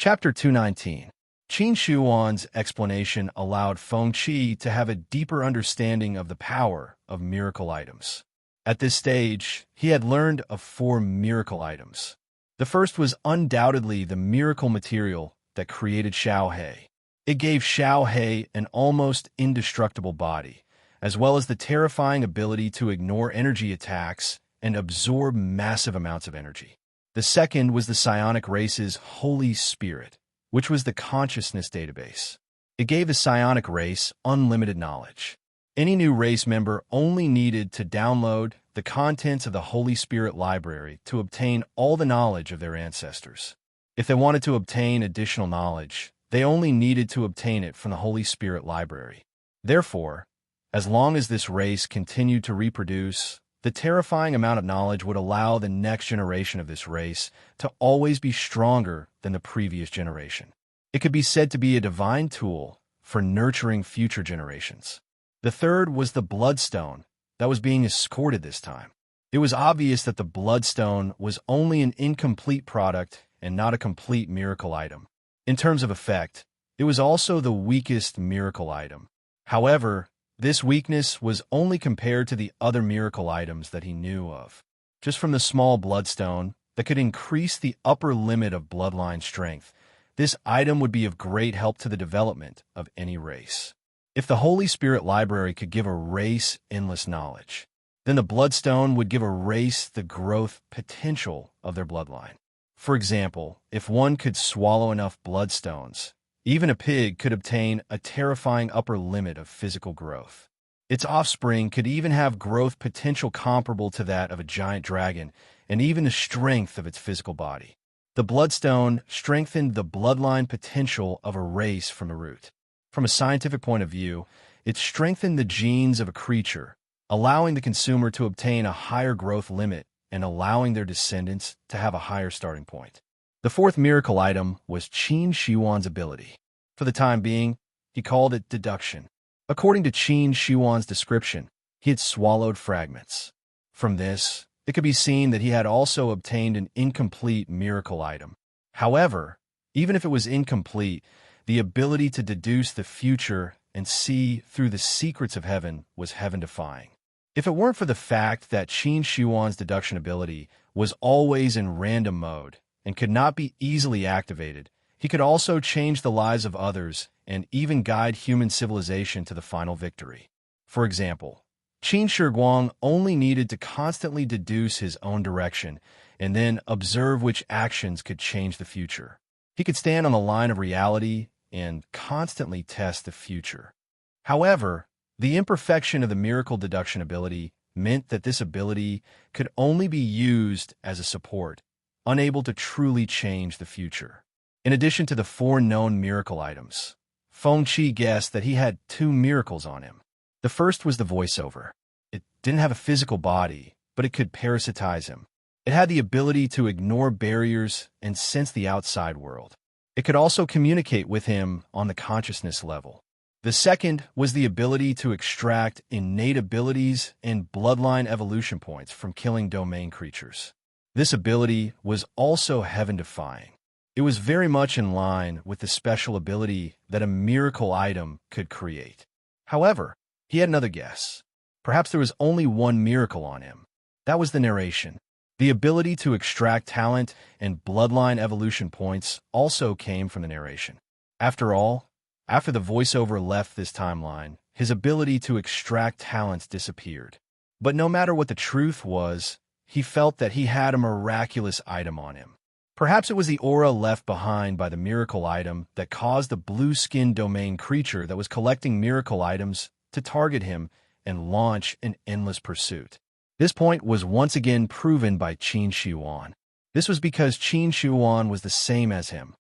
Chapter 219. Qin Shuan's explanation allowed Feng Qi to have a deeper understanding of the power of miracle items. At this stage, he had learned of 4 miracle items. The first was undoubtedly the miracle material that created Xiaohe. It gave Xiaohe an almost indestructible body, as well as the terrifying ability to ignore energy attacks and absorb massive amounts of energy. The second was the psionic race's Holy Spirit, which was the consciousness database. It gave the psionic race unlimited knowledge. Any new race member only needed to download the contents of the Holy Spirit library to obtain all the knowledge of their ancestors. If they wanted to obtain additional knowledge, they only needed to obtain it from the Holy Spirit library. Therefore, as long as this race continued to reproduce, the terrifying amount of knowledge would allow the next generation of this race to always be stronger than the previous generation. It could be said to be a divine tool for nurturing future generations. The third was the Bloodstone that was being escorted this time. It was obvious that the Bloodstone was only an incomplete product and not a complete miracle item. In terms of effect, it was also the weakest miracle item. However, this weakness was only compared to the other miracle items that he knew of. Just from the small Bloodstone that could increase the upper limit of bloodline strength, this item would be of great help to the development of any race. If the Holy Spirit Library could give a race endless knowledge, then the Bloodstone would give a race the growth potential of their bloodline. For example, if one could swallow enough Bloodstones, even a pig could obtain a terrifying upper limit of physical growth. Its offspring could even have growth potential comparable to that of a giant dragon, and even the strength of its physical body. The Bloodstone strengthened the bloodline potential of a race from the root. From a scientific point of view, it strengthened the genes of a creature, allowing the consumer to obtain a higher growth limit and allowing their descendants to have a higher starting point. The fourth miracle item was Qin Shuan's ability. For the time being, he called it deduction. According to Qin Shuan's description, he had swallowed fragments. From this, it could be seen that he had also obtained an incomplete miracle item. However, even if it was incomplete, the ability to deduce the future and see through the secrets of heaven was heaven-defying. If it weren't for the fact that Qin Shuan's deduction ability was always in random mode and could not be easily activated, he could also change the lives of others and even guide human civilization to the final victory. For example, Qin Shi only needed to constantly deduce his own direction and then observe which actions could change the future. He could stand on the line of reality and constantly test the future. However, the imperfection of the miracle deduction ability meant that this ability could only be used as a support, unable to truly change the future. In addition to the 4 known miracle items, Feng Qi guessed that he had 2 miracles on him. The first was the voiceover. It didn't have a physical body, but it could parasitize him. It had the ability to ignore barriers and sense the outside world. It could also communicate with him on the consciousness level. The second was the ability to extract innate abilities and bloodline evolution points from killing domain creatures. This ability was also heaven-defying. It was very much in line with the special ability that a miracle item could create. However, he had another guess. Perhaps there was only 1 miracle on him. That was the narration. The ability to extract talent and bloodline evolution points also came from the narration. After all, after the voiceover left this timeline, his ability to extract talents disappeared. But no matter what the truth was, he felt that he had a miraculous item on him. Perhaps it was the aura left behind by the miracle item that caused the blue-skinned domain creature that was collecting miracle items to target him and launch an endless pursuit. This point was once again proven by Qin Shuan. This was because Qin Shuan was the same as him,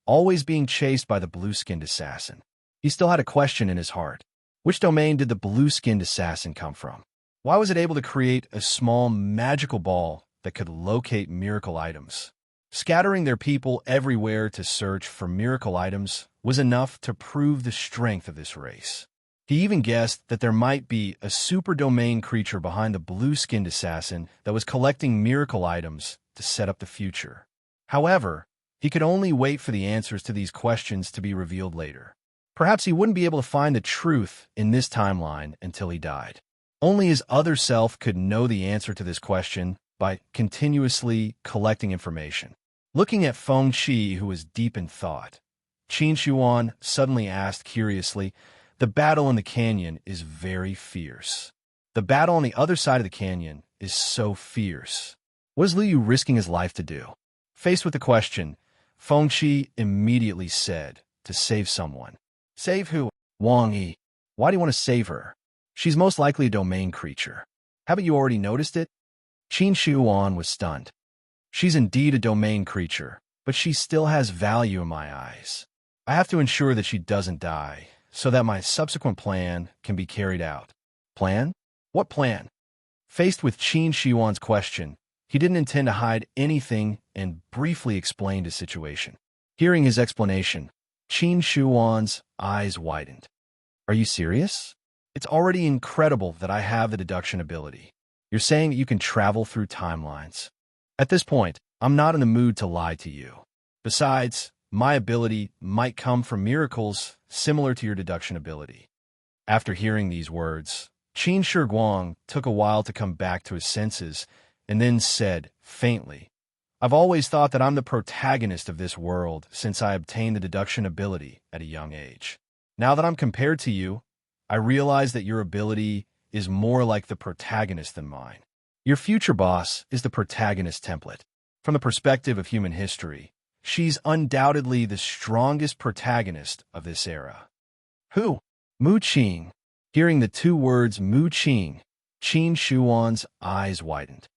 always being chased by the blue-skinned assassin. He still had a question in his heart. Which domain did the blue-skinned assassin come from? Why was it able to create a small magical ball that could locate miracle items? Scattering their people everywhere to search for miracle items was enough to prove the strength of this race. He even guessed that there might be a super domain creature behind the blue-skinned assassin that was collecting miracle items to set up the future. However, He could only wait for the answers to these questions to be revealed later. Perhaps he wouldn't be able to find the truth in this timeline until he died. Only his other self could know the answer to this question by continuously collecting information. Looking at Feng Qi, who was deep in thought, Qin Shuan suddenly asked curiously, "The battle in the canyon is very fierce. The battle on the other side of the canyon is so fierce. What is Liu Yu risking his life to do?" Faced with the question, Feng Qi immediately said, "To save someone." "Save who?" "Wang Yi." "Why do you want to save her?" "She's most likely a domain creature." "Haven't you already noticed it?" Qin Shuan was stunned. "She's indeed a domain creature, but she still has value in my eyes. I have to ensure that she doesn't die, so that my subsequent plan can be carried out." "Plan? What plan?" Faced with Qin Shuan's question, he didn't intend to hide anything and briefly explained his situation. Hearing his explanation, Qin Shuan's eyes widened. "Are you serious? It's already incredible that I have the deduction ability. You're saying that you can travel through timelines. At this point, I'm not in the mood to lie to you. Besides, my ability might come from miracles similar to your deduction ability." After hearing these words, Qin Shi Guang took a while to come back to his senses and then said, faintly, "I've always thought that I'm the protagonist of this world since I obtained the deduction ability at a young age. Now that I'm compared to you, I realize that your ability is more like the protagonist than mine. Your future boss is the protagonist template. From the perspective of human history, she's undoubtedly the strongest protagonist of this era." "Who?" "Mu Qing." Hearing the two words Mu Qing, Qin Shuan's eyes widened.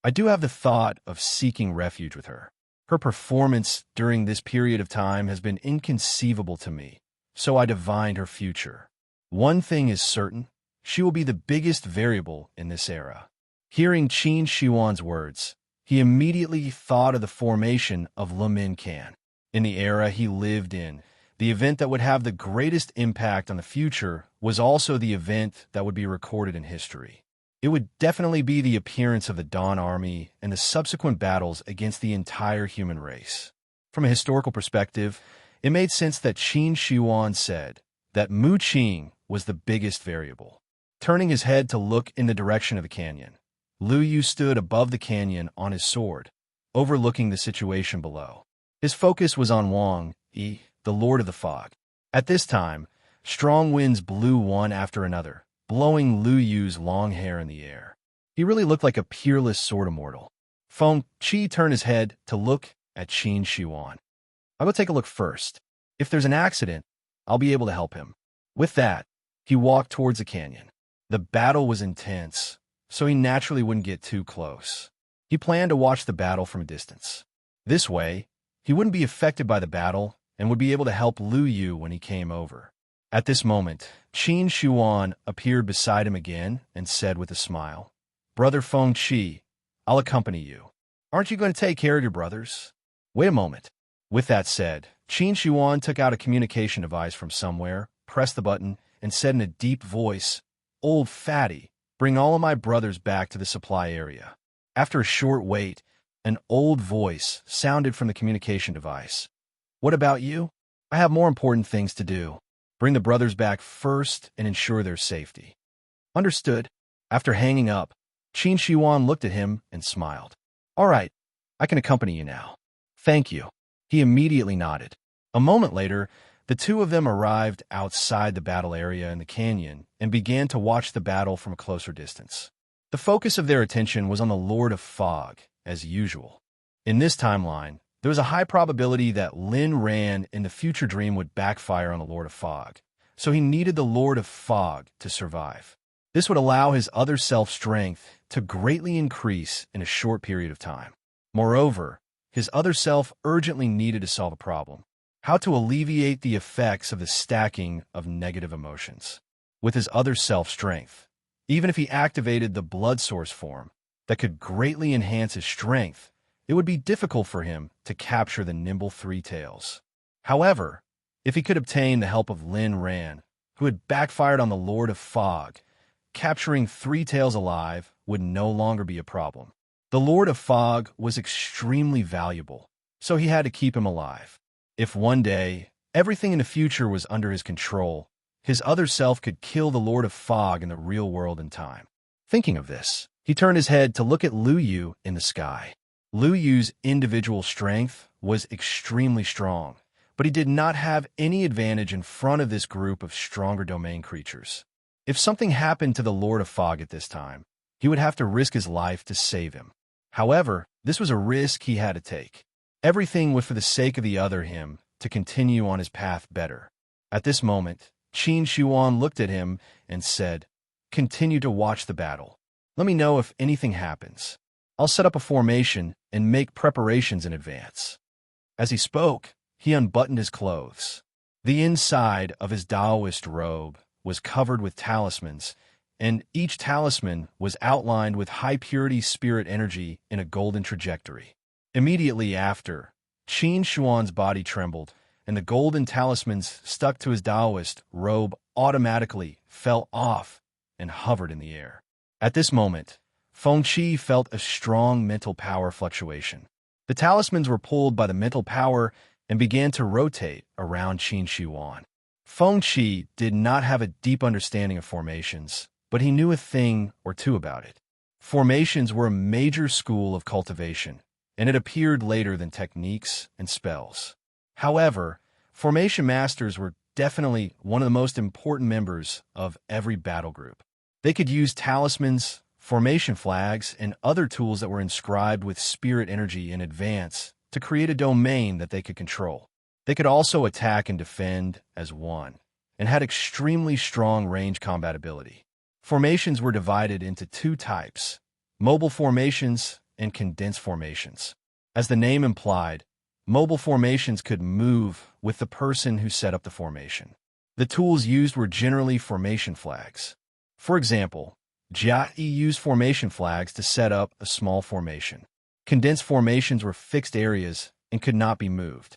"I do have the thought of seeking refuge with her. Her performance during this period of time has been inconceivable to me, so I divined her future. One thing is certain, she will be the biggest variable in this era." Hearing Qin Shuan's words, he immediately thought of the formation of Lemincan. In the era he lived in, the event that would have the greatest impact on the future was also the event that would be recorded in history. It would definitely be the appearance of the Dawn Army and the subsequent battles against the entire human race. From a historical perspective, it made sense that Qin Shuan said that Mu Qing was the biggest variable. Turning his head to look in the direction of the canyon, Liu Yu stood above the canyon on his sword, overlooking the situation below. His focus was on Wang Yi, the Lord of the Fog. At this time, strong winds blew one after another, blowing Liu Yu's long hair in the air. He really looked like a peerless sword immortal. Feng Qi turned his head to look at Qin Shuan. "I'll go take a look first. If there's an accident, I'll be able to help him." With that, he walked towards the canyon. The battle was intense, so he naturally wouldn't get too close. He planned to watch the battle from a distance. This way, he wouldn't be affected by the battle and would be able to help Liu Yu when he came over. At this moment, Qin Shuan appeared beside him again and said with a smile, "Brother Feng Qi, I'll accompany you. Aren't you going to take care of your brothers?" "Wait a moment." With that said, Qin Shuan took out a communication device from somewhere, pressed the button, and said in a deep voice, "Old fatty, bring all of my brothers back to the supply area." After a short wait, an old voice sounded from the communication device. "What about you?" "I have more important things to do. Bring the brothers back first and ensure their safety." "Understood." After hanging up, Qin Shuan looked at him and smiled. "All right, I can accompany you now." "Thank you." He immediately nodded. A moment later, the two of them arrived outside the battle area in the canyon and began to watch the battle from a closer distance. The focus of their attention was on the Lord of Fog, as usual. In this timeline, there was a high probability that Lin Ran in the future dream would backfire on the Lord of Fog, so he needed the Lord of Fog to survive. This would allow his other self strength to greatly increase in a short period of time. Moreover, his other self urgently needed to solve a problem: how to alleviate the effects of the stacking of negative emotions. With his other self strength, even if he activated the blood source form that could greatly enhance his strength, it would be difficult for him to capture the nimble Three Tails. However, if he could obtain the help of Lin Ran, who had backfired on the Lord of Fog, capturing Three Tails alive would no longer be a problem. The Lord of Fog was extremely valuable, so he had to keep him alive. If one day everything in the future was under his control, his other self could kill the Lord of Fog in the real world in time. Thinking of this, he turned his head to look at Lu Yu in the sky. Lu Yu's individual strength was extremely strong, but he did not have any advantage in front of this group of stronger domain creatures. If something happened to the Lord of Fog at this time, he would have to risk his life to save him. However, this was a risk he had to take. Everything was for the sake of the other him to continue on his path better. At this moment, Qin Shuan looked at him and said, "Continue to watch the battle. Let me know if anything happens. I'll set up a formation and make preparations in advance." As he spoke, he unbuttoned his clothes. The inside of his Taoist robe was covered with talismans, and each talisman was outlined with high-purity spirit energy in a golden trajectory. Immediately after, Qin Shuan's body trembled, and the golden talismans stuck to his Taoist robe automatically fell off and hovered in the air. At this moment, Feng Qi felt a strong mental power fluctuation. The talismans were pulled by the mental power and began to rotate around Qin Shuan. Feng Qi did not have a deep understanding of formations, but he knew a thing or two about it. Formations were a major school of cultivation, and it appeared later than techniques and spells. However, formation masters were definitely one of the most important members of every battle group. They could use talismans, formation flags, and other tools that were inscribed with spirit energy in advance to create a domain that they could control. They could also attack and defend as one, and had extremely strong range combat ability. Formations were divided into two types: mobile formations and condensed formations. As the name implied, mobile formations could move with the person who set up the formation. The tools used were generally formation flags. For example, Jia Yi used formation flags to set up a small formation. Condensed formations were fixed areas and could not be moved.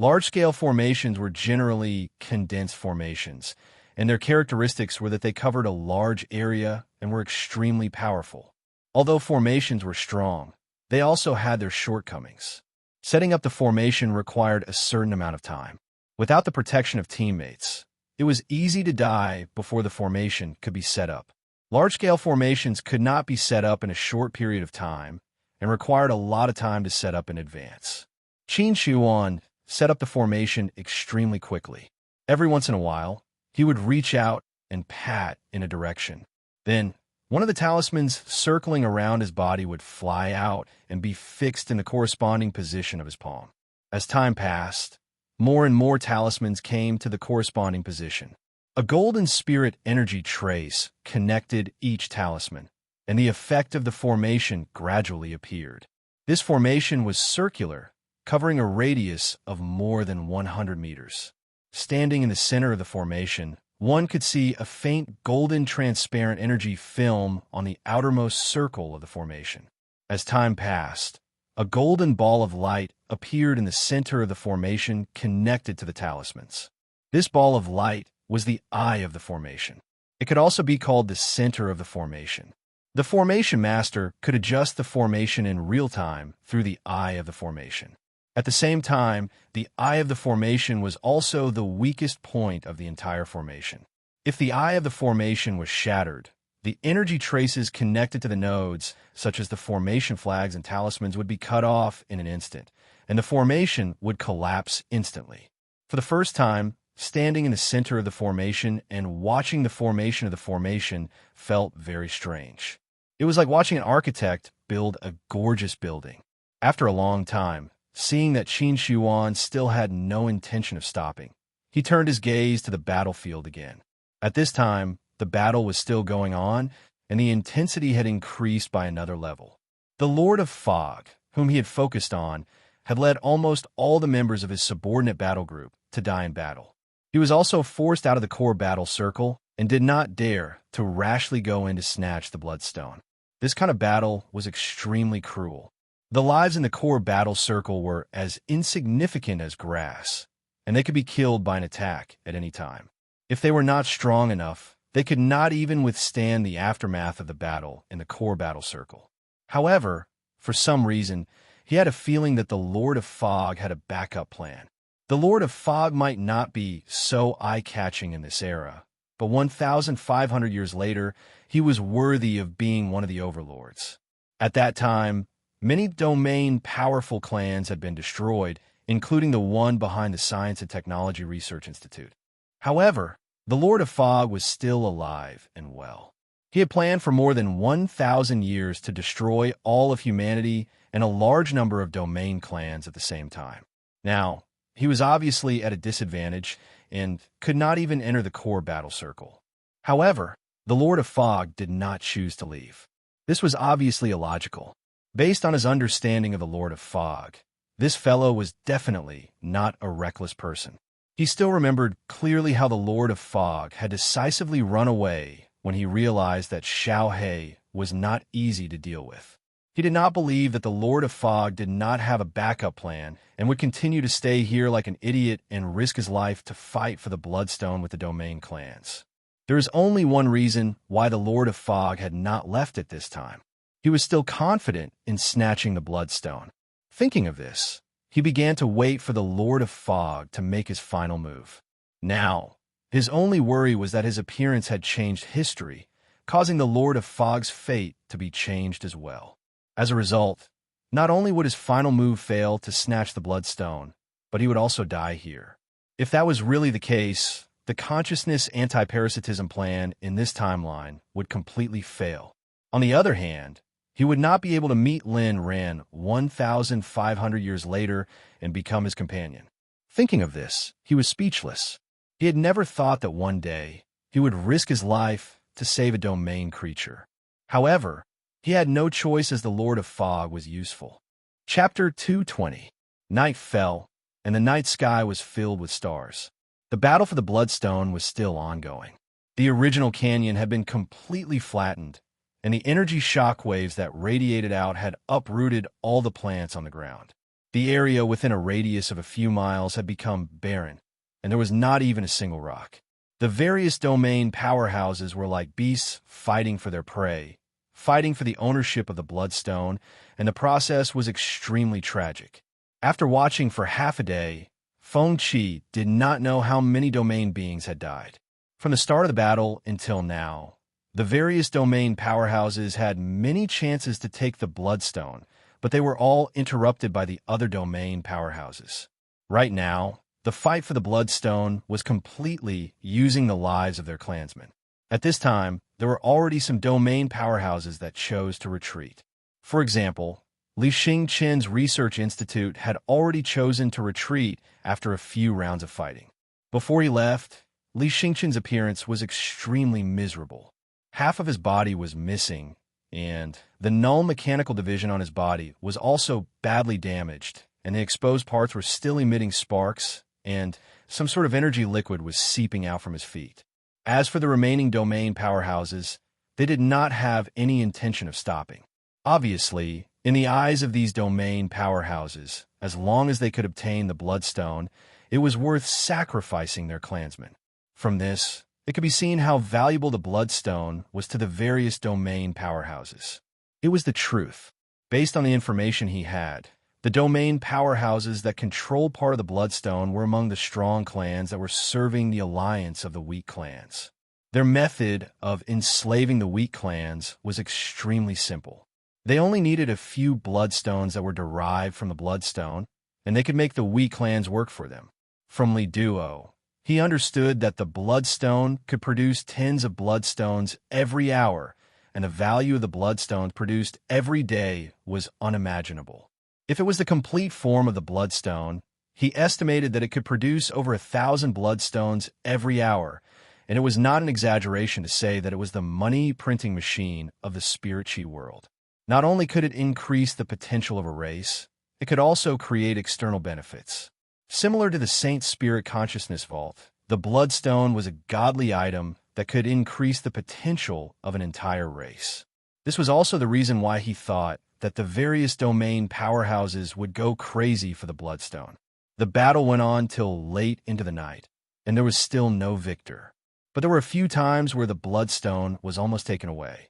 Large-scale formations were generally condensed formations, and their characteristics were that they covered a large area and were extremely powerful. Although formations were strong, they also had their shortcomings. Setting up the formation required a certain amount of time. Without the protection of teammates, it was easy to die before the formation could be set up. Large-scale formations could not be set up in a short period of time and required a lot of time to set up in advance. Qin Shuan set up the formation extremely quickly. Every once in a while, he would reach out and pat in a direction. Then, one of the talismans circling around his body would fly out and be fixed in the corresponding position of his palm. As time passed, more and more talismans came to the corresponding position. A golden spirit energy trace connected each talisman, and the effect of the formation gradually appeared. This formation was circular, covering a radius of more than 100 meters. Standing in the center of the formation, one could see a faint golden transparent energy film on the outermost circle of the formation. As time passed, a golden ball of light appeared in the center of the formation connected to the talismans. This ball of light was the eye of the formation. It could also be called the center of the formation. The formation master could adjust the formation in real time through the eye of the formation. At the same time, the eye of the formation was also the weakest point of the entire formation. If the eye of the formation was shattered, the energy traces connected to the nodes, such as the formation flags and talismans, would be cut off in an instant, and the formation would collapse instantly. For the first time, standing in the center of the formation and watching the formation of the formation felt very strange. It was like watching an architect build a gorgeous building. After a long time, seeing that Qin Shuan still had no intention of stopping, he turned his gaze to the battlefield again. At this time, the battle was still going on, and the intensity had increased by another level. The Lord of Fog, whom he had focused on, had led almost all the members of his subordinate battle group to die in battle. He was also forced out of the core battle circle and did not dare to rashly go in to snatch the Bloodstone. This kind of battle was extremely cruel. The lives in the core battle circle were as insignificant as grass, and they could be killed by an attack at any time. If they were not strong enough, they could not even withstand the aftermath of the battle in the core battle circle. However, for some reason, he had a feeling that the Lord of Fog had a backup plan. The Lord of Fog might not be so eye-catching in this era, but 1,500 years later, he was worthy of being one of the overlords. At that time, many domain powerful clans had been destroyed, including the one behind the Science and Technology Research Institute. However, the Lord of Fog was still alive and well. He had planned for more than 1,000 years to destroy all of humanity and a large number of domain clans at the same time. Now, he was obviously at a disadvantage and could not even enter the core battle circle. However, the Lord of Fog did not choose to leave. This was obviously illogical. Based on his understanding of the Lord of Fog, this fellow was definitely not a reckless person. He still remembered clearly how the Lord of Fog had decisively run away when he realized that Xiao He was not easy to deal with. He did not believe that the Lord of Fog did not have a backup plan and would continue to stay here like an idiot and risk his life to fight for the Bloodstone with the domain clans. There is only one reason why the Lord of Fog had not left at this time. He was still confident in snatching the Bloodstone. Thinking of this, he began to wait for the Lord of Fog to make his final move. Now, his only worry was that his appearance had changed history, causing the Lord of Fog's fate to be changed as well. As a result, not only would his final move fail to snatch the Bloodstone, but he would also die here. If that was really the case, the consciousness anti-parasitism plan in this timeline would completely fail. On the other hand, he would not be able to meet Lin Ran 1,500 years later and become his companion. Thinking of this, he was speechless. He had never thought that one day he would risk his life to save a domain creature. However, he had no choice as the Lord of Fog was useful. Chapter 220. Night fell, and the night sky was filled with stars. The battle for the Bloodstone was still ongoing. The original canyon had been completely flattened, and the energy shockwaves that radiated out had uprooted all the plants on the ground. The area within a radius of a few miles had become barren, and there was not even a single rock. The various domain powerhouses were like beasts fighting for their prey, fighting for the ownership of the Bloodstone, and the process was extremely tragic. After watching for half a day, Feng Qi did not know how many domain beings had died. From the start of the battle until now, the various domain powerhouses had many chances to take the Bloodstone, but they were all interrupted by the other domain powerhouses. Right now, the fight for the Bloodstone was completely using the lives of their clansmen. At this time, there were already some domain powerhouses that chose to retreat. For example, Li Xingqin's Research Institute had already chosen to retreat after a few rounds of fighting. Before he left, Li Xingqin's appearance was extremely miserable. Half of his body was missing, and the null mechanical division on his body was also badly damaged, and the exposed parts were still emitting sparks, and some sort of energy liquid was seeping out from his feet. As for the remaining domain powerhouses, they did not have any intention of stopping. Obviously, in the eyes of these domain powerhouses, as long as they could obtain the Bloodstone, it was worth sacrificing their clansmen. From this, it could be seen how valuable the Bloodstone was to the various domain powerhouses. It was the truth. Based on the information he had, the domain powerhouses that controlled part of the Bloodstone were among the strong clans that were serving the alliance of the weak clans. Their method of enslaving the weak clans was extremely simple. They only needed a few Bloodstones that were derived from the Bloodstone, and they could make the weak clans work for them. From Li Duo, he understood that the Bloodstone could produce tens of Bloodstones every hour, and the value of the Bloodstones produced every day was unimaginable. If it was the complete form of the Bloodstone, he estimated that it could produce over 1,000 Bloodstones every hour, and it was not an exaggeration to say that it was the money-printing machine of the Spirit Chi world. Not only could it increase the potential of a race, it could also create external benefits. Similar to the Saint Spirit Consciousness Vault, the Bloodstone was a godly item that could increase the potential of an entire race. This was also the reason why he thought that the various domain powerhouses would go crazy for the Bloodstone. The battle went on till late into the night, and there was still no victor. But there were a few times where the Bloodstone was almost taken away.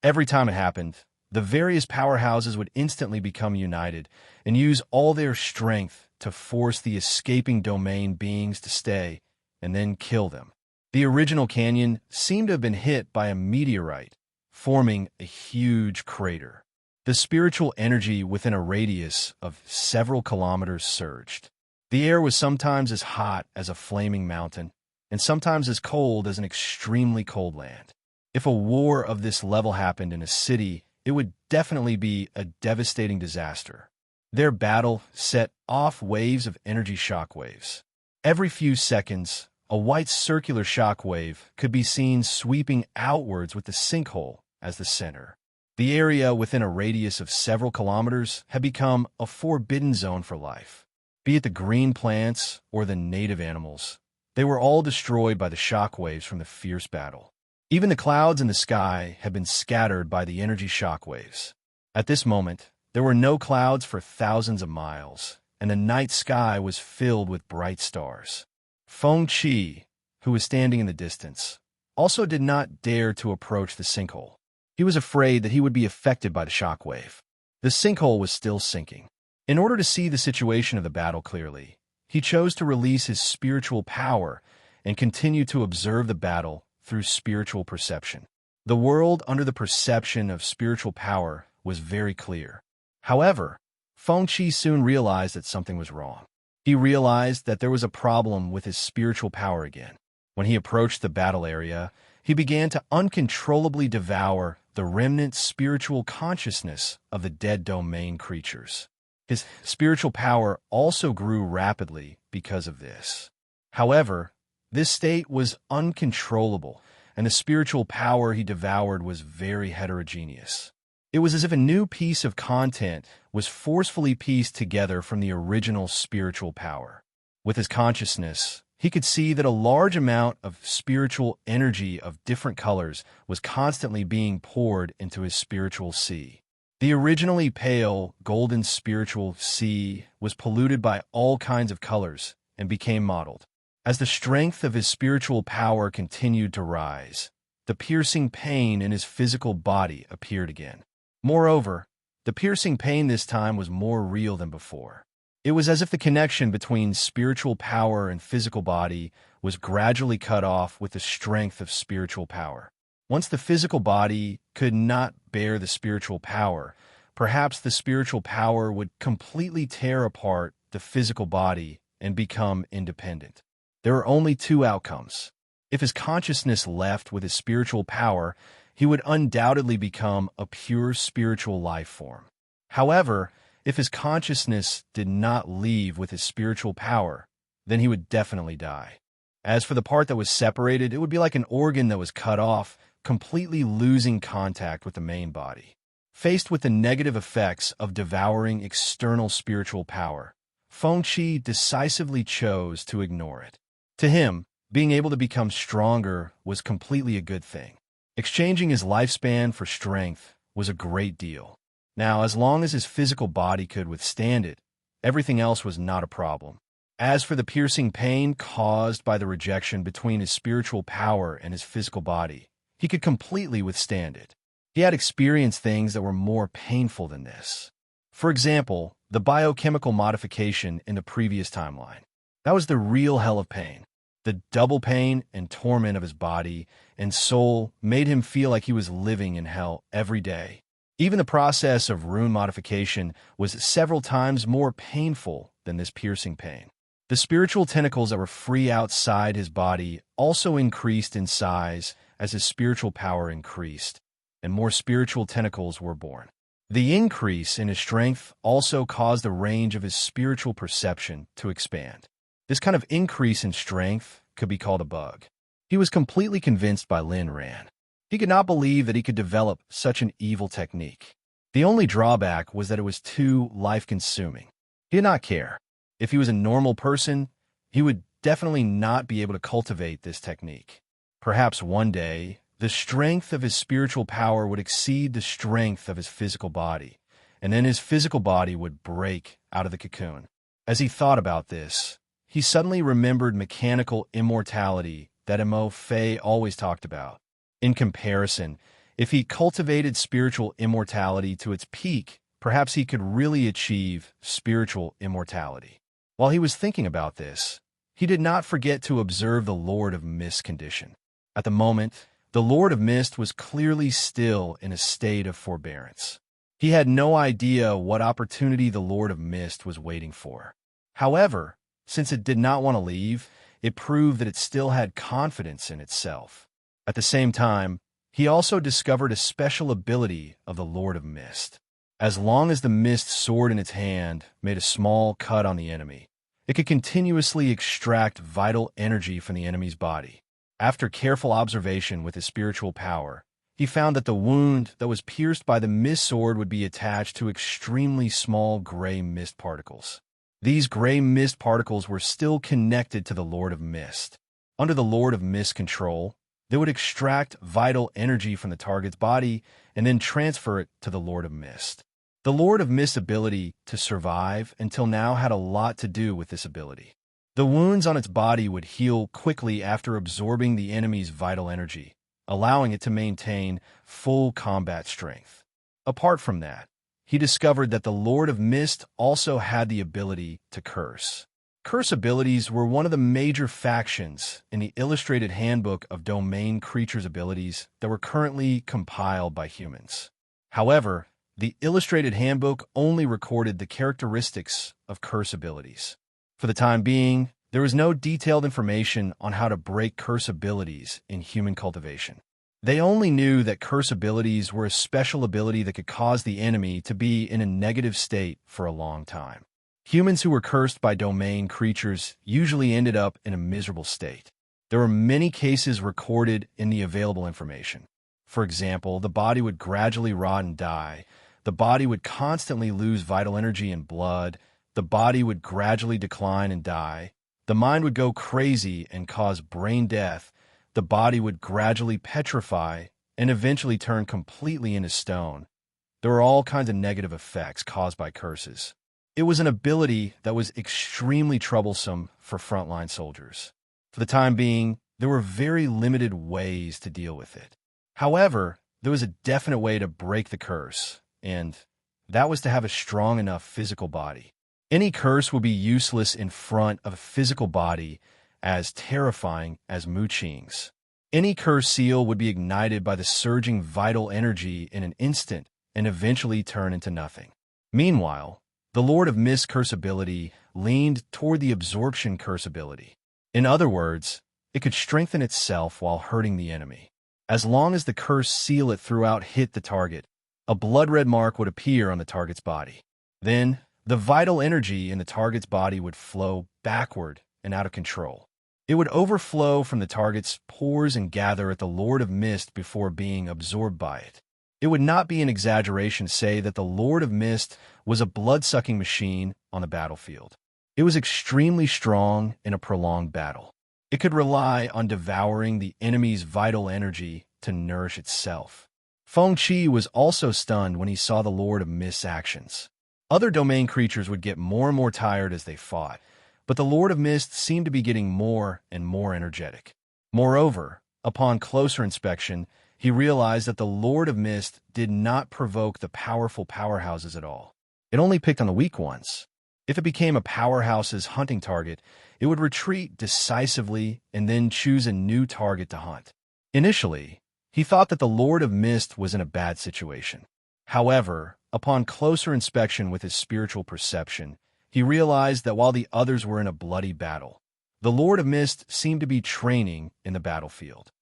Every time it happened, The various powerhouses would instantly become united and use all their strength to force the escaping domain beings to stay and then kill them. The original canyon seemed to have been hit by a meteorite, forming a huge crater. The spiritual energy within a radius of several kilometers surged. The air was sometimes as hot as a flaming mountain, and sometimes as cold as an extremely cold land. If a war of this level happened in a city, it would definitely be a devastating disaster. Their battle set off waves of energy shockwaves. Every few seconds, a white circular shockwave could be seen sweeping outwards with the sinkhole as the center. The area within a radius of several kilometers had become a forbidden zone for life. Be it the green plants or the native animals, they were all destroyed by the shockwaves from the fierce battle. Even the clouds in the sky had been scattered by the energy shockwaves. At this moment, there were no clouds for thousands of miles, and the night sky was filled with bright stars. Feng Qi, who was standing in the distance, also did not dare to approach the sinkhole. He was afraid that he would be affected by the shockwave. The sinkhole was still sinking. In order to see the situation of the battle clearly, he chose to release his spiritual power and continue to observe the battle through spiritual perception. The world under the perception of spiritual power was very clear. However, Feng Qi soon realized that something was wrong. He realized that there was a problem with his spiritual power again. When he approached the battle area, he began to uncontrollably devour the remnant spiritual consciousness of the dead domain creatures. His spiritual power also grew rapidly because of this. However, this state was uncontrollable, and the spiritual power he devoured was very heterogeneous. It was as if a new piece of content was forcefully pieced together from the original spiritual power. With his consciousness, he could see that a large amount of spiritual energy of different colors was constantly being poured into his spiritual sea. The originally pale, golden spiritual sea was polluted by all kinds of colors and became mottled. As the strength of his spiritual power continued to rise, the piercing pain in his physical body appeared again. Moreover, the piercing pain this time was more real than before. It was as if the connection between spiritual power and physical body was gradually cut off with the strength of spiritual power. Once the physical body could not bear the spiritual power, perhaps the spiritual power would completely tear apart the physical body and become independent. There are only two outcomes. If his consciousness left with his spiritual power, he would undoubtedly become a pure spiritual life form. However, if his consciousness did not leave with his spiritual power, then he would definitely die. As for the part that was separated, it would be like an organ that was cut off, completely losing contact with the main body. Faced with the negative effects of devouring external spiritual power, Feng Qi decisively chose to ignore it. To him, being able to become stronger was completely a good thing. Exchanging his lifespan for strength was a great deal. Now, as long as his physical body could withstand it, everything else was not a problem. As for the piercing pain caused by the rejection between his spiritual power and his physical body, he could completely withstand it. He had experienced things that were more painful than this. For example, the biochemical modification in the previous timeline. That was the real hell of pain. The double pain and torment of his body and soul made him feel like he was living in hell every day. Even the process of rune modification was several times more painful than this piercing pain. The spiritual tentacles that were free outside his body also increased in size as his spiritual power increased, and more spiritual tentacles were born. The increase in his strength also caused the range of his spiritual perception to expand. This kind of increase in strength could be called a bug. He was completely convinced by Lin Ran. He could not believe that he could develop such an evil technique. The only drawback was that it was too life-consuming. He did not care. If he was a normal person, he would definitely not be able to cultivate this technique. Perhaps one day, the strength of his spiritual power would exceed the strength of his physical body, and then his physical body would break out of the cocoon. As he thought about this, he suddenly remembered mechanical immortality that Mo Fei always talked about. In comparison, If he cultivated spiritual immortality to its peak, perhaps he could really achieve spiritual immortality. While he was thinking about this, he did not forget to observe the Lord of Mist's condition. At the moment, the Lord of Mist was clearly still in a state of forbearance. He had no idea what opportunity the Lord of Mist was waiting for. However, since it did not want to leave, it proved that it still had confidence in itself. At the same time, he also discovered a special ability of the Lord of Mist. As long as the mist sword in its hand made a small cut on the enemy, it could continuously extract vital energy from the enemy's body. After careful observation with his spiritual power, he found that the wound that was pierced by the mist sword would be attached to extremely small gray mist particles. These gray mist particles were still connected to the Lord of Mist. Under the Lord of Mist control, they would extract vital energy from the target's body and then transfer it to the Lord of Mist. The Lord of Mist's ability to survive until now had a lot to do with this ability. The wounds on its body would heal quickly after absorbing the enemy's vital energy, allowing it to maintain full combat strength. Apart from that, he discovered that the Lord of Mist also had the ability to curse. Curse abilities were one of the major factions in the illustrated handbook of domain creatures' abilities that were currently compiled by humans. However, the illustrated handbook only recorded the characteristics of curse abilities. For the time being, there was no detailed information on how to break curse abilities in human cultivation. They only knew that curse abilities were a special ability that could cause the enemy to be in a negative state for a long time. Humans who were cursed by domain creatures usually ended up in a miserable state. There were many cases recorded in the available information. For example, the body would gradually rot and die. The body would constantly lose vital energy and blood. The body would gradually decline and die. The mind would go crazy and cause brain death. The body would gradually petrify and eventually turn completely into stone. There were all kinds of negative effects caused by curses. It was an ability that was extremely troublesome for frontline soldiers. For the time being, there were very limited ways to deal with it. However, there was a definite way to break the curse, and that was to have a strong enough physical body. Any curse would be useless in front of a physical body as terrifying as Mu-Ching's. Any curse seal would be ignited by the surging vital energy in an instant and eventually turn into nothing. Meanwhile, the Lord of Mist curse ability leaned toward the absorption curse ability. In other words, it could strengthen itself while hurting the enemy. As long as the curse seal it throughout hit the target, a blood-red mark would appear on the target's body. Then, the vital energy in the target's body would flow backward and out of control. It would overflow from the target's pores and gather at the Lord of Mist before being absorbed by it. It would not be an exaggeration to say that the Lord of Mist was a blood-sucking machine on the battlefield. It was extremely strong in a prolonged battle. It could rely on devouring the enemy's vital energy to nourish itself. Feng Qi was also stunned when he saw the Lord of Mist's actions. Other domain creatures would get more and more tired as they fought, but the Lord of Mist seemed to be getting more and more energetic. Moreover, upon closer inspection, he realized that the Lord of Mist did not provoke the powerful powerhouses at all. It only picked on the weak ones. If it became a powerhouse's hunting target, it would retreat decisively and then choose a new target to hunt. Initially, he thought that the Lord of Mist was in a bad situation. However, upon closer inspection with his spiritual perception, he realized that while the others were in a bloody battle, the Lord of Mist seemed to be training in the battlefield.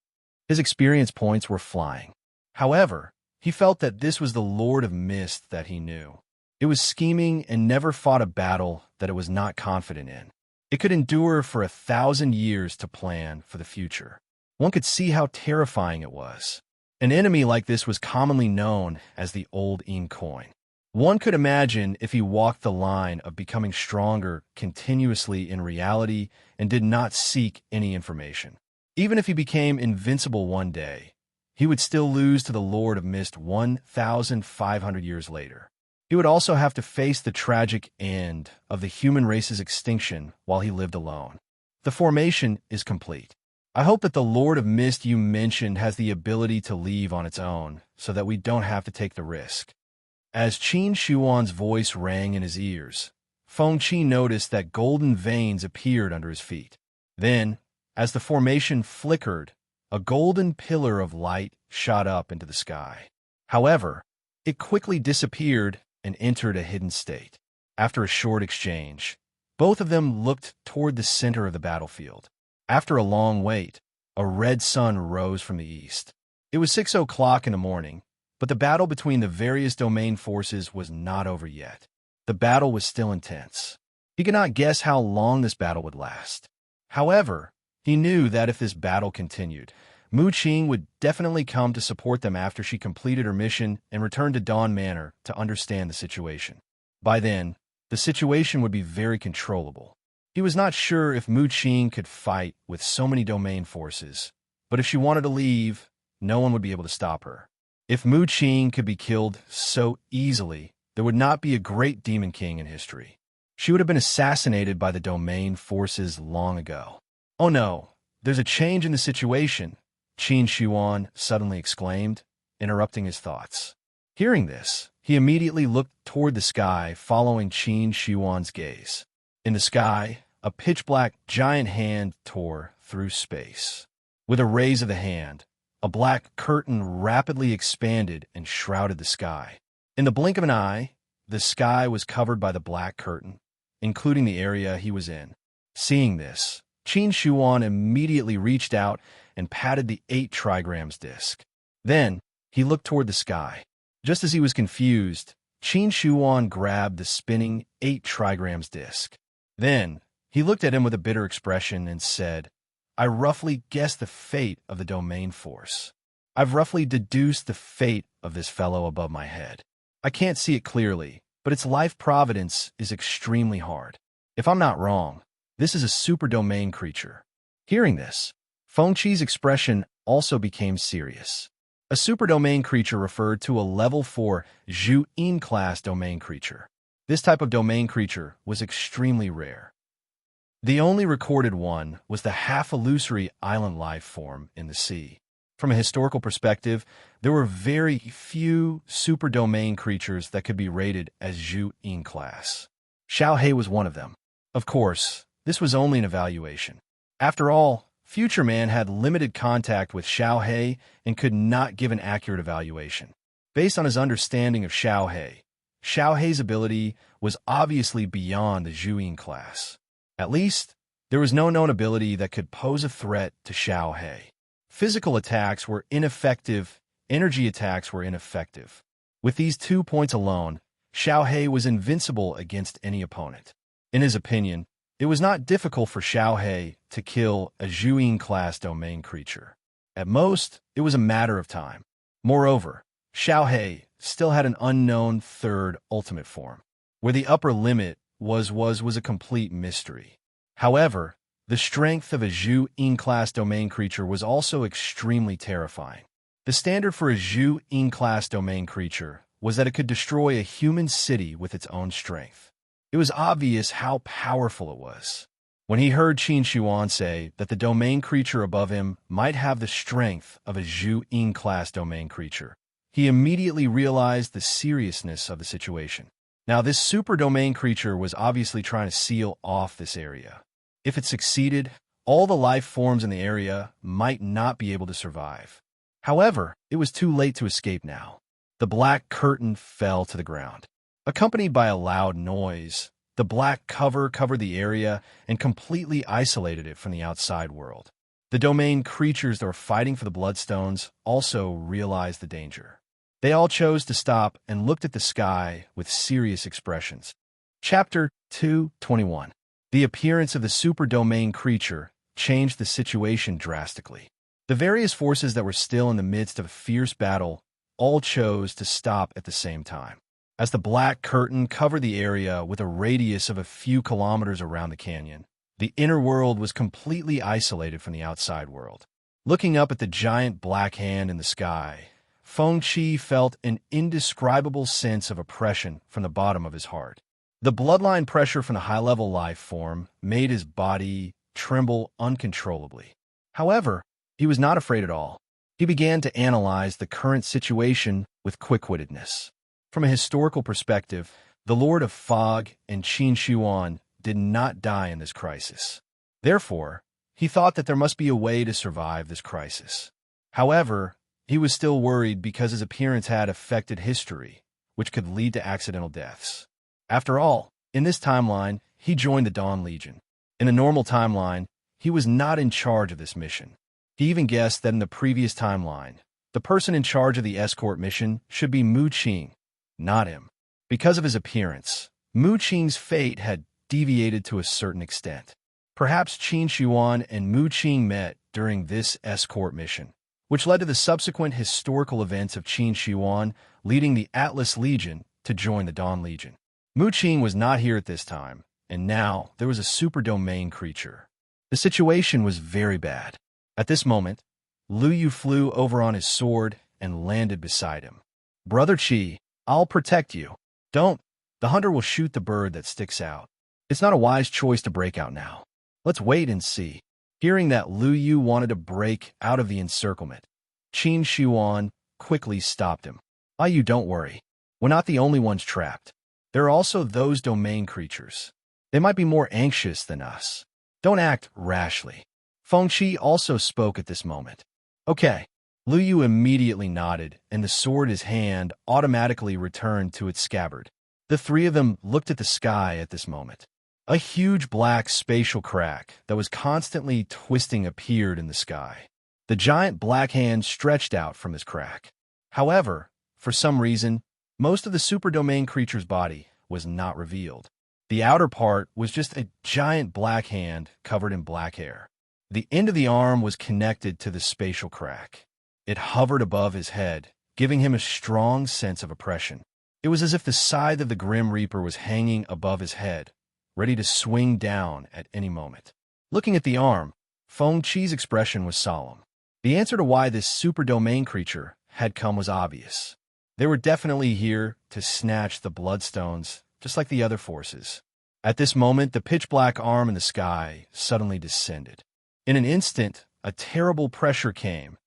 His experience points were flying. However, he felt that this was the Lord of Mist that he knew. It was scheming and never fought a battle that it was not confident in. It could endure for 1,000 years to plan for the future. One could see how terrifying it was. An enemy like this was commonly known as the Old Yin Coin. One could imagine if he walked the line of becoming stronger continuously in reality and did not seek any information. Even if he became invincible one day, he would still lose to the Lord of Mist 1,500 years later. He would also have to face the tragic end of the human race's extinction while he lived alone. The formation is complete. I hope that the Lord of Mist you mentioned has the ability to leave on its own, so that we don't have to take the risk. As Qin Shuan's voice rang in his ears, Feng Qi noticed that golden veins appeared under his feet. Then, as the formation flickered, a golden pillar of light shot up into the sky. However, it quickly disappeared and entered a hidden state. After a short exchange, both of them looked toward the center of the battlefield. After a long wait, a red sun rose from the east. It was 6 o'clock in the morning, but the battle between the various domain forces was not over yet. The battle was still intense. He could not guess how long this battle would last. However, he knew that if this battle continued, Mu Qing would definitely come to support them after she completed her mission and returned to Dawn Manor to understand the situation. By then, the situation would be very controllable. He was not sure if Mu Qing could fight with so many domain forces, but if she wanted to leave, no one would be able to stop her. If Mu Qing could be killed so easily, there would not be a great Demon King in history. She would have been assassinated by the domain forces long ago. Oh no, there's a change in the situation, Qin Shuan suddenly exclaimed, interrupting his thoughts. Hearing this, he immediately looked toward the sky, following Qin Shuan's gaze. In the sky, a pitch-black giant hand tore through space. With a raise of the hand, a black curtain rapidly expanded and shrouded the sky. In the blink of an eye, the sky was covered by the black curtain, including the area he was in. Seeing this, Qin Shuan immediately reached out and patted the 8 trigrams disc. Then, he looked toward the sky. Just as he was confused, Qin Shuan grabbed the spinning 8 trigrams disc. Then, he looked at him with a bitter expression and said, I roughly guessed the fate of the domain force. I've roughly deduced the fate of this fellow above my head. I can't see it clearly, but its life providence is extremely hard. If I'm not wrong, this is a super domain creature. Hearing this, Feng Qi's expression also became serious. A super domain creature referred to a level 4 Zhu Yin class domain creature. This type of domain creature was extremely rare. The only recorded one was the half-illusory island life form in the sea. From a historical perspective, there were very few super domain creatures that could be rated as Zhu Yin class. Xiao He was one of them. Of course, this was only an evaluation. After all, Future Man had limited contact with Xiao He and could not give an accurate evaluation. Based on his understanding of Xiao He's ability was obviously beyond the Zhu Yin class. At least, there was no known ability that could pose a threat to Xiao He. Physical attacks were ineffective, energy attacks were ineffective. With these 2 points alone, Xiao He was invincible against any opponent. In his opinion, it was not difficult for Xiao He to kill a Zhu Yin class domain creature. At most, it was a matter of time. Moreover, Xiao He still had an unknown third ultimate form, where the upper limit was a complete mystery. However, the strength of a Zhu Yin class domain creature was also extremely terrifying. The standard for a Zhu Yin class domain creature was that it could destroy a human city with its own strength. It was obvious how powerful it was. When he heard Qin Shuan say that the domain creature above him might have the strength of a Zhu Yin class domain creature, he immediately realized the seriousness of the situation. Now, this super domain creature was obviously trying to seal off this area. If it succeeded, all the life forms in the area might not be able to survive. However, it was too late to escape now. The black curtain fell to the ground. Accompanied by a loud noise, the black cover covered the area and completely isolated it from the outside world. The domain creatures that were fighting for the Bloodstones also realized the danger. They all chose to stop and looked at the sky with serious expressions. Chapter 2:21. The appearance of the super domain creature changed the situation drastically. The various forces that were still in the midst of a fierce battle all chose to stop at the same time. As the black curtain covered the area with a radius of a few kilometers around the canyon, the inner world was completely isolated from the outside world. Looking up at the giant black hand in the sky, Feng Qi felt an indescribable sense of oppression from the bottom of his heart. The bloodline pressure from the high-level life form made his body tremble uncontrollably. However, he was not afraid at all. He began to analyze the current situation with quick-wittedness. From a historical perspective, the Lord of Fog and Qin Shi Huang did not die in this crisis. Therefore, he thought that there must be a way to survive this crisis. However, he was still worried because his appearance had affected history, which could lead to accidental deaths. After all, in this timeline, he joined the Dawn Legion. In a normal timeline, he was not in charge of this mission. He even guessed that in the previous timeline, the person in charge of the escort mission should be Mu Qing, not him. Because of his appearance, Mu Qing's fate had deviated to a certain extent. Perhaps Qin Shi Huang and Mu Qing met during this escort mission, which led to the subsequent historical events of Qin Shi Huang leading the Atlas Legion to join the Dawn Legion. Mu Qing was not here at this time, and now there was a super domain creature. The situation was very bad. At this moment, Lu Yu flew over on his sword and landed beside him. "Brother Qi, I'll protect you. Don't. The hunter will shoot the bird that sticks out. It's not a wise choice to break out now. Let's wait and see." Hearing that Lu Yu wanted to break out of the encirclement, Qin Shi Huang quickly stopped him. "You don't worry. We're not the only ones trapped. There are also those domain creatures. They might be more anxious than us. Don't act rashly." Feng Qi also spoke at this moment. "Okay." Lu Yu immediately nodded, and the sword in his hand automatically returned to its scabbard. The three of them looked at the sky at this moment. A huge black spatial crack that was constantly twisting appeared in the sky. The giant black hand stretched out from this crack. However, for some reason, most of the super domain creature's body was not revealed. The outer part was just a giant black hand covered in black hair. The end of the arm was connected to the spatial crack. It hovered above his head, giving him a strong sense of oppression. It was as if the scythe of the Grim Reaper was hanging above his head, ready to swing down at any moment. Looking at the arm, Feng Qi's expression was solemn. The answer to why this super domain creature had come was obvious. They were definitely here to snatch the Bloodstones, just like the other forces. At this moment, the pitch-black arm in the sky suddenly descended. In an instant, a terrible pressure came,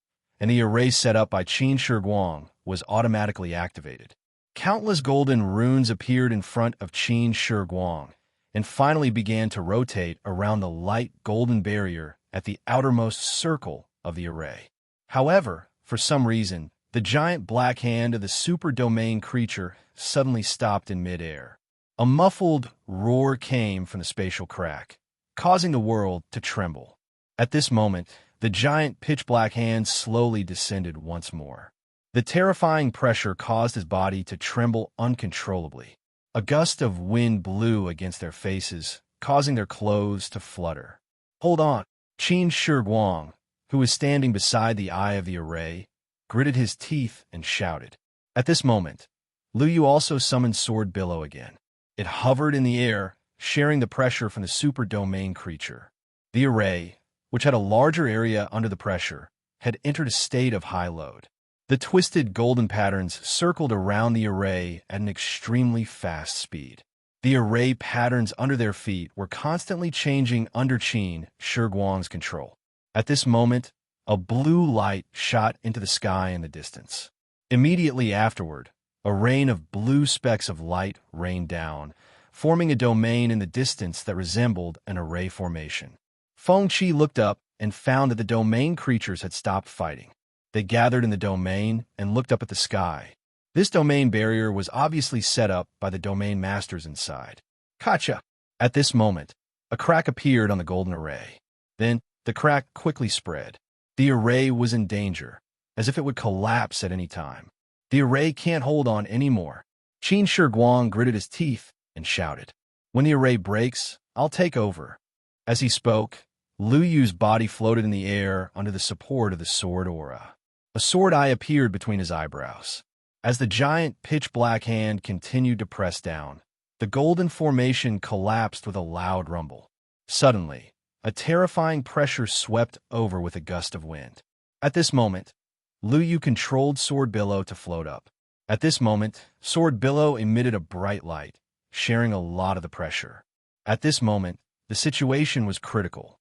and the array set up by Qin Shi Huang was automatically activated. Countless golden runes appeared in front of Qin Shi Huang, and finally began to rotate around the light golden barrier at the outermost circle of the array. However, for some reason, the giant black hand of the super domain creature suddenly stopped in midair. A muffled roar came from the spatial crack, causing the world to tremble. At this moment, the giant pitch-black hand slowly descended once more. The terrifying pressure caused his body to tremble uncontrollably. A gust of wind blew against their faces, causing their clothes to flutter. "Hold on!" Qin Shi Huang, who was standing beside the eye of the array, gritted his teeth and shouted. At this moment, Lu Yu also summoned Sword Billow again. It hovered in the air, sharing the pressure from the super domain creature. The array, which had a larger area under the pressure, had entered a state of high load. The twisted golden patterns circled around the array at an extremely fast speed. The array patterns under their feet were constantly changing under Qin Shi Huang's control. At this moment, a blue light shot into the sky in the distance. Immediately afterward, a rain of blue specks of light rained down, forming a domain in the distance that resembled an array formation. Feng Qi looked up and found that the domain creatures had stopped fighting. They gathered in the domain and looked up at the sky. This domain barrier was obviously set up by the domain masters inside. "Gotcha!" At this moment, a crack appeared on the golden array. Then, the crack quickly spread. The array was in danger, as if it would collapse at any time. "The array can't hold on anymore." Qin Shi Huang gritted his teeth and shouted. "When the array breaks, I'll take over." As he spoke, Lu Yu's body floated in the air under the support of the sword aura. A sword eye appeared between his eyebrows. As the giant pitch-black hand continued to press down, the golden formation collapsed with a loud rumble. Suddenly, a terrifying pressure swept over with a gust of wind. At this moment, Lu Yu controlled Sword Billow to float up. At this moment, Sword Billow emitted a bright light, sharing a lot of the pressure. At this moment, the situation was critical.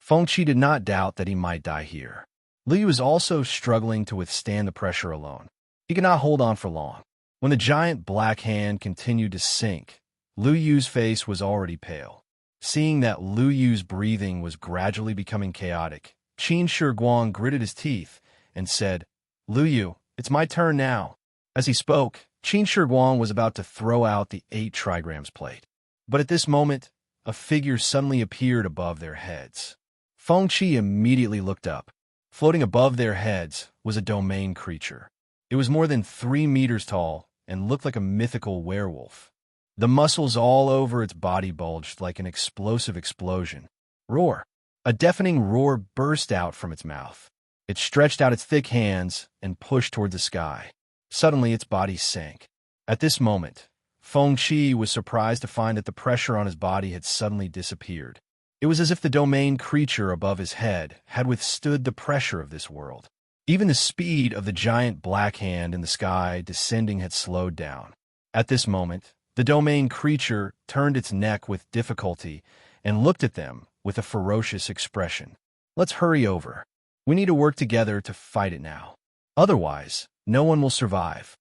Feng-Chi did not doubt that he might die here. Liu was also struggling to withstand the pressure alone. He could not hold on for long. When the giant black hand continued to sink, Liu Yu's face was already pale. Seeing that Liu Yu's breathing was gradually becoming chaotic, Qin Shi Guang gritted his teeth and said, "Liu Yu, it's my turn now." As he spoke, Qin Shi Guang was about to throw out the 8 trigrams plate. But at this moment, a figure suddenly appeared above their heads. Feng-Chi immediately looked up. Floating above their heads was a domain creature. It was more than 3 meters tall and looked like a mythical werewolf. The muscles all over its body bulged like an explosive explosion. Roar! A deafening roar burst out from its mouth. It stretched out its thick hands and pushed toward the sky. Suddenly, its body sank. At this moment, Feng-Chi was surprised to find that the pressure on his body had suddenly disappeared. It was as if the domain creature above his head had withstood the pressure of this world. Even the speed of the giant black hand in the sky descending had slowed down. At this moment, the domain creature turned its neck with difficulty and looked at them with a ferocious expression. "Let's hurry over. We need to work together to fight it now. Otherwise, no one will survive."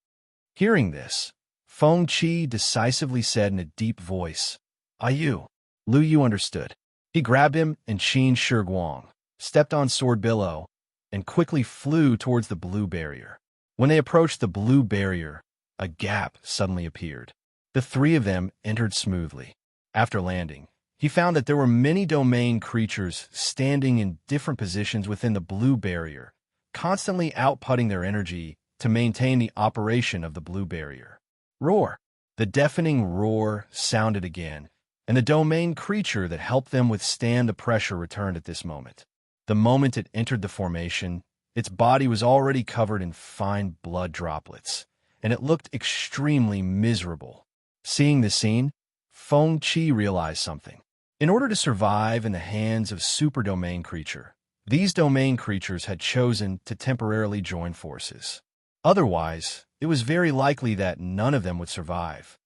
Hearing this, Feng-Chi decisively said in a deep voice, "Ayu." Liu Yu understood. He grabbed him and Qin Shi Guang, stepped on Sword Billow, and quickly flew towards the blue barrier. When they approached the blue barrier, a gap suddenly appeared. The 3 of them entered smoothly. After landing, he found that there were many domain creatures standing in different positions within the blue barrier, constantly outputting their energy to maintain the operation of the blue barrier. Roar! The deafening roar sounded again, and the domain creature that helped them withstand the pressure returned at this moment. The moment it entered the formation, its body was already covered in fine blood droplets, and it looked extremely miserable. Seeing this scene, Feng-Chi realized something. In order to survive in the hands of super domain creature, these domain creatures had chosen to temporarily join forces. Otherwise, it was very likely that none of them would survive.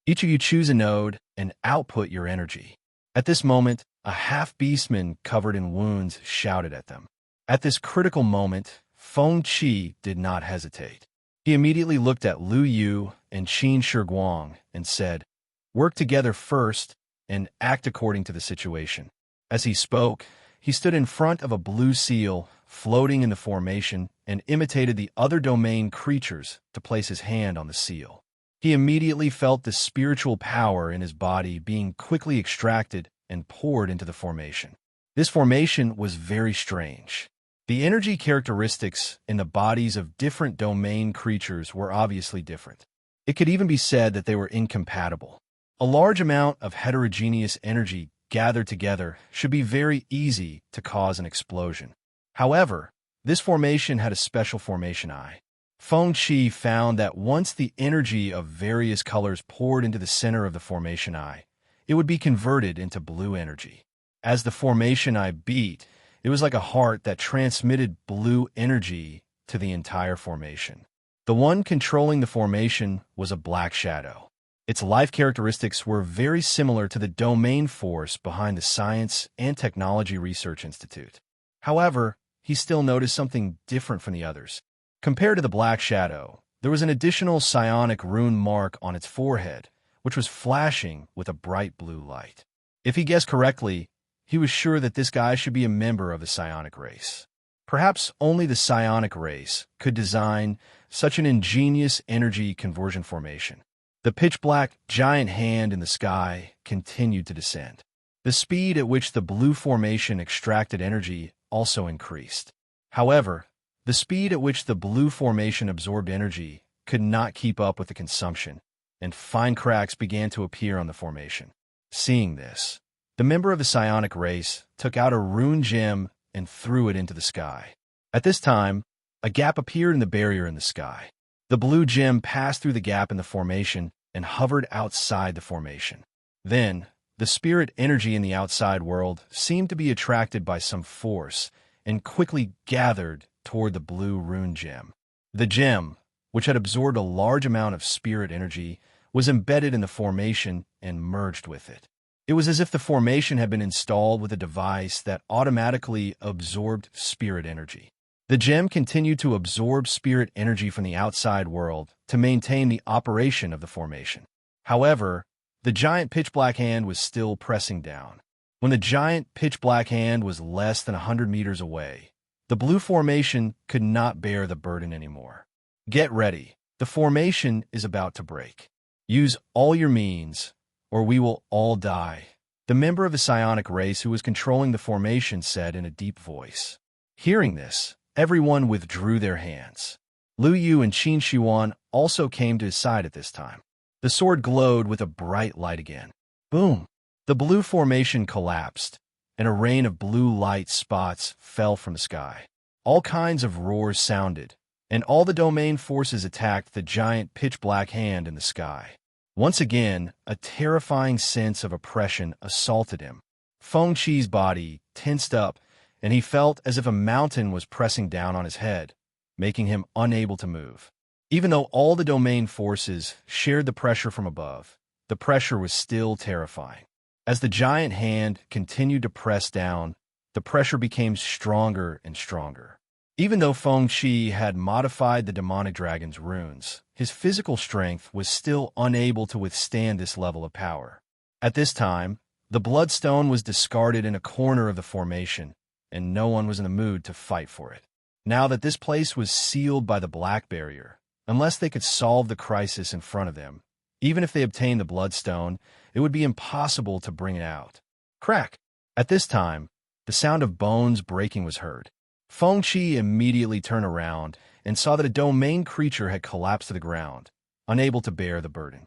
Each of you choose a node and output your energy. At this moment, a half-beastman covered in wounds shouted at them. At this critical moment, Feng-Chi did not hesitate. He immediately looked at Liu Yu and Qin Shi Guang and said, "Work together first and act according to the situation." As he spoke, he stood in front of a blue seal floating in the formation and imitated the other domain creatures to place his hand on the seal. He immediately felt the spiritual power in his body being quickly extracted and poured into the formation. This formation was very strange. The energy characteristics in the bodies of different domain creatures were obviously different. It could even be said that they were incompatible. A large amount of heterogeneous energy gathered together should be very easy to cause an explosion. However, this formation had a special formation eye. Feng-Chi found that once the energy of various colors poured into the center of the formation eye, it would be converted into blue energy. As the formation eye beat, it was like a heart that transmitted blue energy to the entire formation. The one controlling the formation was a black shadow. Its life characteristics were very similar to the domain force behind the Science and Technology Research Institute. However, he still noticed something different from the others. Compared to the black shadow, there was an additional psionic rune mark on its forehead, which was flashing with a bright blue light. If he guessed correctly, he was sure that this guy should be a member of the psionic race. Perhaps only the psionic race could design such an ingenious energy conversion formation. The pitch-black giant hand in the sky continued to descend. The speed at which the blue formation extracted energy also increased. However, the speed at which the blue formation absorbed energy could not keep up with the consumption, and fine cracks began to appear on the formation. Seeing this, the member of the psionic race took out a rune gem and threw it into the sky. At this time, a gap appeared in the barrier in the sky. The blue gem passed through the gap in the formation and hovered outside the formation. Then, the spirit energy in the outside world seemed to be attracted by some force and quickly gathered toward the blue rune gem. The gem, which had absorbed a large amount of spirit energy, was embedded in the formation and merged with it. It was as if the formation had been installed with a device that automatically absorbed spirit energy. The gem continued to absorb spirit energy from the outside world to maintain the operation of the formation. However, the giant pitch-black hand was still pressing down. When the giant pitch-black hand was less than 100 meters away, the blue formation could not bear the burden anymore. Get ready. The formation is about to break. Use all your means, or we will all die, the member of the psionic race who was controlling the formation said in a deep voice. Hearing this, everyone withdrew their hands. Lu Yu and Qin Shihuan also came to his side at this time. The sword glowed with a bright light again. Boom! The blue formation collapsed, and a rain of blue light spots fell from the sky. All kinds of roars sounded, and all the domain forces attacked the giant pitch-black hand in the sky. Once again, a terrifying sense of oppression assaulted him. Feng Qi's body tensed up, and he felt as if a mountain was pressing down on his head, making him unable to move. Even though all the domain forces shared the pressure from above, the pressure was still terrifying. As the giant hand continued to press down, the pressure became stronger and stronger. Even though Feng Qi had modified the demonic dragon's runes, his physical strength was still unable to withstand this level of power. At this time, the bloodstone was discarded in a corner of the formation, and no one was in the mood to fight for it. Now that this place was sealed by the black barrier, unless they could solve the crisis in front of them, even if they obtained the bloodstone, it would be impossible to bring it out. Crack! At this time, the sound of bones breaking was heard. Feng Qi immediately turned around and saw that a domain creature had collapsed to the ground, unable to bear the burden.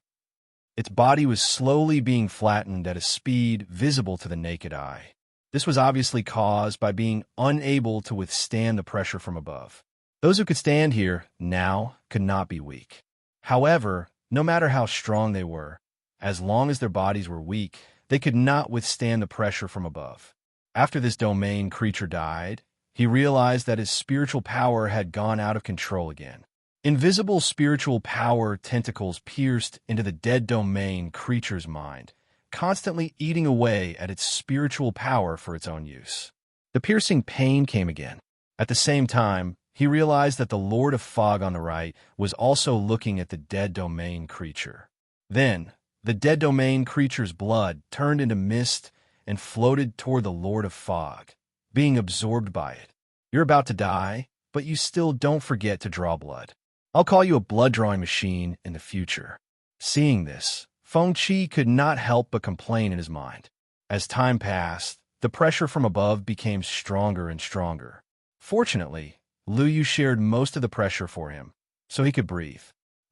Its body was slowly being flattened at a speed visible to the naked eye. This was obviously caused by being unable to withstand the pressure from above. Those who could stand here now could not be weak. However, no matter how strong they were, as long as their bodies were weak, they could not withstand the pressure from above. After this domain creature died, he realized that his spiritual power had gone out of control again. Invisible spiritual power tentacles pierced into the dead domain creature's mind, constantly eating away at its spiritual power for its own use. The piercing pain came again. At the same time, he realized that the Lord of Fog on the right was also looking at the dead domain creature. Then, the dead domain creature's blood turned into mist and floated toward the Lord of Fog, being absorbed by it. You're about to die, but you still don't forget to draw blood. I'll call you a blood-drawing machine in the future. Seeing this, Feng Qi could not help but complain in his mind. As time passed, the pressure from above became stronger and stronger. Fortunately, Lu Yu shared most of the pressure for him, so he could breathe.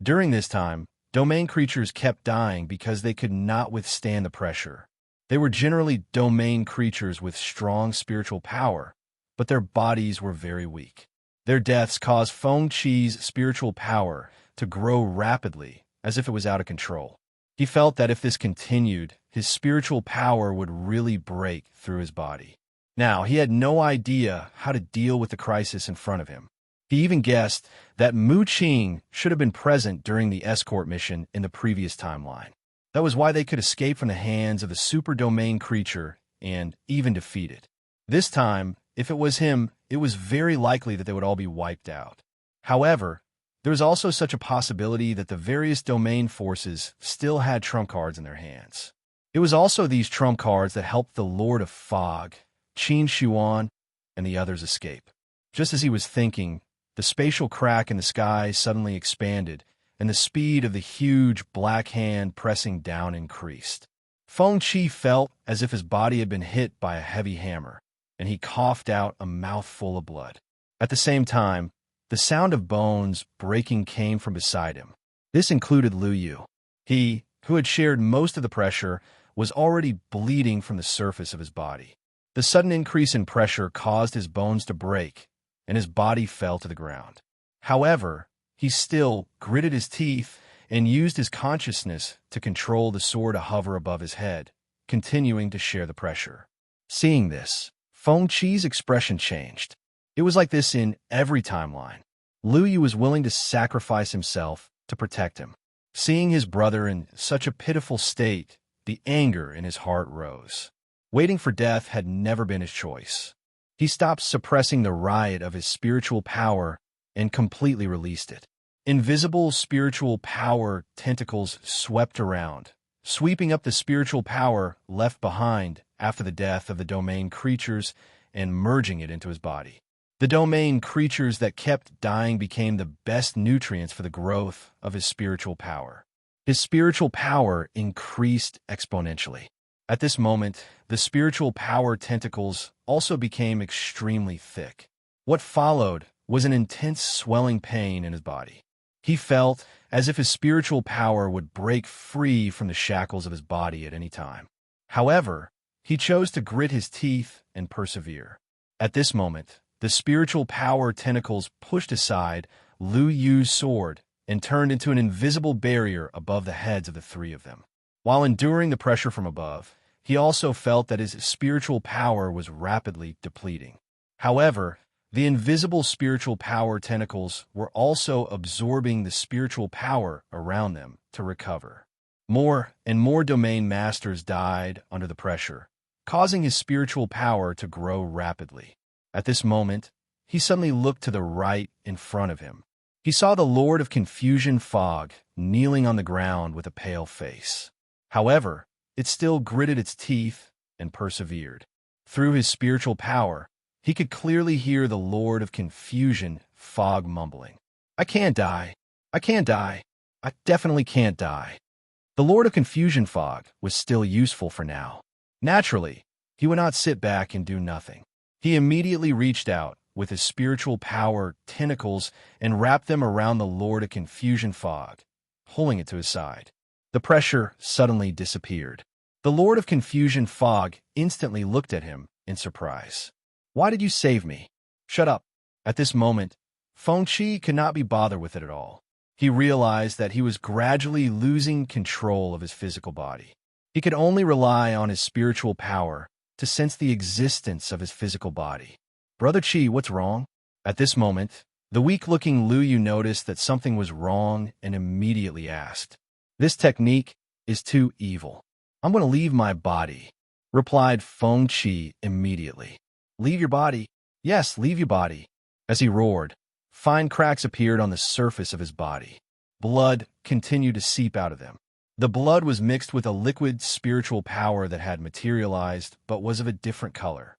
During this time, domain creatures kept dying because they could not withstand the pressure. They were generally domain creatures with strong spiritual power, but their bodies were very weak. Their deaths caused Feng Qi's spiritual power to grow rapidly, as if it was out of control. He felt that if this continued, his spiritual power would really break through his body. Now, he had no idea how to deal with the crisis in front of him. He even guessed that Mu Qing should have been present during the escort mission in the previous timeline. That was why they could escape from the hands of the super domain creature and even defeat it. This time, if it was him, it was very likely that they would all be wiped out. However, there was also such a possibility that the various domain forces still had trump cards in their hands. It was also these trump cards that helped the Lord of Fog, Qin Shihuan, and the others escape. Just as he was thinking, the spatial crack in the sky suddenly expanded, and the speed of the huge black hand pressing down increased. Feng Qi felt as if his body had been hit by a heavy hammer, and he coughed out a mouthful of blood. At the same time, the sound of bones breaking came from beside him. This included Lu Yu. He, who had shared most of the pressure, was already bleeding from the surface of his body. The sudden increase in pressure caused his bones to break, and his body fell to the ground. However, he still gritted his teeth and used his consciousness to control the sword to hover above his head, continuing to share the pressure. Seeing this, Feng Qi's expression changed. It was like this in every timeline. Lu Yu was willing to sacrifice himself to protect him. Seeing his brother in such a pitiful state the anger in his heart rose. Waiting for death had never been his choice. He stopped suppressing the riot of his spiritual power and completely released it. Invisible spiritual power tentacles swept around, sweeping up the spiritual power left behind after the death of the domain creatures and merging it into his body. The domain creatures that kept dying became the best nutrients for the growth of his spiritual power. His spiritual power increased exponentially. At this moment, the spiritual power tentacles also became extremely thick. What followed was an intense swelling pain in his body. He felt as if his spiritual power would break free from the shackles of his body at any time. However, he chose to grit his teeth and persevere. At this moment, the spiritual power tentacles pushed aside Lu Yu's sword and turned into an invisible barrier above the heads of the three of them. While enduring the pressure from above, he also felt that his spiritual power was rapidly depleting. However, the invisible spiritual power tentacles were also absorbing the spiritual power around them to recover. More and more domain masters died under the pressure, causing his spiritual power to grow rapidly. At this moment, he suddenly looked to the right in front of him. He saw the Lord of Confusion Fog kneeling on the ground with a pale face. However, it still gritted its teeth and persevered. Through his spiritual power, he could clearly hear the Lord of Confusion Fog mumbling, "I can't die. I can't die. I definitely can't die." The Lord of Confusion Fog was still useful for now. Naturally, he would not sit back and do nothing. He immediately reached out with his spiritual power tentacles and wrapped them around the Lord of Confusion Fog, pulling it to his side. The pressure suddenly disappeared. The Lord of Confusion Fog instantly looked at him in surprise. "Why did you save me?" "Shut up." At this moment, Feng Qi could not be bothered with it at all. He realized that he was gradually losing control of his physical body. He could only rely on his spiritual power to sense the existence of his physical body. "Brother Qi, what's wrong?" At this moment, the weak-looking Lu Yu noticed that something was wrong and immediately asked, "This technique is too evil. I'm going to leave my body," replied Feng Qi immediately. "Leave your body?" "Yes, leave your body." As he roared, fine cracks appeared on the surface of his body. Blood continued to seep out of them. The blood was mixed with a liquid spiritual power that had materialized but was of a different color.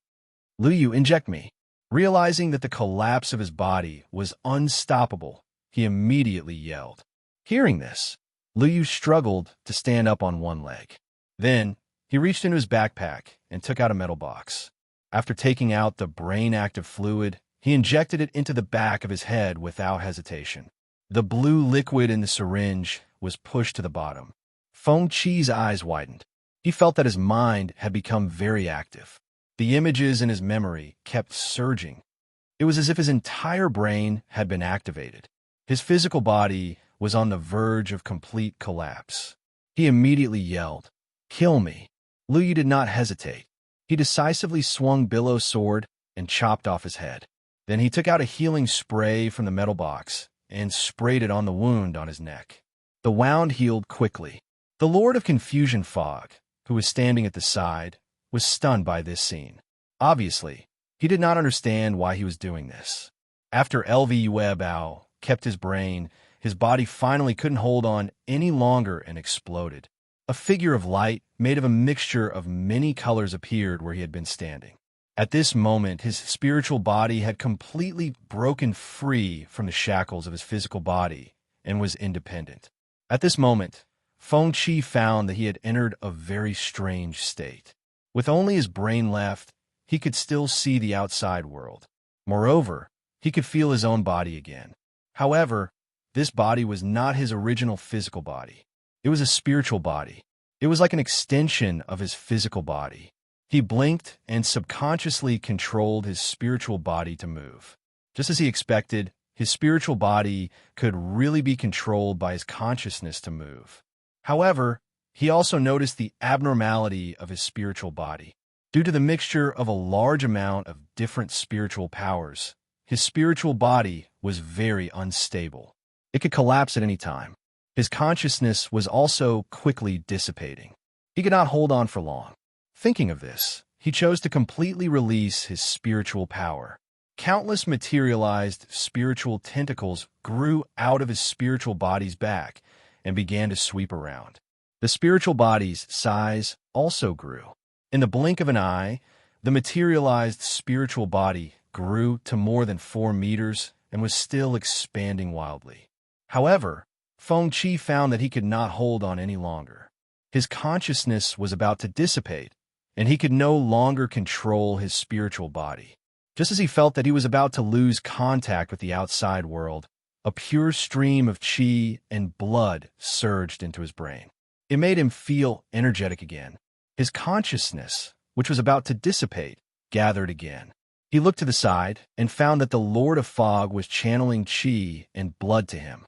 "Lu Yu, inject me." Realizing that the collapse of his body was unstoppable, he immediately yelled. Hearing this, Lu Yu struggled to stand up on one leg. Then, he reached into his backpack and took out a metal box. After taking out the brain-active fluid, he injected it into the back of his head without hesitation. The blue liquid in the syringe was pushed to the bottom. Feng Qi's eyes widened. He felt that his mind had become very active. The images in his memory kept surging. It was as if his entire brain had been activated. His physical body was on the verge of complete collapse. He immediately yelled, "Kill me." Lu Yu did not hesitate. He decisively swung Billow's sword and chopped off his head. Then he took out a healing spray from the metal box and sprayed it on the wound on his neck. The wound healed quickly. The Lord of Confusion Fog, who was standing at the side, was stunned by this scene. Obviously, he did not understand why he was doing this. After LV Bao kept his brain, his body finally couldn't hold on any longer and exploded. A figure of light made of a mixture of many colors appeared where he had been standing. At this moment, his spiritual body had completely broken free from the shackles of his physical body and was independent. At this moment, Feng Qi found that he had entered a very strange state. With only his brain left, he could still see the outside world. Moreover, he could feel his own body again. However, this body was not his original physical body. It was a spiritual body. It was like an extension of his physical body. He blinked and subconsciously controlled his spiritual body to move. Just as he expected, his spiritual body could really be controlled by his consciousness to move. However, he also noticed the abnormality of his spiritual body. Due to the mixture of a large amount of different spiritual powers, his spiritual body was very unstable. It could collapse at any time. His consciousness was also quickly dissipating. He could not hold on for long. Thinking of this, he chose to completely release his spiritual power. Countless materialized spiritual tentacles grew out of his spiritual body's back and began to sweep around. The spiritual body's size also grew. In the blink of an eye, the materialized spiritual body grew to more than 4 meters and was still expanding wildly. However, Feng Qi found that he could not hold on any longer. His consciousness was about to dissipate, and he could no longer control his spiritual body. Just as he felt that he was about to lose contact with the outside world, a pure stream of qi and blood surged into his brain. It made him feel energetic again. His consciousness, which was about to dissipate, gathered again. He looked to the side and found that the Lord of Fog was channeling qi and blood to him.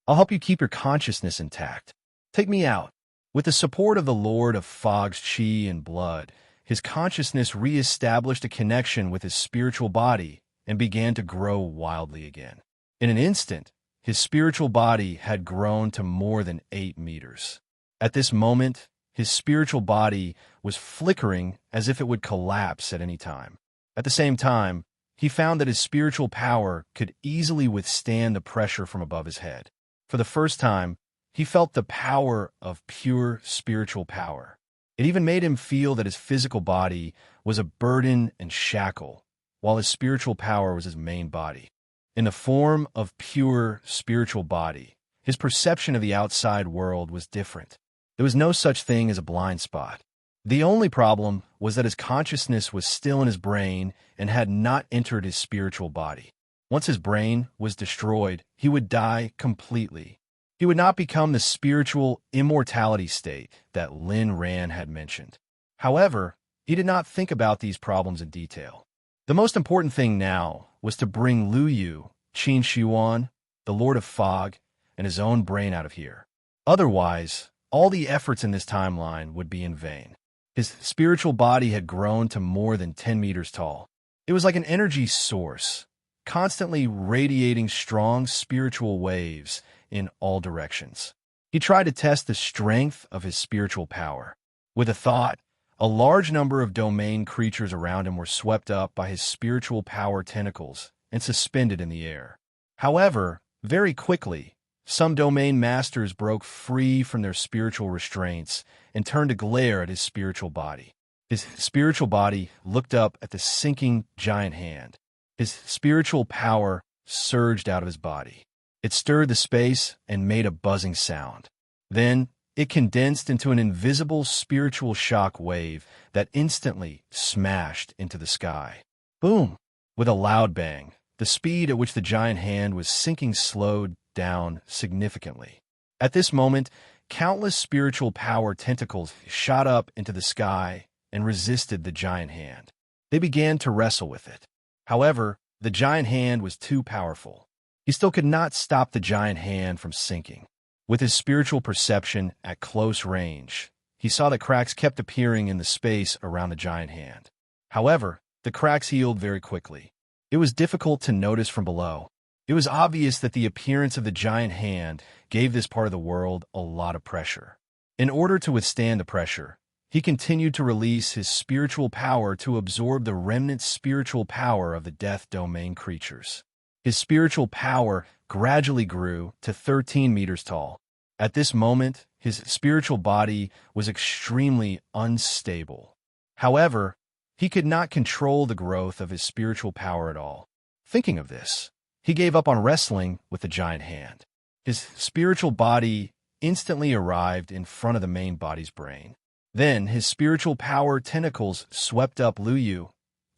"I'll help you keep your consciousness intact. Take me out." With the support of the Lord of Fog's qi and blood, his consciousness re-established a connection with his spiritual body and began to grow wildly again. In an instant, his spiritual body had grown to more than 8 meters. At this moment, his spiritual body was flickering as if it would collapse at any time. At the same time, he found that his spiritual power could easily withstand the pressure from above his head. For the first time, he felt the power of pure spiritual power. It even made him feel that his physical body was a burden and shackle, while his spiritual power was his main body. In the form of pure spiritual body, his perception of the outside world was different. There was no such thing as a blind spot. The only problem was that his consciousness was still in his brain and had not entered his spiritual body. Once his brain was destroyed, he would die completely. He would not become the spiritual immortality state that Lin Ran had mentioned. However, he did not think about these problems in detail. The most important thing now was to bring Lu Yu, Qin Shihuan, the Lord of Fog, and his own brain out of here. Otherwise, all the efforts in this timeline would be in vain. His spiritual body had grown to more than 10 meters tall. It was like an energy source, constantly radiating strong spiritual waves in all directions. He tried to test the strength of his spiritual power. With a thought, a large number of domain creatures around him were swept up by his spiritual power tentacles and suspended in the air. However, very quickly, some domain masters broke free from their spiritual restraints and turned to glare at his spiritual body. His spiritual body looked up at the sinking giant hand. His spiritual power surged out of his body. It stirred the space and made a buzzing sound. Then, it condensed into an invisible spiritual shock wave that instantly smashed into the sky. Boom! With a loud bang, the speed at which the giant hand was sinking slowed down significantly. At this moment, countless spiritual power tentacles shot up into the sky and resisted the giant hand. They began to wrestle with it. However, the giant hand was too powerful. He still could not stop the giant hand from sinking. With his spiritual perception at close range, he saw that cracks kept appearing in the space around the giant hand. However, the cracks healed very quickly. It was difficult to notice from below. It was obvious that the appearance of the giant hand gave this part of the world a lot of pressure. In order to withstand the pressure, he continued to release his spiritual power to absorb the remnant spiritual power of the death domain creatures. His spiritual power gradually grew to 13 meters tall. At this moment, his spiritual body was extremely unstable. However, he could not control the growth of his spiritual power at all. Thinking of this, he gave up on wrestling with the giant hand. His spiritual body instantly arrived in front of the main body's brain. Then his spiritual power tentacles swept up Lu Yu,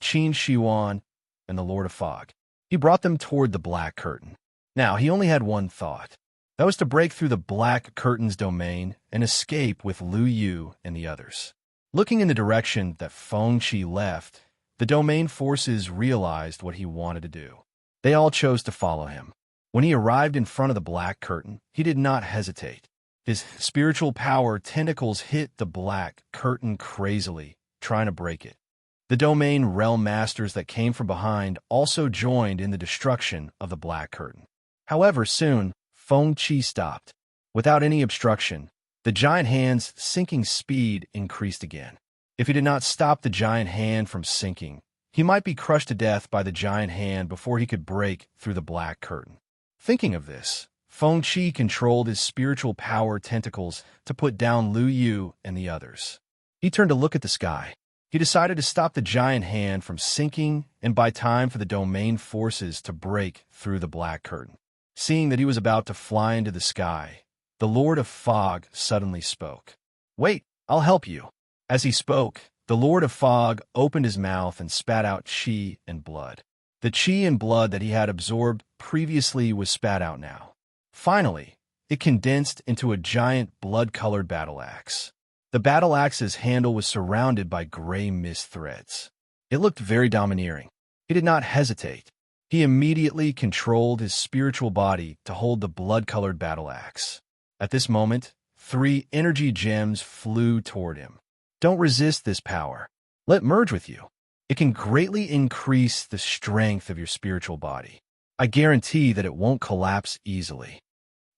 Qin Shihuan, and the Lord of Fog. He brought them toward the black curtain. Now, he only had one thought. That was to break through the black curtain's domain and escape with Lu Yu and the others. Looking in the direction that Feng Qi left, the domain forces realized what he wanted to do. They all chose to follow him. When he arrived in front of the black curtain, he did not hesitate. His spiritual power tentacles hit the black curtain crazily, trying to break it. The domain realm masters that came from behind also joined in the destruction of the black curtain. However, soon, Feng Qi stopped. Without any obstruction, The giant hand's sinking speed increased again. If he did not stop the giant hand from sinking, he might be crushed to death by the giant hand before he could break through the black curtain. Thinking of this, Feng Qi controlled his spiritual power tentacles to put down Lu Yu and the others. He turned to look at the sky. He decided to stop the giant hand from sinking and buy time for the domain forces to break through the black curtain. Seeing that he was about to fly into the sky, the Lord of Fog suddenly spoke. "Wait, I'll help you." As he spoke, the Lord of Fog opened his mouth and spat out qi and blood. The qi and blood that he had absorbed previously was spat out now. Finally, it condensed into a giant blood-colored battle axe. The battle axe's handle was surrounded by gray mist threads. It looked very domineering. He did not hesitate. He immediately controlled his spiritual body to hold the blood-colored battle axe. At this moment, 3 energy gems flew toward him. Don't resist this power. Let it merge with you. It can greatly increase the strength of your spiritual body. I guarantee that it won't collapse easily.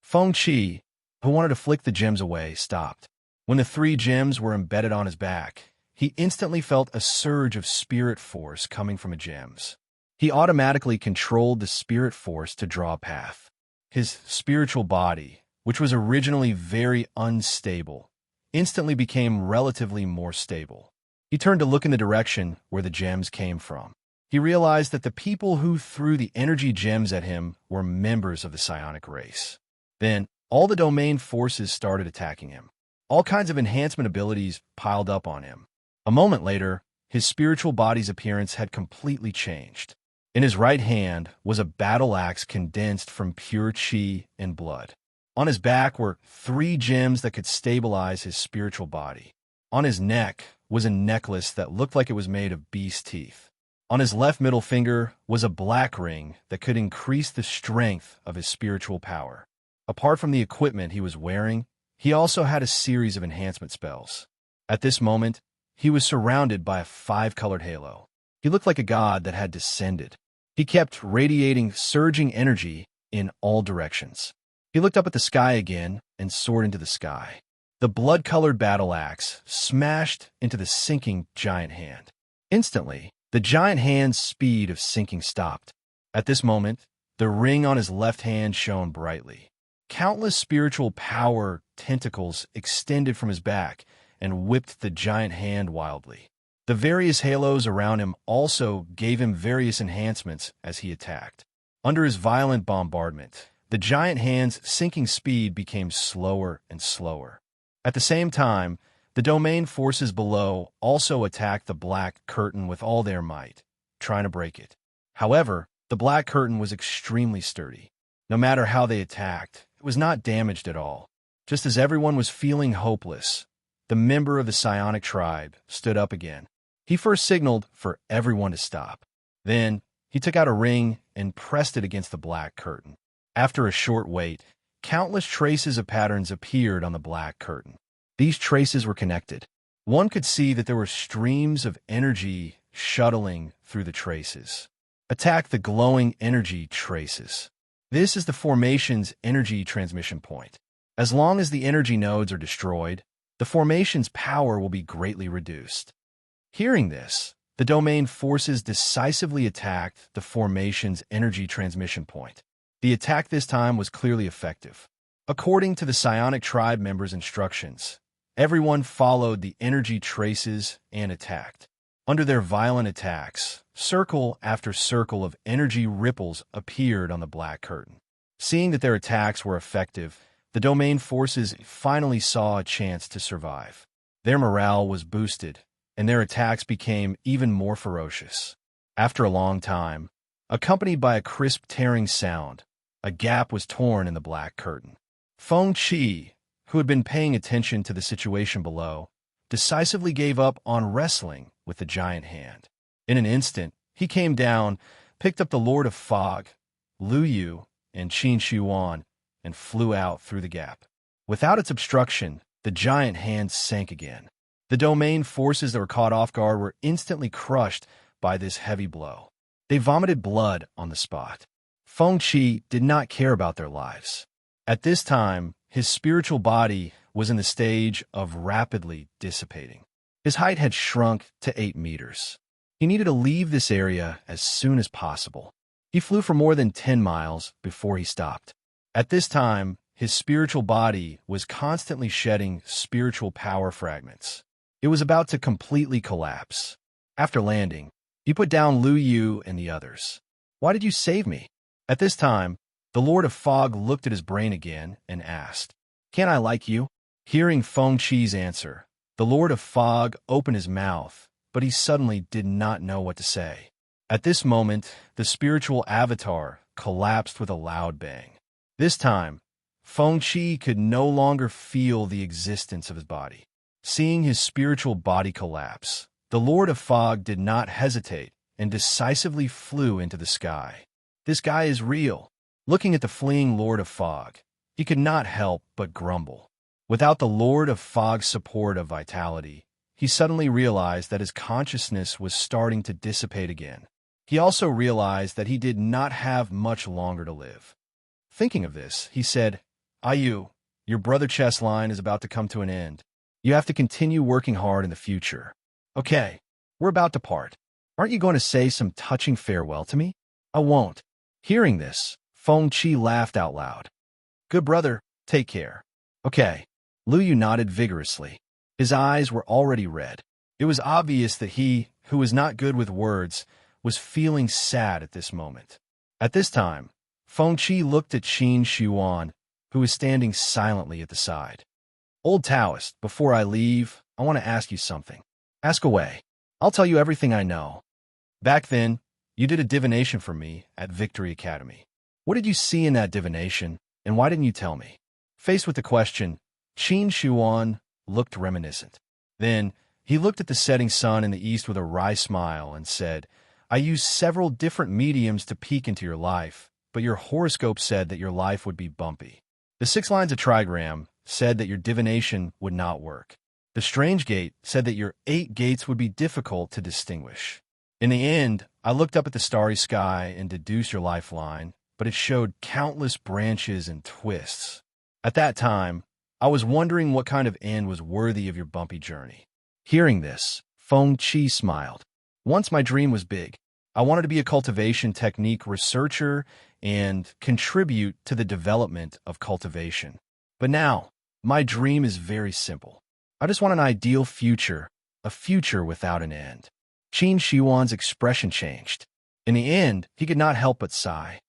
Feng Qi, who wanted to flick the gems away, stopped. When the 3 gems were embedded on his back, he instantly felt a surge of spirit force coming from the gems. He automatically controlled the spirit force to draw a path. His spiritual body, which was originally very unstable, instantly became relatively more stable. He turned to look in the direction where the gems came from. He realized that the people who threw the energy gems at him were members of the psionic race. Then, all the domain forces started attacking him. All kinds of enhancement abilities piled up on him. A moment later, his spiritual body's appearance had completely changed. In his right hand was a battle axe condensed from pure qi and blood. On his back were 3 gems that could stabilize his spiritual body. On his neck was a necklace that looked like it was made of beast teeth. On his left middle finger was a black ring that could increase the strength of his spiritual power. Apart from the equipment he was wearing, he also had a series of enhancement spells. At this moment, he was surrounded by a 5-colored halo. He looked like a god that had descended. He kept radiating surging energy in all directions. He looked up at the sky again and soared into the sky. The blood-colored battle axe smashed into the sinking giant hand. Instantly, the giant hand's speed of sinking stopped. At this moment, the ring on his left hand shone brightly. Countless spiritual power tentacles extended from his back and whipped the giant hand wildly. The various halos around him also gave him various enhancements as he attacked. Under his violent bombardment, the giant hand's sinking speed became slower and slower. At the same time, the domain forces below also attacked the black curtain with all their might, trying to break it. However, the black curtain was extremely sturdy. No matter how they attacked, it was not damaged at all. Just as everyone was feeling hopeless, the member of the psionic tribe stood up again. He first signaled for everyone to stop. Then, he took out a ring and pressed it against the black curtain. After a short wait, countless traces of patterns appeared on the black curtain. These traces were connected. One could see that there were streams of energy shuttling through the traces. Attack the glowing energy traces. This is the formation's energy transmission point. As long as the energy nodes are destroyed, the formation's power will be greatly reduced. Hearing this, the domain forces decisively attacked the formation's energy transmission point. The attack this time was clearly effective. According to the psionic tribe members' instructions, everyone followed the energy traces and attacked. Under their violent attacks, circle after circle of energy ripples appeared on the black curtain. Seeing that their attacks were effective, the domain forces finally saw a chance to survive. Their morale was boosted, and their attacks became even more ferocious. After a long time, accompanied by a crisp tearing sound, a gap was torn in the black curtain. Feng Qi, who had been paying attention to the situation below, decisively gave up on wrestling with the giant hand. In an instant, he came down, picked up the Lord of Fog, Lu Yu, and Qin Shuan, and flew out through the gap. Without its obstruction, the giant hand sank again. The domain forces that were caught off guard were instantly crushed by this heavy blow. They vomited blood on the spot. Feng Qi did not care about their lives. At this time, his spiritual body was in the stage of rapidly dissipating. His height had shrunk to 8 meters. He needed to leave this area as soon as possible. He flew for more than 10 miles before he stopped. At this time, his spiritual body was constantly shedding spiritual power fragments. It was about to completely collapse. After landing, he put down Lu Yu and the others. "Why did you save me?" At this time, the Lord of Fog looked at his brain again and asked, "Can I like you?" Hearing Feng Qi's answer, the Lord of Fog opened his mouth, but he suddenly did not know what to say. At this moment, the spiritual avatar collapsed with a loud bang. This time, Feng Qi could no longer feel the existence of his body. Seeing his spiritual body collapse, the Lord of Fog did not hesitate and decisively flew into the sky. "This guy is real." Looking at the fleeing Lord of Fog, he could not help but grumble. Without the Lord of Fog's support of vitality, he suddenly realized that his consciousness was starting to dissipate again. He also realized that he did not have much longer to live. Thinking of this, he said, "Ayu, your brother chess line is about to come to an end. You have to continue working hard in the future. Okay, we're about to part. Aren't you going to say some touching farewell to me?" "I won't." Hearing this, Feng Qi laughed out loud. "Good brother, take care." "Okay." Lu Yu nodded vigorously. His eyes were already red. It was obvious that he, who was not good with words, was feeling sad at this moment. At this time, Feng Qi looked at Qin Shuan, who was standing silently at the side. "Old Taoist, before I leave, I want to ask you something." "Ask away. I'll tell you everything I know." "Back then, you did a divination for me at Victory Academy. What did you see in that divination, and why didn't you tell me?" Faced with the question, Qin Shuan looked reminiscent. Then, he looked at the setting sun in the east with a wry smile and said, "I used several different mediums to peek into your life, but your horoscope said that your life would be bumpy. The 6 lines of trigram said that your divination would not work. The strange gate said that your 8 gates would be difficult to distinguish. In the end, I looked up at the starry sky and deduced your lifeline, but it showed countless branches and twists. At that time, I was wondering what kind of end was worthy of your bumpy journey." Hearing this, Feng Qi smiled. "Once my dream was big. I wanted to be a cultivation technique researcher and contribute to the development of cultivation. But now, my dream is very simple. I just want an ideal future, a future without an end." Qin Shuan's expression changed. In the end, he could not help but sigh.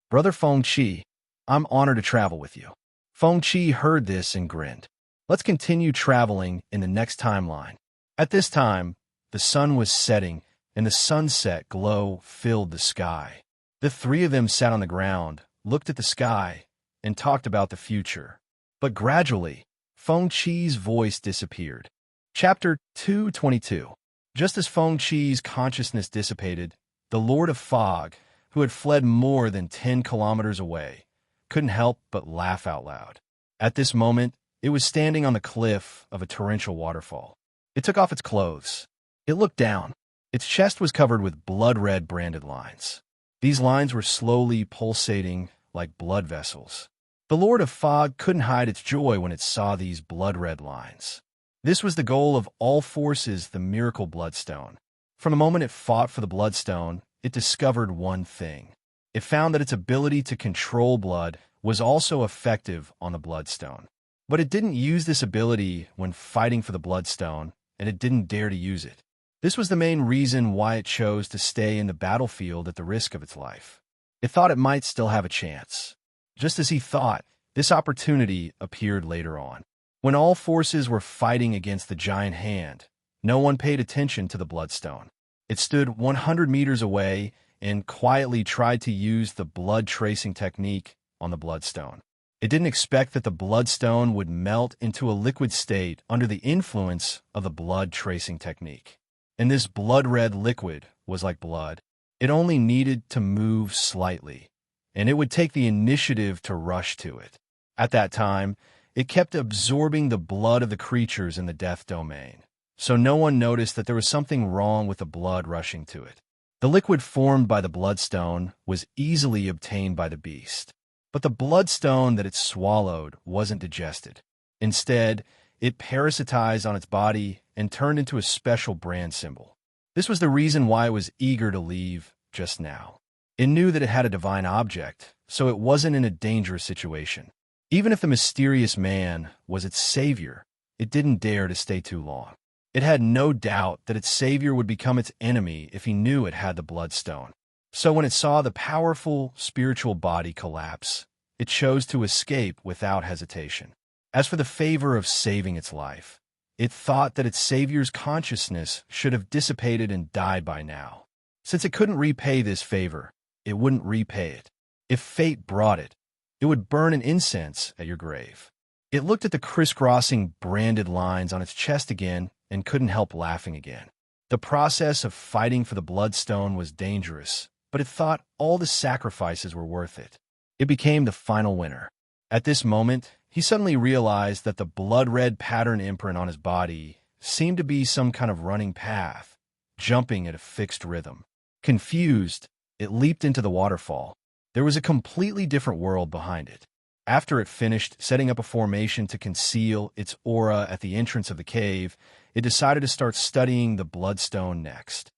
"Brother Feng Qi, I'm honored to travel with you." Feng Qi heard this and grinned. "Let's continue traveling in the next timeline." At this time, the sun was setting, and the sunset glow filled the sky. The 3 of them sat on the ground, looked at the sky, and talked about the future. But gradually, Feng Qi's voice disappeared. Chapter 222. Just as Feng Qi's consciousness dissipated, the Lord of Fog, who had fled more than 10 kilometers away, couldn't help but laugh out loud. At this moment, it was standing on the cliff of a torrential waterfall. It took off its clothes. It looked down. Its chest was covered with blood-red branded lines. These lines were slowly pulsating like blood vessels. The Lord of Fog couldn't hide its joy when it saw these blood-red lines. This was the goal of all forces, the miracle bloodstone. From the moment it fought for the bloodstone, it discovered one thing. It found that its ability to control blood was also effective on the bloodstone. But it didn't use this ability when fighting for the bloodstone, and it didn't dare to use it. This was the main reason why it chose to stay in the battlefield at the risk of its life. It thought it might still have a chance. Just as he thought, this opportunity appeared later on. When all forces were fighting against the giant hand, no one paid attention to the bloodstone. It stood 100 meters away and quietly tried to use the blood tracing technique on the bloodstone. It didn't expect that the bloodstone would melt into a liquid state under the influence of the blood tracing technique. And this blood-red liquid was like blood. It only needed to move slightly, and it would take the initiative to rush to it. At that time, it kept absorbing the blood of the creatures in the death domain, so no one noticed that there was something wrong with the blood rushing to it. The liquid formed by the bloodstone was easily obtained by the beast, but the bloodstone that it swallowed wasn't digested. Instead, it parasitized on its body and turned into a special brand symbol. This was the reason why it was eager to leave just now. It knew that it had a divine object, so it wasn't in a dangerous situation. Even if the mysterious man was its savior, it didn't dare to stay too long. It had no doubt that its savior would become its enemy if he knew it had the bloodstone. So when it saw the powerful spiritual body collapse, it chose to escape without hesitation. As for the favor of saving its life, it thought that its savior's consciousness should have dissipated and died by now. Since it couldn't repay this favor, it wouldn't repay it. If fate brought it, it would burn an incense at your grave. It looked at the crisscrossing branded lines on its chest again and couldn't help laughing again. The process of fighting for the bloodstone was dangerous, but it thought all the sacrifices were worth it. It became the final winner. At this moment, he suddenly realized that the blood-red pattern imprint on his body seemed to be some kind of running path, jumping at a fixed rhythm. Confused, it leaped into the waterfall. There was a completely different world behind it. After it finished setting up a formation to conceal its aura at the entrance of the cave, it decided to start studying the bloodstone next.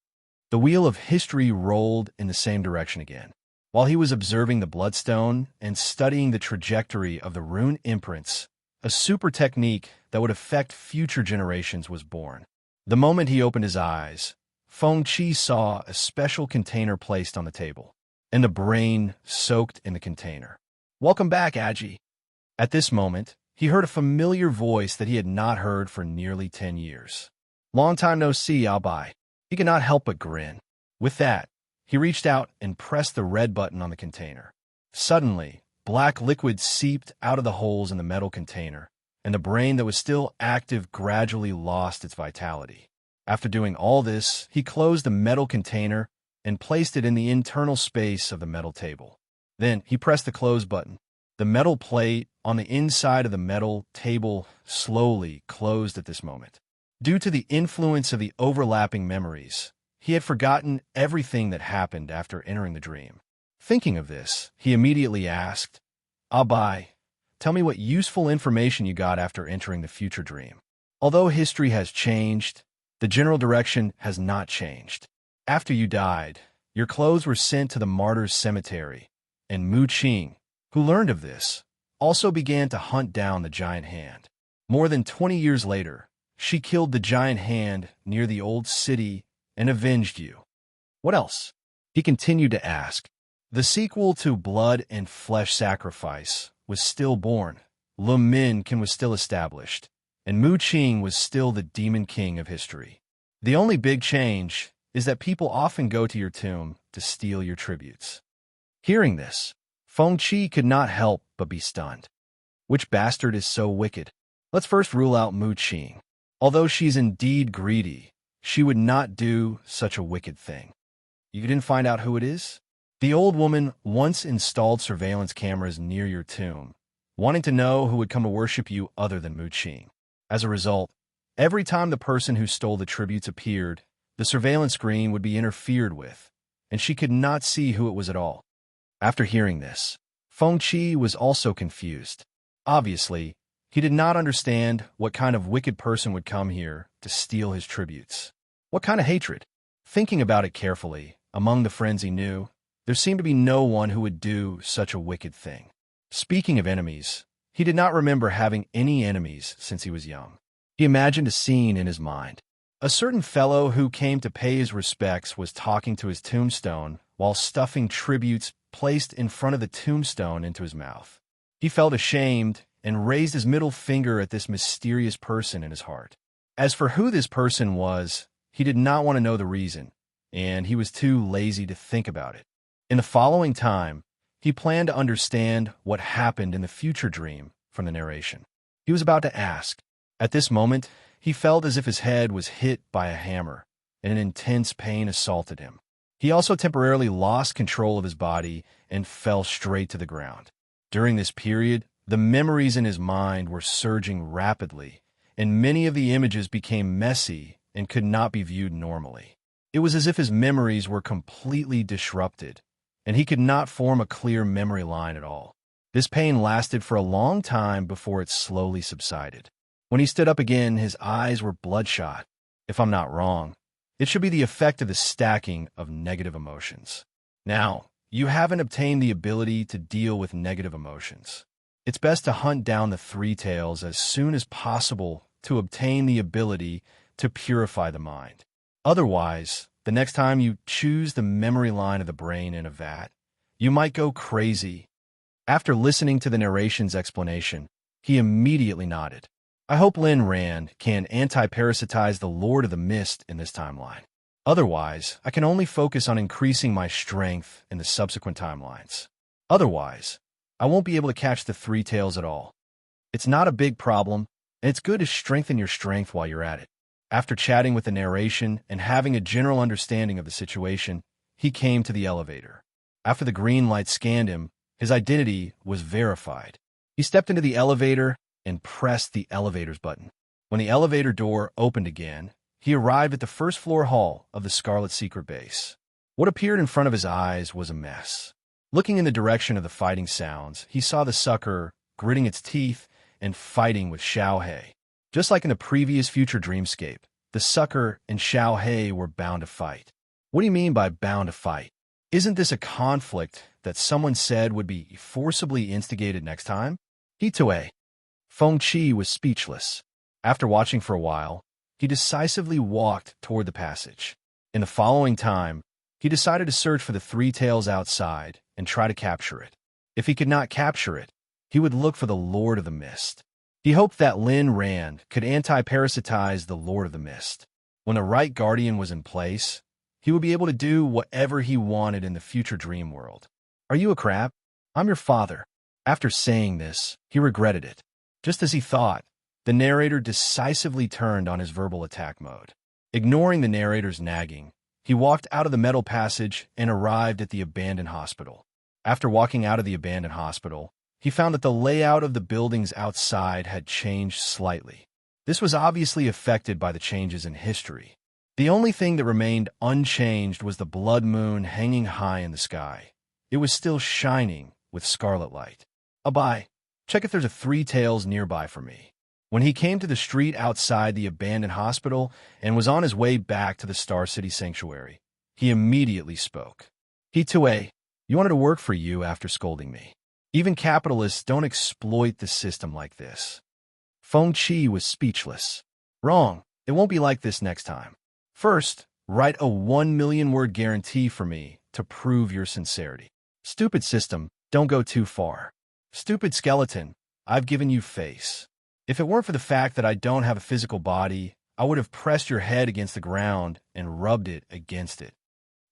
The wheel of history rolled in the same direction again. While he was observing the bloodstone and studying the trajectory of the rune imprints, a super technique that would affect future generations was born. The moment he opened his eyes, Feng Qi saw a special container placed on the table, and the brain soaked in the container. "Welcome back, Aji." At this moment, he heard a familiar voice that he had not heard for nearly 10 years. "Long time no see, Albai." He could not help but grin. With that, he reached out and pressed the red button on the container. Suddenly, black liquid seeped out of the holes in the metal container, and the brain that was still active gradually lost its vitality. After doing all this, he closed the metal container and placed it in the internal space of the metal table. Then he pressed the close button. The metal plate on the inside of the metal table slowly closed at this moment. Due to the influence of the overlapping memories, he had forgotten everything that happened after entering the dream. Thinking of this, he immediately asked, "Abai, tell me what useful information you got after entering the future dream." Although history has changed, the general direction has not changed. After you died, your clothes were sent to the martyrs' cemetery, and Mu Qing, who learned of this, also began to hunt down the giant hand. More than 20 years later, she killed the giant hand near the old city and avenged you. What else? He continued to ask. The sequel to Blood and Flesh Sacrifice was still born. Lu Minkin was still established, and Mu Qing was still the demon king of history. The only big change is that people often go to your tomb to steal your tributes. Hearing this, Feng Qi could not help but be stunned. Which bastard is so wicked? Let's first rule out Mu Qing. Although she's indeed greedy, she would not do such a wicked thing. You didn't find out who it is? The old woman once installed surveillance cameras near your tomb, wanting to know who would come to worship you other than Mu Qing. As a result, every time the person who stole the tributes appeared, the surveillance screen would be interfered with, and she could not see who it was at all. After hearing this, Feng Qi was also confused. Obviously, he did not understand what kind of wicked person would come here to steal his tributes. What kind of hatred? Thinking about it carefully, among the friends he knew, there seemed to be no one who would do such a wicked thing. Speaking of enemies, he did not remember having any enemies since he was young. He imagined a scene in his mind. A certain fellow who came to pay his respects was talking to his tombstone while stuffing tributes placed in front of the tombstone into his mouth. He felt ashamed and raised his middle finger at this mysterious person in his heart. As for who this person was, he did not want to know the reason, and he was too lazy to think about it. In the following time, he planned to understand what happened in the future dream from the narration. He was about to ask. At this moment, he felt as if his head was hit by a hammer, and an intense pain assaulted him. He also temporarily lost control of his body and fell straight to the ground. During this period, the memories in his mind were surging rapidly, and many of the images became messy and could not be viewed normally. It was as if his memories were completely disrupted, and he could not form a clear memory line at all. This pain lasted for a long time before it slowly subsided. When he stood up again, his eyes were bloodshot. If I'm not wrong, it should be the effect of the stacking of negative emotions. Now, you haven't obtained the ability to deal with negative emotions. It's best to hunt down the three tails as soon as possible to obtain the ability to purify the mind. Otherwise, the next time you choose the memory line of the brain in a vat, you might go crazy. After listening to the narration's explanation, he immediately nodded. I hope Lin Rand can anti-parasitize the Lord of the Mist in this timeline. Otherwise, I can only focus on increasing my strength in the subsequent timelines. Otherwise, I won't be able to catch the three tails at all. It's not a big problem, and it's good to strengthen your strength while you're at it. After chatting with the narration and having a general understanding of the situation, he came to the elevator. After the green light scanned him, his identity was verified. He stepped into the elevator and pressed the elevator's button. When the elevator door opened again, he arrived at the first floor hall of the Scarlet Secret Base. What appeared in front of his eyes was a mess. Looking in the direction of the fighting sounds, he saw the sucker gritting its teeth and fighting with Xiao He. Just like in the previous future dreamscape, the sucker and Xiao He were bound to fight. What do you mean by bound to fight? Isn't this a conflict that someone said would be forcibly instigated next time? Hitue. Feng Qi was speechless. After watching for a while, he decisively walked toward the passage. In the following time, he decided to search for the three tails outside and try to capture it. If he could not capture it, he would look for the Lord of the Mist. He hoped that Lin Rand could anti-parasitize the Lord of the Mist. When the right guardian was in place, he would be able to do whatever he wanted in the future dream world. Are you a crab? I'm your father. After saying this, he regretted it. Just as he thought, the narrator decisively turned on his verbal attack mode. Ignoring the narrator's nagging, he walked out of the metal passage and arrived at the abandoned hospital. After walking out of the abandoned hospital, he found that the layout of the buildings outside had changed slightly. This was obviously affected by the changes in history. The only thing that remained unchanged was the blood moon hanging high in the sky. It was still shining with scarlet light. Bye. Check if there's a three tails nearby for me. When he came to the street outside the abandoned hospital and was on his way back to the Star City Sanctuary, he immediately spoke. Hitue, you wanted to work for you after scolding me. Even capitalists don't exploit the system like this. Feng Qi was speechless. Wrong. It won't be like this next time. First, write a 1,000,000-word guarantee for me to prove your sincerity. Stupid system, don't go too far. Stupid skeleton, I've given you face. If it weren't for the fact that I don't have a physical body, I would have pressed your head against the ground and rubbed it against it.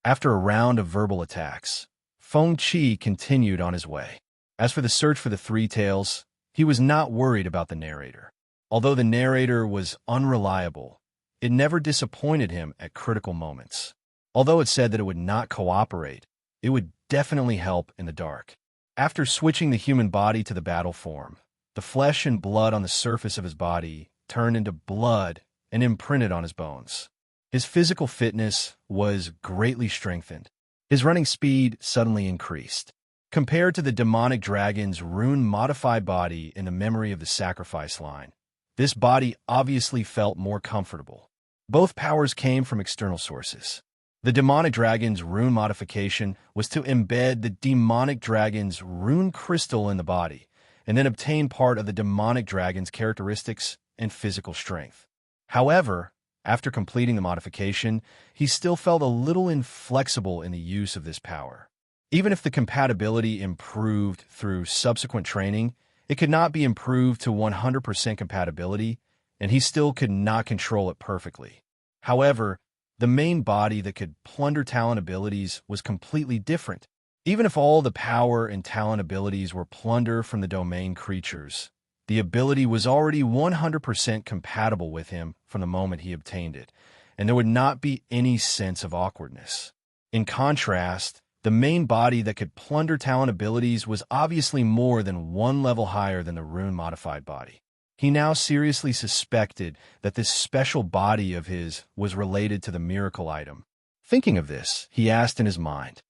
After a round of verbal attacks, Feng Qi continued on his way. As for the search for the three tails, he was not worried about the narrator. Although the narrator was unreliable, it never disappointed him at critical moments. Although it said that it would not cooperate, it would definitely help in the dark. After switching the human body to the battle form, the flesh and blood on the surface of his body turned into blood and imprinted on his bones. His physical fitness was greatly strengthened. His running speed suddenly increased. Compared to the demonic dragon's rune-modified body in the memory of the sacrifice line, this body obviously felt more comfortable. Both powers came from external sources. The demonic dragon's rune modification was to embed the demonic dragon's rune crystal in the body, and then obtain part of the demonic dragon's characteristics and physical strength. However, after completing the modification, he still felt a little inflexible in the use of this power. Even if the compatibility improved through subsequent training, it could not be improved to 100% compatibility, and he still could not control it perfectly. However, the main body that could plunder talent abilities was completely different. Even if all the power and talent abilities were plunder from the domain creatures, the ability was already 100% compatible with him from the moment he obtained it, and there would not be any sense of awkwardness. In contrast, the main body that could plunder talent abilities was obviously more than one level higher than the rune-modified body. He now seriously suspected that this special body of his was related to the miracle item. Thinking of this, he asked in his mind,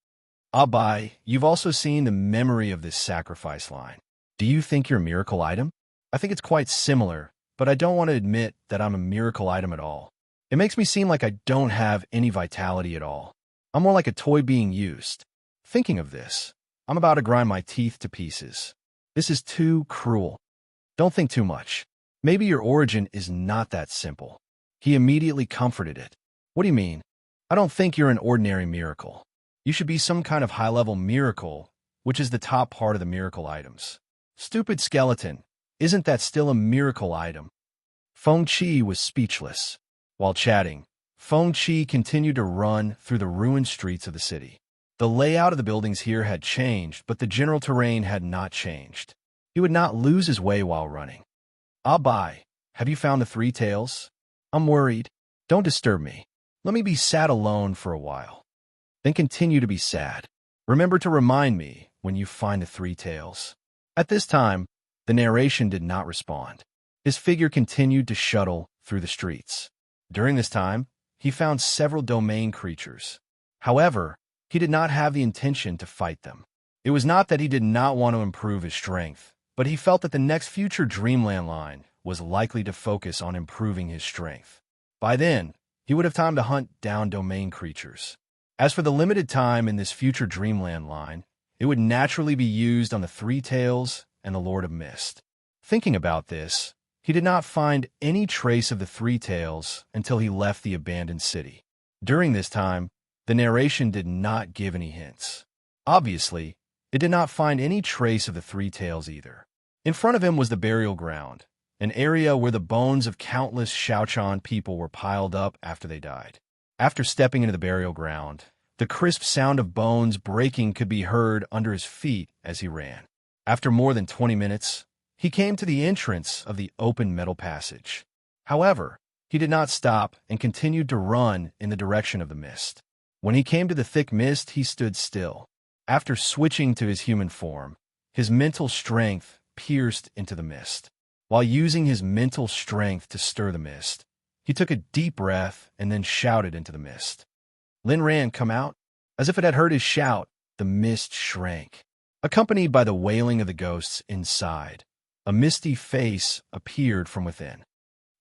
Abai, you've also seen the memory of this sacrifice line. Do you think you're a miracle item? I think it's quite similar, but I don't want to admit that I'm a miracle item at all. It makes me seem like I don't have any vitality at all. I'm more like a toy being used. Thinking of this, I'm about to grind my teeth to pieces. This is too cruel. Don't think too much. Maybe your origin is not that simple. He immediately comforted it. What do you mean? I don't think you're an ordinary miracle. You should be some kind of high-level miracle, which is the top part of the miracle items. Stupid skeleton. Isn't that still a miracle item? Feng Qi was speechless. While chatting, Feng Qi continued to run through the ruined streets of the city. The layout of the buildings here had changed, but the general terrain had not changed. He would not lose his way while running. Ah, bye. Have you found the three tails? I'm worried. Don't disturb me. Let me be sad alone for a while. Then continue to be sad. Remember to remind me when you find the three tails. At this time, the narration did not respond. His figure continued to shuttle through the streets. During this time, he found several domain creatures. However, he did not have the intention to fight them. It was not that he did not want to improve his strength, but he felt that the next future Dreamland line was likely to focus on improving his strength. By then, he would have time to hunt down domain creatures. As for the limited time in this future Dreamland line, it would naturally be used on the Three Tails and the Lord of Mist. Thinking about this, he did not find any trace of the Three Tails until he left the abandoned city. During this time, the narration did not give any hints. Obviously, it did not find any trace of the Three Tails either. In front of him was the burial ground, an area where the bones of countless Shaochan people were piled up after they died. After stepping into the burial ground, the crisp sound of bones breaking could be heard under his feet as he ran. After more than 20 minutes, he came to the entrance of the open metal passage. However, he did not stop and continued to run in the direction of the mist. When he came to the thick mist, he stood still. After switching to his human form, his mental strength pierced into the mist. While using his mental strength to stir the mist, he took a deep breath and then shouted into the mist. Lin Ran, come out. As if it had heard his shout, the mist shrank. Accompanied by the wailing of the ghosts inside, a misty face appeared from within.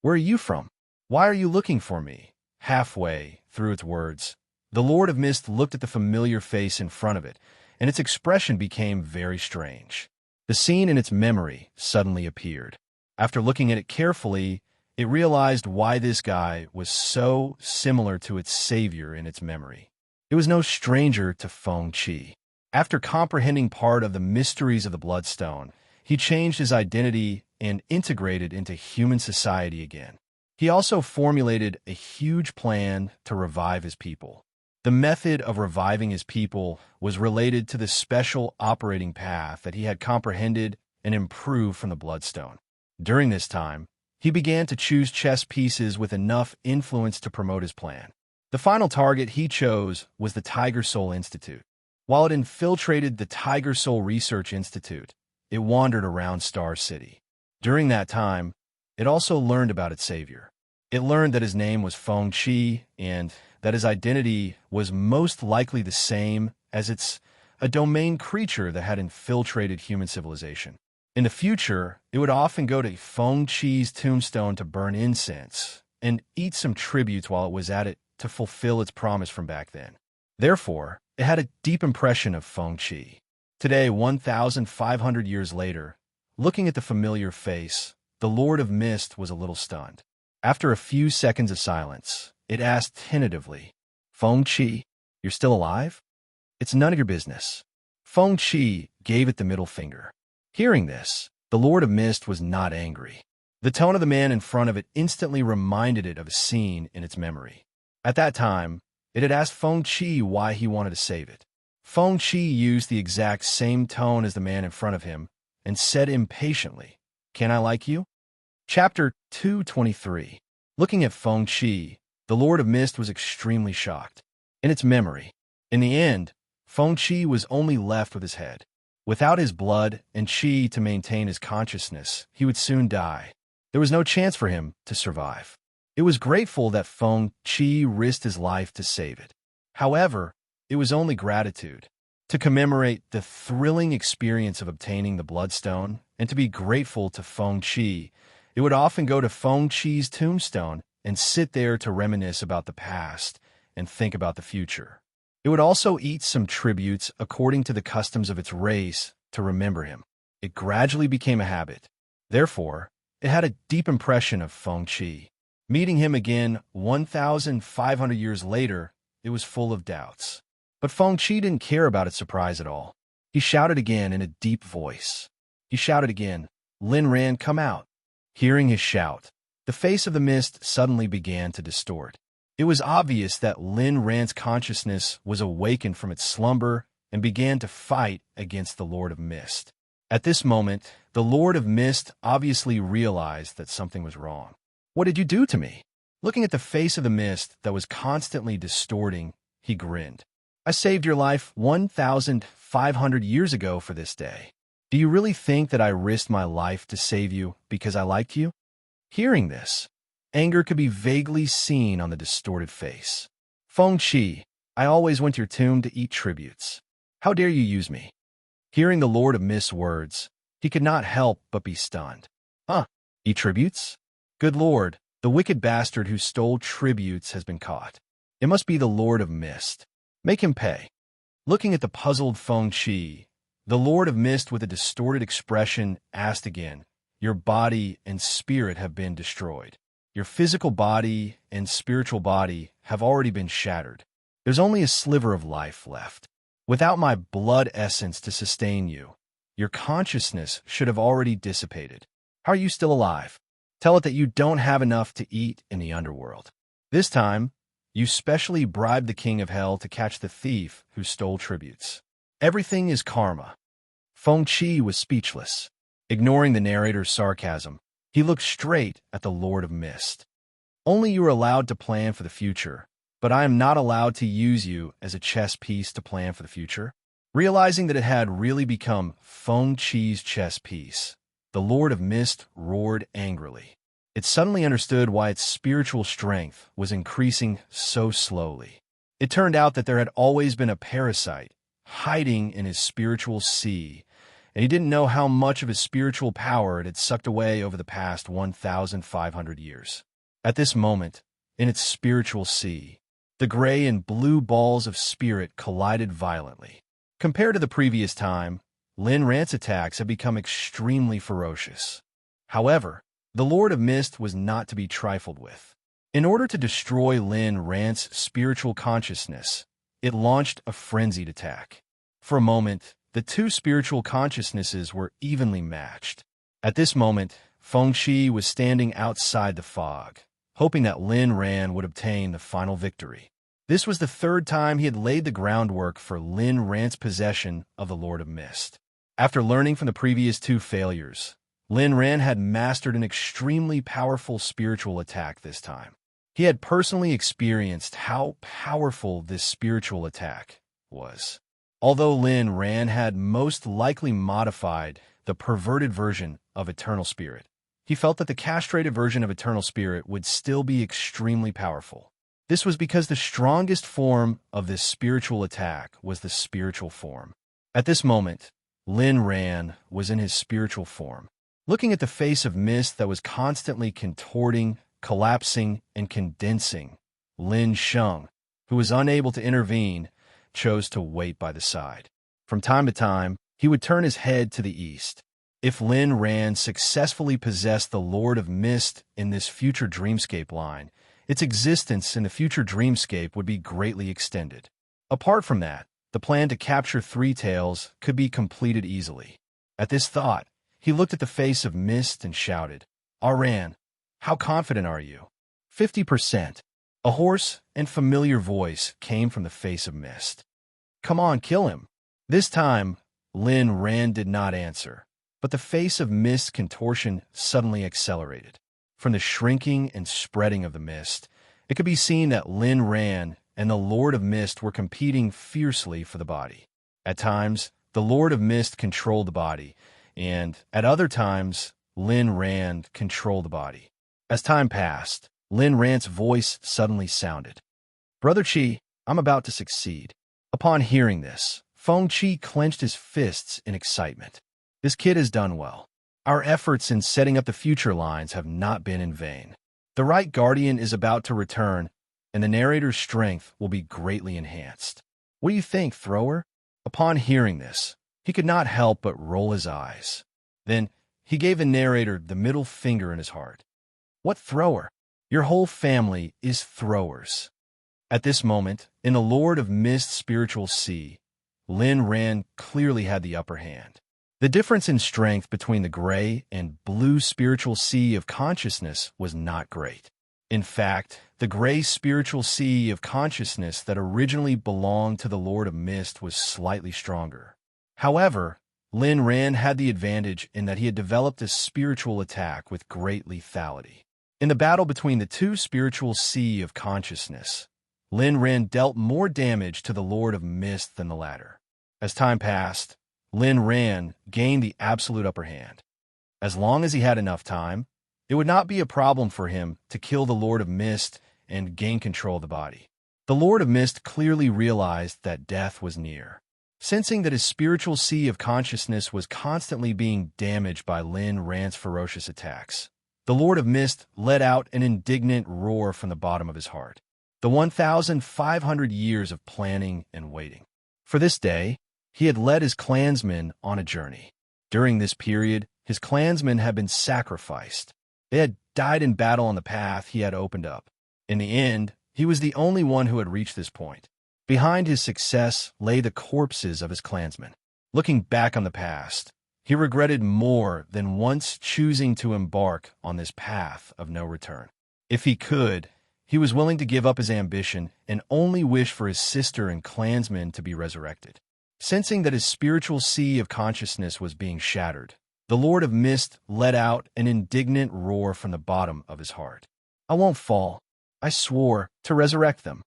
Where are you from? Why are you looking for me? Halfway through its words, the Lord of Mist looked at the familiar face in front of it, and its expression became very strange. The scene in its memory suddenly appeared. After looking at it carefully, it realized why this guy was so similar to its savior in its memory. It was no stranger to Feng Qi. After comprehending part of the mysteries of the Bloodstone, he changed his identity and integrated into human society again. He also formulated a huge plan to revive his people. The method of reviving his people was related to the special operating path that he had comprehended and improved from the Bloodstone. During this time, he began to choose chess pieces with enough influence to promote his plan. The final target he chose was the Tiger Soul Institute. While it infiltrated the Tiger Soul Research Institute, it wandered around Star City. During that time, it also learned about its savior. It learned that his name was Feng Qi and that his identity was most likely the same as a domain creature that had infiltrated human civilization. In the future, it would often go to Feng Qi's tombstone to burn incense and eat some tributes while it was at it to fulfill its promise from back then. Therefore, it had a deep impression of Feng Qi. Today, 1,500 years later, looking at the familiar face, the Lord of Mist was a little stunned. After a few seconds of silence, it asked tentatively, Feng Qi, you're still alive? It's none of your business. Feng Qi gave it the middle finger. Hearing this, the Lord of Mist was not angry. The tone of the man in front of it instantly reminded it of a scene in its memory. At that time, it had asked Feng Qi why he wanted to save it. Feng Qi used the exact same tone as the man in front of him and said impatiently, Can I like you? Chapter 223. Looking at Feng Qi, the Lord of Mist was extremely shocked. In its memory, in the end, Feng Qi was only left with his head. Without his blood and qi to maintain his consciousness, he would soon die. There was no chance for him to survive. It was grateful that Feng Qi risked his life to save it. However, it was only gratitude. To commemorate the thrilling experience of obtaining the Bloodstone and to be grateful to Feng Qi. It would often go to Feng Qi's tombstone and sit there to reminisce about the past and think about the future. It would also eat some tributes according to the customs of its race to remember him. It gradually became a habit. Therefore, it had a deep impression of Feng Qi. Meeting him again 1,500 years later, it was full of doubts. But Feng Qi didn't care about its surprise at all. He shouted again in a deep voice. He shouted again, "Lin Ran, come out." Hearing his shout, the face of the mist suddenly began to distort. It was obvious that Lin Ran's consciousness was awakened from its slumber and began to fight against the Lord of Mist. At this moment, the Lord of Mist obviously realized that something was wrong. "What did you do to me?" Looking at the face of the mist that was constantly distorting, he grinned. "I saved your life 1,500 years ago for this day. Do you really think that I risked my life to save you because I liked you?" Hearing this, anger could be vaguely seen on the distorted face. "Feng Qi, I always went to your tomb to eat tributes. How dare you use me?" Hearing the Lord of Mist's words, he could not help but be stunned. "Huh? Eat tributes? Good Lord, the wicked bastard who stole tributes has been caught. It must be the Lord of Mist. Make him pay." Looking at the puzzled Feng Qi, the Lord of Mist with a distorted expression asked again, "Your body and spirit have been destroyed. Your physical body and spiritual body have already been shattered. There's only a sliver of life left. Without my blood essence to sustain you, your consciousness should have already dissipated. How are you still alive? Tell it that you don't have enough to eat in the underworld. This time, you specially bribed the king of hell to catch the thief who stole tributes. Everything is karma." Feng Qi was speechless. Ignoring the narrator's sarcasm, he looked straight at the Lord of Mist. "Only you are allowed to plan for the future, but I am not allowed to use you as a chess piece to plan for the future." Realizing that it had really become Feng Qi's chess piece, the Lord of Mist roared angrily. It suddenly understood why its spiritual strength was increasing so slowly. It turned out that there had always been a parasite hiding in his spiritual sea, and he didn't know how much of his spiritual power it had sucked away over the past 1,500 years. At this moment, in its spiritual sea, the gray and blue balls of spirit collided violently. Compared to the previous time, Lin Ran's attacks had become extremely ferocious. However, the Lord of Mist was not to be trifled with. In order to destroy Lin Ran's spiritual consciousness, it launched a frenzied attack. For a moment, the two spiritual consciousnesses were evenly matched. At this moment, Feng Qi was standing outside the fog, hoping that Lin Ran would obtain the final victory. This was the third time he had laid the groundwork for Lin Ran's possession of the Lord of Mist. After learning from the previous two failures, Lin Ran had mastered an extremely powerful spiritual attack this time. He had personally experienced how powerful this spiritual attack was. Although Lin Ran had most likely modified the perverted version of Eternal Spirit, he felt that the castrated version of Eternal Spirit would still be extremely powerful. This was because the strongest form of this spiritual attack was the spiritual form. At this moment, Lin Ran was in his spiritual form. Looking at the face of mist that was constantly contorting, collapsing, and condensing, Lin Sheng, who was unable to intervene, chose to wait by the side. From time to time, he would turn his head to the east. If Lin Ran successfully possessed the Lord of Mist in this future dreamscape line, its existence in the future dreamscape would be greatly extended. Apart from that, the plan to capture Three Tails could be completed easily. At this thought, he looked at the face of Mist and shouted, "Aran, how confident are you?" 50%. A hoarse and familiar voice came from the face of Mist. "Come on, kill him." This time, Lin Ran did not answer, but the face of Mist's contortion suddenly accelerated. From the shrinking and spreading of the mist, it could be seen that Lin Ran and the Lord of Mist were competing fiercely for the body. At times, the Lord of Mist controlled the body, and at other times, Lin Ran controlled the body. As time passed, Lin Ran's voice suddenly sounded. "Brother Qi, I'm about to succeed." Upon hearing this, Feng Qi clenched his fists in excitement. This kid has done well. Our efforts in setting up the future lines have not been in vain. The right guardian is about to return, and the narrator's strength will be greatly enhanced. What do you think, thrower? Upon hearing this, he could not help but roll his eyes. Then he gave the narrator the middle finger in his heart. What thrower? Your whole family is throwers. At this moment, in the Lord of Mist spiritual sea, Lin Ran clearly had the upper hand. The difference in strength between the gray and blue spiritual sea of consciousness was not great. In fact, the gray spiritual sea of consciousness that originally belonged to the Lord of Mist was slightly stronger. However, Lin Ran had the advantage in that he had developed a spiritual attack with great lethality. In the battle between the two spiritual sea of consciousness, Lin Ran dealt more damage to the Lord of Mist than the latter. As time passed, Lin Ran gained the absolute upper hand. As long as he had enough time, it would not be a problem for him to kill the Lord of Mist and gain control of the body. The Lord of Mist clearly realized that death was near. Sensing that his spiritual sea of consciousness was constantly being damaged by Lin Ran's ferocious attacks, the Lord of Mist let out an indignant roar from the bottom of his heart. The 1,500 years of planning and waiting. For this day, he had led his clansmen on a journey. During this period, his clansmen had been sacrificed. They had died in battle on the path he had opened up. In the end, he was the only one who had reached this point. Behind his success lay the corpses of his clansmen. Looking back on the past, he regretted more than once choosing to embark on this path of no return. If he could, he was willing to give up his ambition and only wish for his sister and clansmen to be resurrected. Sensing that his spiritual sea of consciousness was being shattered, the Lord of Mist let out an indignant roar from the bottom of his heart. I won't fall. I swore to resurrect them.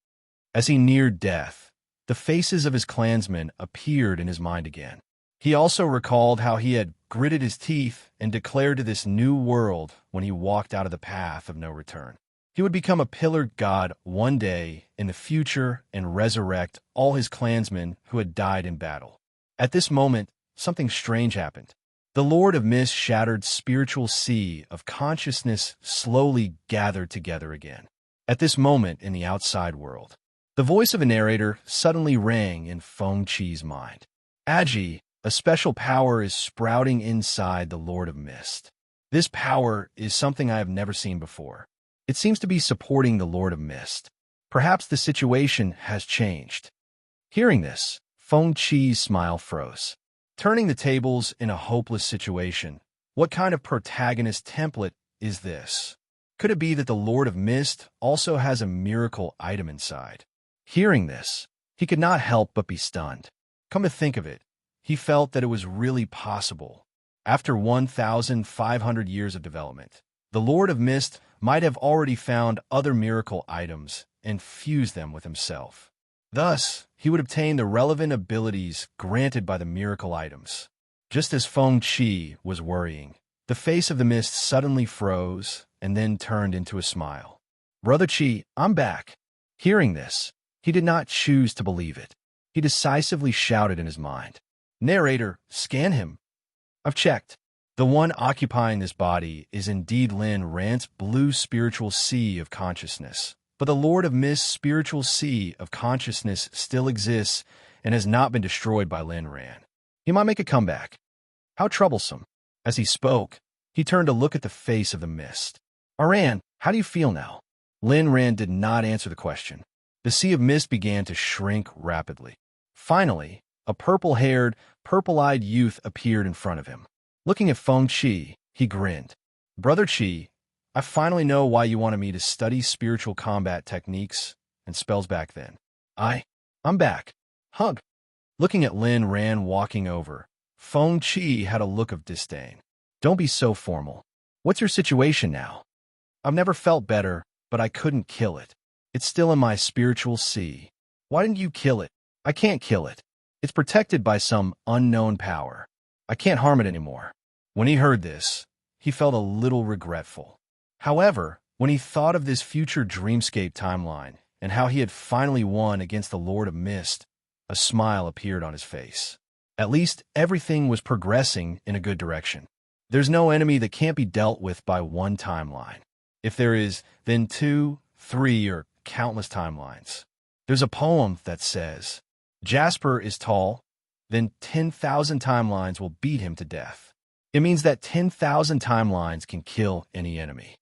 As he neared death, the faces of his clansmen appeared in his mind again. He also recalled how he had gritted his teeth and declared to this new world when he walked out of the path of no return. He would become a pillared god one day in the future and resurrect all his clansmen who had died in battle. At this moment, something strange happened. The Lord of Mist shattered spiritual sea of consciousness slowly gathered together again. At this moment in the outside world, the voice of a narrator suddenly rang in Feng Qi's mind. Agi, a special power is sprouting inside the Lord of Mist. This power is something I have never seen before. It seems to be supporting the Lord of Mist. Perhaps the situation has changed. Hearing this, Feng Qi's smile froze. Turning the tables in a hopeless situation, what kind of protagonist template is this? Could it be that the Lord of Mist also has a miracle item inside? Hearing this, he could not help but be stunned. Come to think of it, he felt that it was really possible. After 1,500 years of development, the Lord of Mist might have already found other miracle items and fused them with himself. Thus, he would obtain the relevant abilities granted by the miracle items. Just as Feng Qi was worrying, the face of the mist suddenly froze and then turned into a smile. Brother Qi, I'm back. Hearing this, he did not choose to believe it. He decisively shouted in his mind. Narrator, scan him. I've checked. The one occupying this body is indeed Lin Ran's blue spiritual sea of consciousness. But the Lord of Mist's spiritual sea of consciousness still exists and has not been destroyed by Lin Ran. He might make a comeback. How troublesome. As he spoke, he turned to look at the face of the mist. Aran, how do you feel now? Lin Ran did not answer the question. The sea of mist began to shrink rapidly. Finally, a purple-haired, purple-eyed youth appeared in front of him. Looking at Feng Qi, he grinned. Brother Qi, I finally know why you wanted me to study spiritual combat techniques and spells back then. I'm back. Hug. Looking at Lin Ran walking over, Feng Qi had a look of disdain. Don't be so formal. What's your situation now? I've never felt better, but I couldn't kill it. It's still in my spiritual sea. Why didn't you kill it? I can't kill it. It's protected by some unknown power. I can't harm it anymore. When he heard this, he felt a little regretful. However, when he thought of this future dreamscape timeline and how he had finally won against the Lord of Mist, a smile appeared on his face. At least everything was progressing in a good direction. There's no enemy that can't be dealt with by one timeline. If there is, then 2, 3, or countless timelines. There's a poem that says, Jasper is tall, then 10,000 timelines will beat him to death. It means that 10,000 timelines can kill any enemy.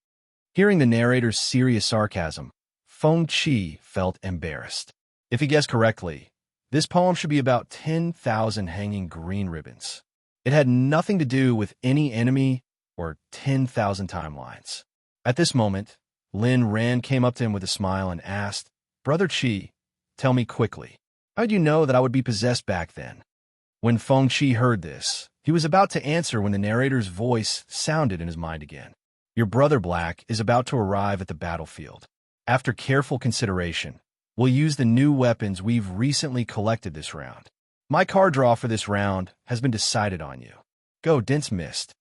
Hearing the narrator's serious sarcasm, Feng Qi felt embarrassed. If he guessed correctly, this poem should be about 10,000 hanging green ribbons. It had nothing to do with any enemy or 10,000 timelines. At this moment, Lin Ran came up to him with a smile and asked, Brother Qi, tell me quickly, how did you know that I would be possessed back then? When Feng Qi heard this, he was about to answer when the narrator's voice sounded in his mind again. Your brother Black is about to arrive at the battlefield. After careful consideration, we'll use the new weapons we've recently collected this round. My card draw for this round has been decided on you. Go, dense mist.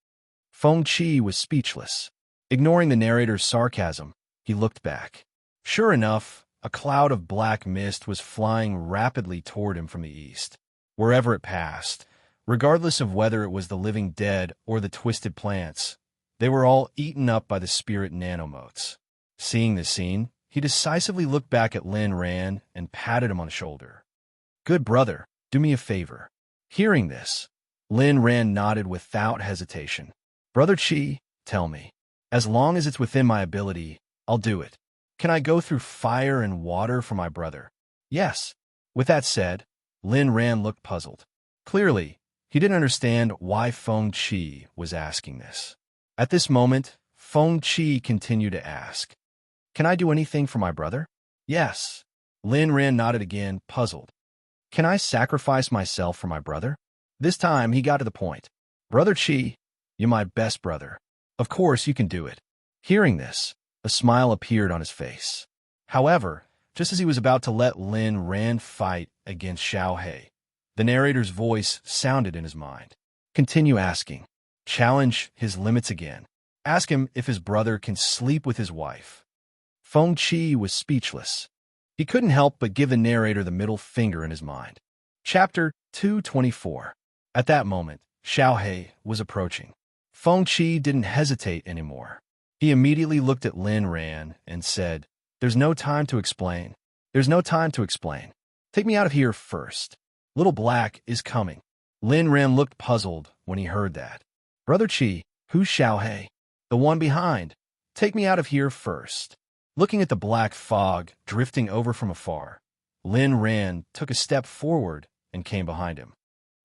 Feng Qi was speechless. Ignoring the narrator's sarcasm, he looked back. Sure enough, a cloud of black mist was flying rapidly toward him from the east. Wherever it passed, regardless of whether it was the living dead or the twisted plants, they were all eaten up by the spirit nanomotes. Seeing this scene, he decisively looked back at Lin Ran and patted him on the shoulder. Good brother, do me a favor. Hearing this, Lin Ran nodded without hesitation. Brother Qi, tell me. As long as it's within my ability, I'll do it. Can I go through fire and water for my brother? Yes. With that said, Lin Ran looked puzzled. Clearly, he didn't understand why Feng Qi was asking this. At this moment, Feng Qi continued to ask, Can I do anything for my brother? Yes. Lin Ran nodded again, puzzled. Can I sacrifice myself for my brother? This time, he got to the point. Brother Qi, you're my best brother. Of course you can do it. Hearing this, a smile appeared on his face. However, just as he was about to let Lin Ran fight against Xiao He, the narrator's voice sounded in his mind. Continue asking. Challenge his limits again. Ask him if his brother can sleep with his wife. Feng Qi was speechless. He couldn't help but give the narrator the middle finger in his mind. Chapter 224. At that moment, Xiao He was approaching. Feng Qi didn't hesitate anymore. He immediately looked at Lin Ran and said, There's no time to explain. There's no time to explain. Take me out of here first. Little Black is coming. Lin Ran looked puzzled when he heard that. Brother Qi, who's Xiao He? The one behind. Take me out of here first. Looking at the black fog drifting over from afar, Lin Ran took a step forward and came behind him.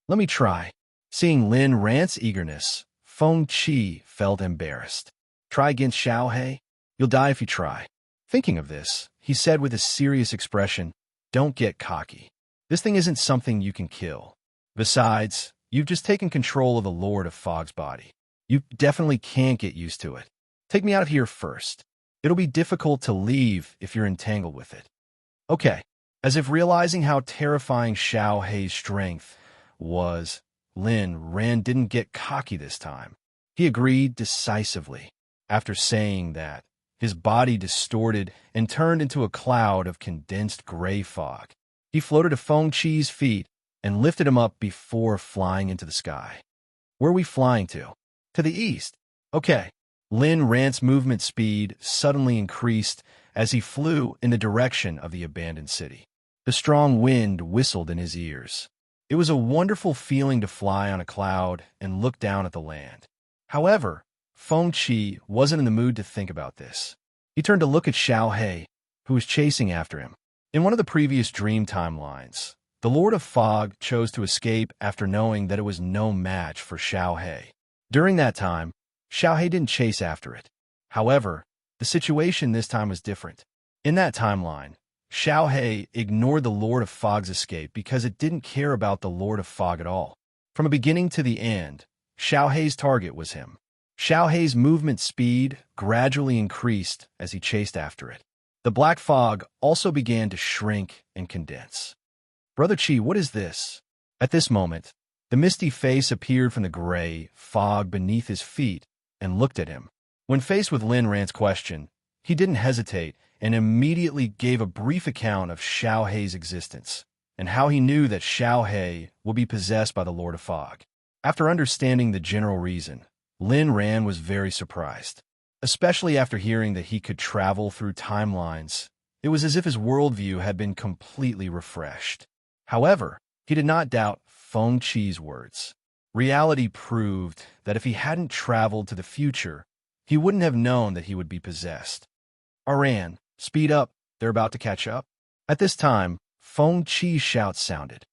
Let me try. Seeing Lin Ran's eagerness, Feng Qi felt embarrassed. Try against Xiao He? You'll die if you try. Thinking of this, he said with a serious expression, Don't get cocky. This thing isn't something you can kill. Besides, you've just taken control of the Lord of Fog's body. You definitely can't get used to it. Take me out of here first. It'll be difficult to leave if you're entangled with it. Okay. As if realizing how terrifying Xiao He's strength was, Lin Ran didn't get cocky this time. He agreed decisively. After saying that, his body distorted and turned into a cloud of condensed gray fog. He floated to Feng Qi's feet and lifted him up before flying into the sky. Where are we flying to? To the east. Okay. Lin Ran's movement speed suddenly increased as he flew in the direction of the abandoned city. The strong wind whistled in his ears. It was a wonderful feeling to fly on a cloud and look down at the land. However, Feng Qi wasn't in the mood to think about this. He turned to look at Xiao He, who was chasing after him. In one of the previous dream timelines, the Lord of Fog chose to escape after knowing that it was no match for Xiao He. During that time, Xiao He didn't chase after it. However, the situation this time was different. In that timeline, Xiao He ignored the Lord of Fog's escape because it didn't care about the Lord of Fog at all. From the beginning to the end, Xiao He's target was him. Xiao He's movement speed gradually increased as he chased after it. The black fog also began to shrink and condense. Brother Qi, what is this? At this moment, the misty face appeared from the gray fog beneath his feet and looked at him. When faced with Lin Ran's question, he didn't hesitate and immediately gave a brief account of Xiao He's existence and how he knew that Xiao He would be possessed by the Lord of Fog. After understanding the general reason, Lin Ran was very surprised, especially after hearing that he could travel through timelines. It was as if his worldview had been completely refreshed. However, he did not doubt Feng Qi's words. Reality proved that if he hadn't traveled to the future, he wouldn't have known that he would be possessed. Aran, speed up, they're about to catch up. At this time, Feng Qi's shouts sounded.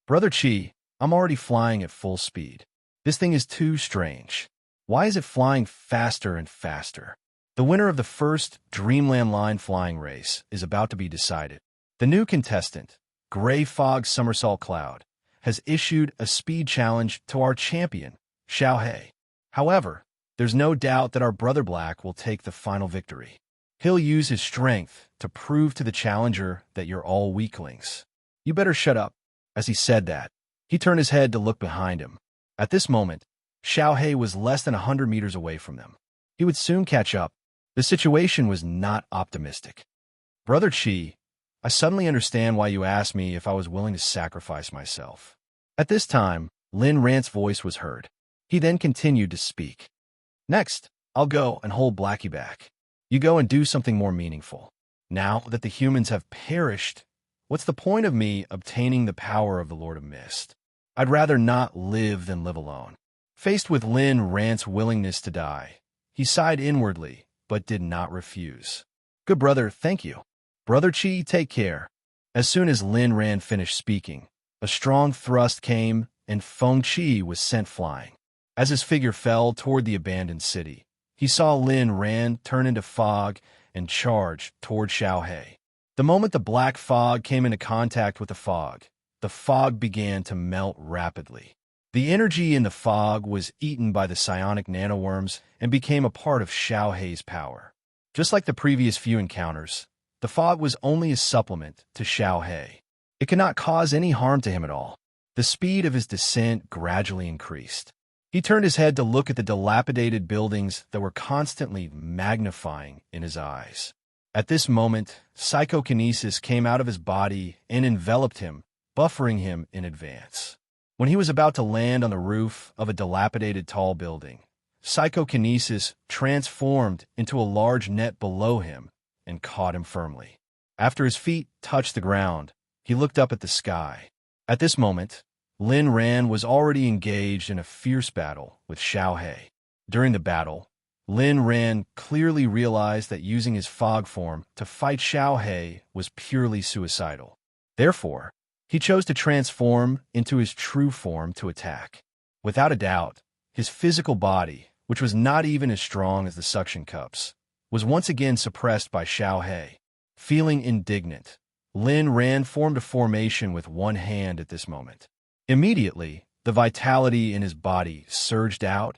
Brother Qi, I'm already flying at full speed. This thing is too strange. Why is it flying faster and faster? The winner of the first Dreamland Line flying race is about to be decided. The new contestant, Gray Fog Somersault Cloud, has issued a speed challenge to our champion, Xiaohe. However, there's no doubt that our brother Black will take the final victory. He'll use his strength to prove to the challenger that you're all weaklings. You better shut up. As he said that, he turned his head to look behind him. At this moment, Xiaohe was less than 100 meters away from them. He would soon catch up. The situation was not optimistic. Brother Qi, I suddenly understand why you asked me if I was willing to sacrifice myself. At this time, Lin Ran's voice was heard. He then continued to speak. Next, I'll go and hold Blackie back. You go and do something more meaningful. Now that the humans have perished, what's the point of me obtaining the power of the Lord of Mist? I'd rather not live than live alone. Faced with Lin Ran's willingness to die, he sighed inwardly, but did not refuse. Good brother, thank you. Brother Qi, take care. As soon as Lin Ran finished speaking, a strong thrust came, and Feng Qi was sent flying. As his figure fell toward the abandoned city, he saw Lin Ran turn into fog and charge toward Xiaohe. The moment the black fog came into contact with the fog began to melt rapidly. The energy in the fog was eaten by the psionic nanoworms and became a part of Xiaohe's power. Just like the previous few encounters, the fog was only a supplement to Xiaohe. It could not cause any harm to him at all. The speed of his descent gradually increased. He turned his head to look at the dilapidated buildings that were constantly magnifying in his eyes. At this moment, psychokinesis came out of his body and enveloped him, buffering him in advance. When he was about to land on the roof of a dilapidated tall building, psychokinesis transformed into a large net below him and caught him firmly. After his feet touched the ground, he looked up at the sky. At this moment, Lin Ran was already engaged in a fierce battle with Xiaohe. During the battle, Lin Ran clearly realized that using his fog form to fight Xiaohe was purely suicidal. Therefore, he chose to transform into his true form to attack. Without a doubt, his physical body, which was not even as strong as the suction cups, was once again suppressed by Xiaohe. Feeling indignant, Lin Ran formed a formation with one hand at this moment. Immediately, the vitality in his body surged out,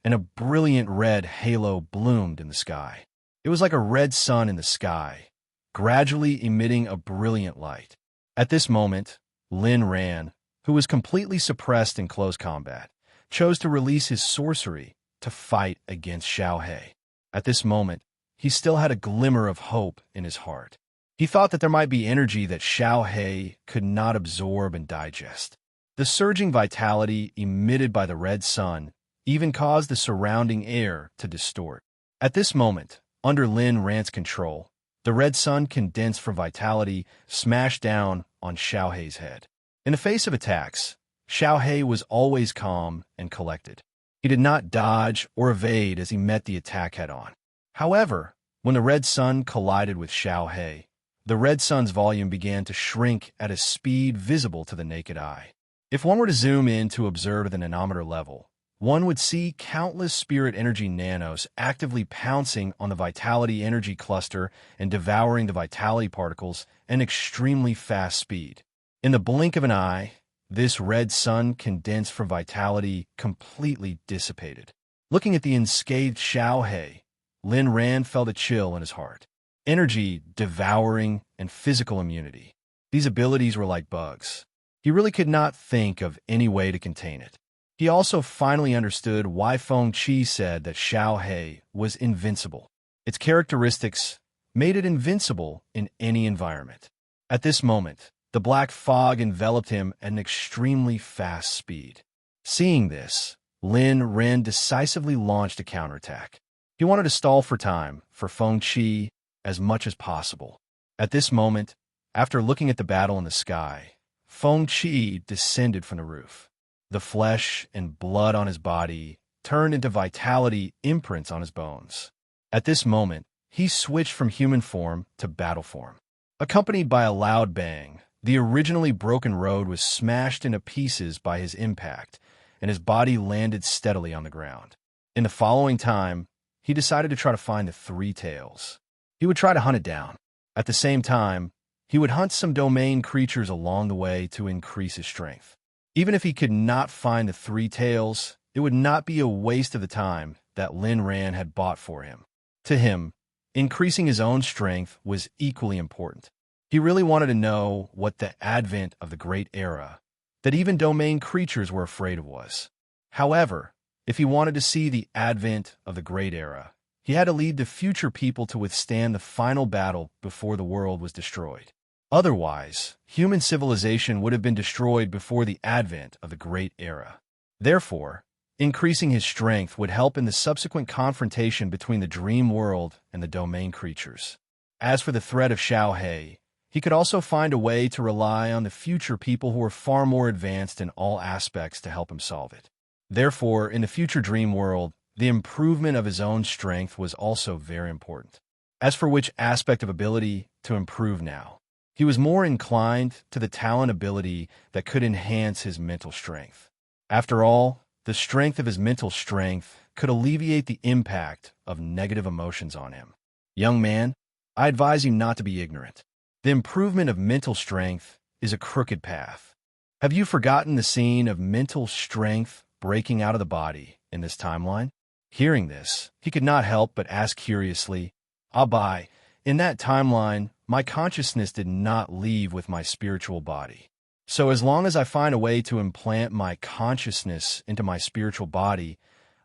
and a brilliant red halo bloomed in the sky. It was like a red sun in the sky, gradually emitting a brilliant light. At this moment, Lin Ran, who was completely suppressed in close combat, chose to release his sorcery to fight against Xiaohe. At this moment, he still had a glimmer of hope in his heart. He thought that there might be energy that Xiaohe could not absorb and digest. The surging vitality emitted by the red sun even caused the surrounding air to distort. At this moment, under Lin Ran's control, the red sun condensed from vitality smashed down on Xiaohe's head. In the face of attacks, Xiaohe was always calm and collected. He did not dodge or evade as he met the attack head-on. However, when the red sun collided with Xiaohe, the red sun's volume began to shrink at a speed visible to the naked eye. If one were to zoom in to observe at the nanometer level, one would see countless spirit energy nanos actively pouncing on the vitality energy cluster and devouring the vitality particles at an extremely fast speed. In the blink of an eye, this red sun condensed from vitality completely dissipated. Looking at the unscathed Xiaohe, Lin Ran felt a chill in his heart. Energy, devouring, and physical immunity. These abilities were like bugs. He really could not think of any way to contain it. He also finally understood why Feng Qi said that Xiaohe was invincible. Its characteristics made it invincible in any environment. At this moment, the black fog enveloped him at an extremely fast speed. Seeing this, Lin Ren decisively launched a counterattack. He wanted to stall for time for Feng Qi as much as possible. At this moment, after looking at the battle in the sky, Feng Qi descended from the roof. The flesh and blood on his body turned into vitality imprints on his bones. At this moment, he switched from human form to battle form. Accompanied by a loud bang, the originally broken road was smashed into pieces by his impact, and his body landed steadily on the ground. In the following time, he decided to try to find the three tails. He would try to hunt it down. At the same time, he would hunt some domain creatures along the way to increase his strength. Even if he could not find the three tails, it would not be a waste of the time that Lin Ran had bought for him. To him, increasing his own strength was equally important. He really wanted to know what the advent of the Great Era, that even domain creatures were afraid of, was. However, if he wanted to see the advent of the Great Era, he had to lead the future people to withstand the final battle before the world was destroyed. Otherwise, human civilization would have been destroyed before the advent of the Great Era. Therefore, increasing his strength would help in the subsequent confrontation between the dream world and the domain creatures. As for the threat of Xiaohe, he could also find a way to rely on the future people who were far more advanced in all aspects to help him solve it. Therefore, in the future dream world, the improvement of his own strength was also very important. As for which aspect of ability to improve now, he was more inclined to the talent ability that could enhance his mental strength. After all, the strength of his mental strength could alleviate the impact of negative emotions on him. Young man, I advise you not to be ignorant. The improvement of mental strength is a crooked path. Have you forgotten the scene of mental strength breaking out of the body in this timeline? Hearing this, he could not help but ask curiously, Abai, in that timeline, my consciousness did not leave with my spiritual body. So as long as I find a way to implant my consciousness into my spiritual body,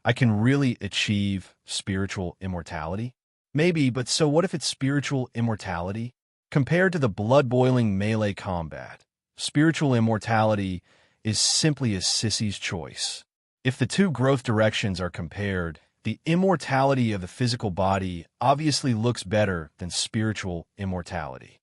I can really achieve spiritual immortality? Maybe, but so what if it's spiritual immortality? Compared to the blood-boiling melee combat, spiritual immortality is simply a sissy's choice. If the two growth directions are compared, the immortality of the physical body obviously looks better than spiritual immortality.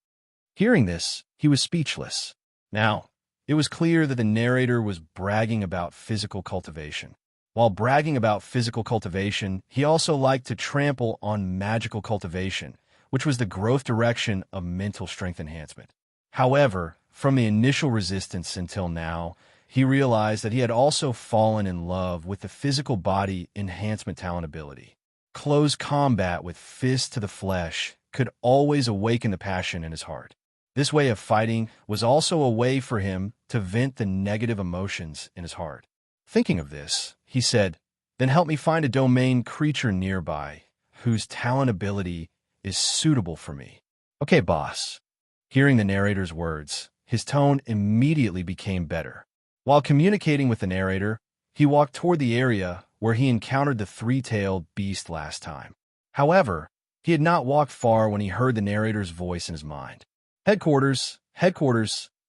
Hearing this, he was speechless. Now, it was clear that the narrator was bragging about physical cultivation. While bragging about physical cultivation, he also liked to trample on magical cultivation, which was the growth direction of mental strength enhancement. However, from the initial resistance until now, he realized that he had also fallen in love with the physical body enhancement talent ability. Close combat with fists to the flesh could always awaken the passion in his heart. This way of fighting was also a way for him to vent the negative emotions in his heart. Thinking of this, he said, "Then help me find a domain creature nearby whose talent ability is suitable for me." "Okay, boss." Hearing the narrator's words, his tone immediately became better. While communicating with the narrator, he walked toward the area where he encountered the three-tailed beast last time. However, he had not walked far when he heard the narrator's voice in his mind. Headquarters,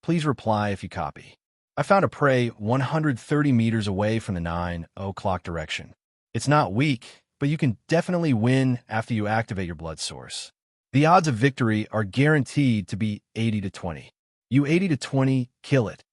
please reply if you copy. I found a prey 130 meters away from the 9 o'clock direction. It's not weak, but you can definitely win after you activate your blood source. The odds of victory are guaranteed to be 80 to 20. You 80 to 20, kill it.